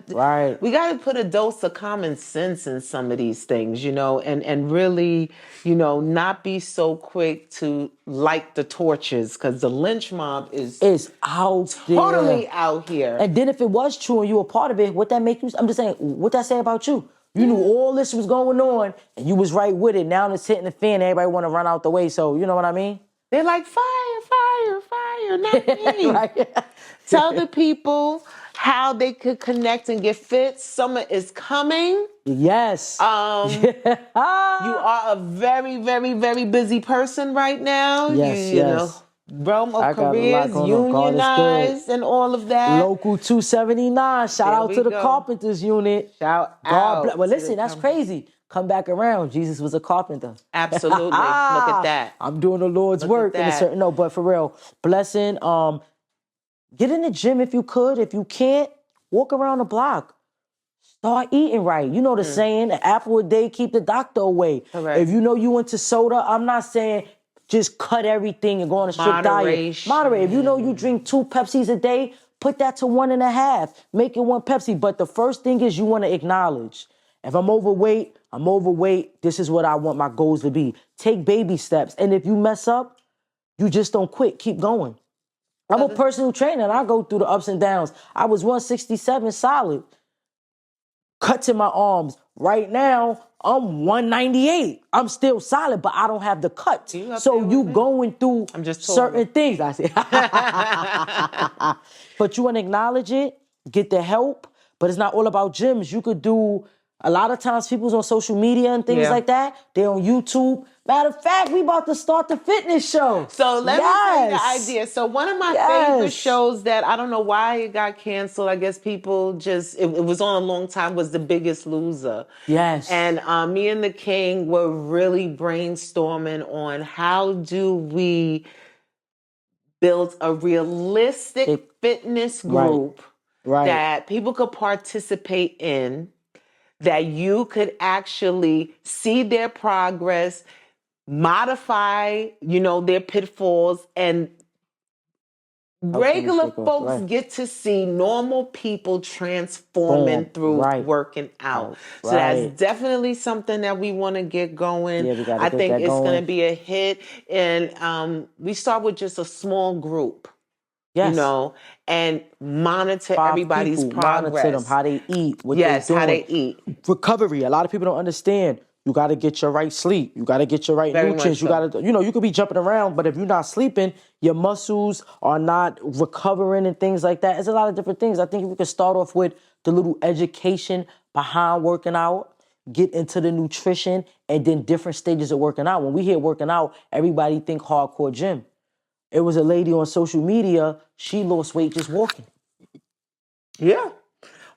put a dose of common sense in some of these things, you know, and really, you know, not be so quick to light the torches, because the lynch mob is out totally there. Out here. And then if it was true and you were part of it, what that make you? I'm just saying, what that say about you? You knew all this was going on, and you was right with it. Now it's hitting the fan. Everybody want to run out the way. So you know what I mean? They're like, fire, not me. Right. Tell the people how they could connect and get fit. Summer is coming. Yes. You are a very, very, very busy person right now. Yes, you know, realm of careers, unionized, and all of that. Local 279. Shout out to the Carpenters unit. Shout out. Well, listen, that's crazy. Come back around. Jesus was a carpenter. Absolutely. Look at that. I'm doing the Lord's work in a certain but for real. Blessing. Get in the gym if you could. If you can't, walk around the block. Start eating right. You know the saying, an apple a day keep the doctor away. Correct. If you know you into soda, I'm not saying just cut everything and go on a strict diet. Moderate. If you know you drink 2 Pepsis a day, put that to 1.5. Make it 1 Pepsi. But the first thing is you want to acknowledge. If I'm overweight, I'm overweight. This is what I want my goals to be. Take baby steps. And if you mess up, you just don't quit. Keep going. I'm a personal trainer and I go through the ups and downs. I was 167 solid. Cuts in my arms. Right now, I'm 198. I'm still solid, but I don't have the cuts. So you going through certain things. I say. But you want to acknowledge it, get the help. But it's not all about gyms. You could do A lot of times people's on social media and things Yeah. like that. They're on YouTube. Matter of fact, we about to start the fitness show. So let me tell you the Yes. idea. So one of my favorite Yes. shows that I don't know why it got canceled. I guess people just, it was on a long time, was The Biggest Loser. Yes. And me and the King were really brainstorming on how do we build a realistic fitness group that people could participate in, that you could actually see their progress, modify, their pitfalls, and regular folks get to see normal people transforming through working out. So that's definitely something that we want to get going. Yeah, we gotta I get think that it's going. going to be a hit. And we start with just a small group. Yes. And monitor 5 everybody's people, progress. monitor them, how they eat, what they're doing. How they eat. Recovery. A lot of people don't understand. You got to get your right sleep. You got to get your right nutrients. You got to, you could be jumping around, but if you're not sleeping, your muscles are not recovering and things like that. It's a lot of different things. I think we could start off with the little education behind working out, get into the nutrition, and then different stages of working out. When we hear working out, everybody think hardcore gym. It was a lady on social media, she lost weight just walking. Yeah.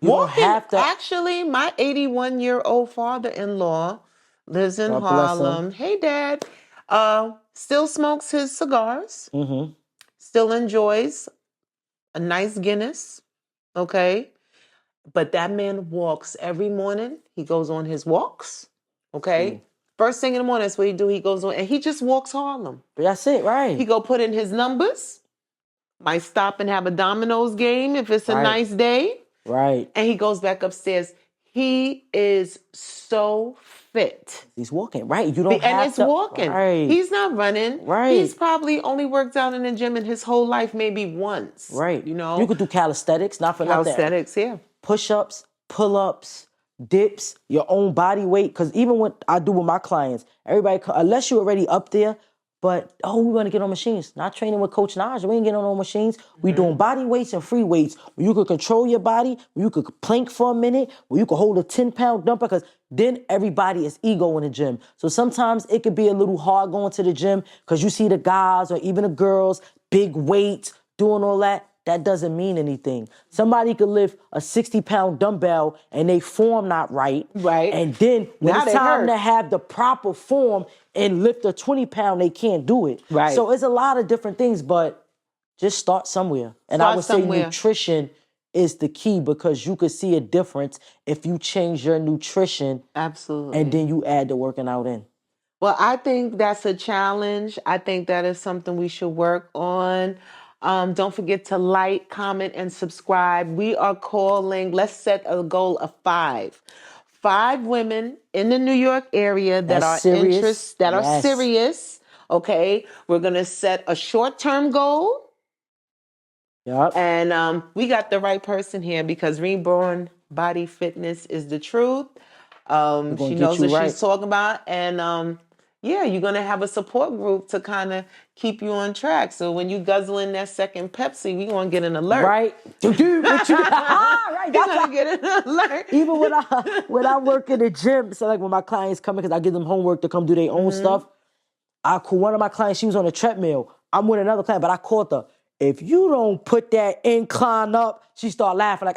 You don't have to. Actually, my 81-year-old father-in-law lives in Harlem. Hey, Dad. Still smokes his cigars. Mm-hmm. Still enjoys a nice Guinness. Okay. But that man walks every morning. He goes on his walks. Okay. First thing in the morning, that's what he do. He goes on and he just walks Harlem. That's it, right? He go put in his numbers. Might stop and have a dominoes game if it's a nice day. Right. And he goes back upstairs. He is so fit. He's walking, right? You don't have to. And it's walking. Right. He's not running. Right. He's probably only worked out in the gym in his whole life maybe once. Right. You could do calisthenics, not for nothing. Calisthenics, yeah. Push-ups, pull-ups, dips, your own body weight. Because even what I do with my clients, everybody, unless you're already up there, but, we want to get on machines. Not training with Coach Naj. We ain't getting on no machines. We doing body weights and free weights where you could control your body, where you could plank for a minute, where you could hold a 10-pound dumper, because then everybody is ego in the gym. So sometimes it could be a little hard going to the gym because you see the guys or even the girls, big weights, doing all that. That doesn't mean anything. Somebody could lift a 60-pound dumbbell and they form not right. Right. And then when Now it's time to have the proper form and lift a 20-pound, they can't do it. Right. So it's a lot of different things, but just start somewhere. And I would say nutrition is the key because you could see a difference if you change your nutrition. Absolutely. And then you add the working out in. Well, I think that's a challenge. I think that is something we should work on. Don't forget to like, comment, and subscribe. We are calling, let's set a goal of 5. 5 women in the New York area that are serious. Okay. We're going to set a short-term goal. Yep. And we got the right person here because Reborn Body Fitness is the truth. She knows what she's talking about. And you're going to have a support group to kind of keep you on track. So when you guzzle in that second Pepsi, we going to get an alert. Right. Right. You're going to get an alert. Even when I work in the gym, so like when my clients come in, because I give them homework to come do their own stuff, I call one of my clients, she was on a treadmill. I'm with another client, but I called her. If you don't put that incline up, she start laughing.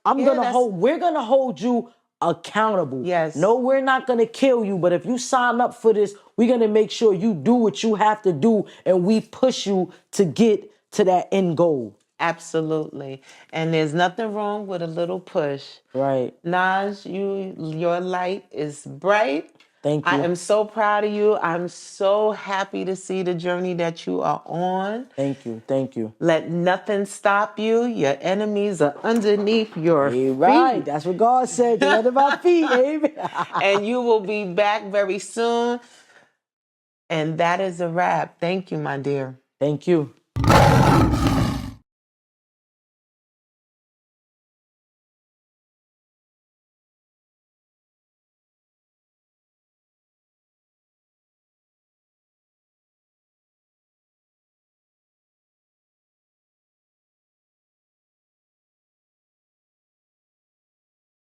We're gonna hold you accountable. Yes. No, we're not gonna kill you, but if you sign up for this, we're gonna make sure you do what you have to do and we push you to get to that end goal. Absolutely. And there's nothing wrong with a little push. Right. Naj, your light is bright. Thank you. I am so proud of you. I'm so happy to see the journey that you are on. Thank you. Thank you. Let nothing stop you. Your enemies are underneath your feet. Right. That's what God said. They're under my feet, baby. And you will be back very soon. And that is a wrap. Thank you, my dear. Thank you.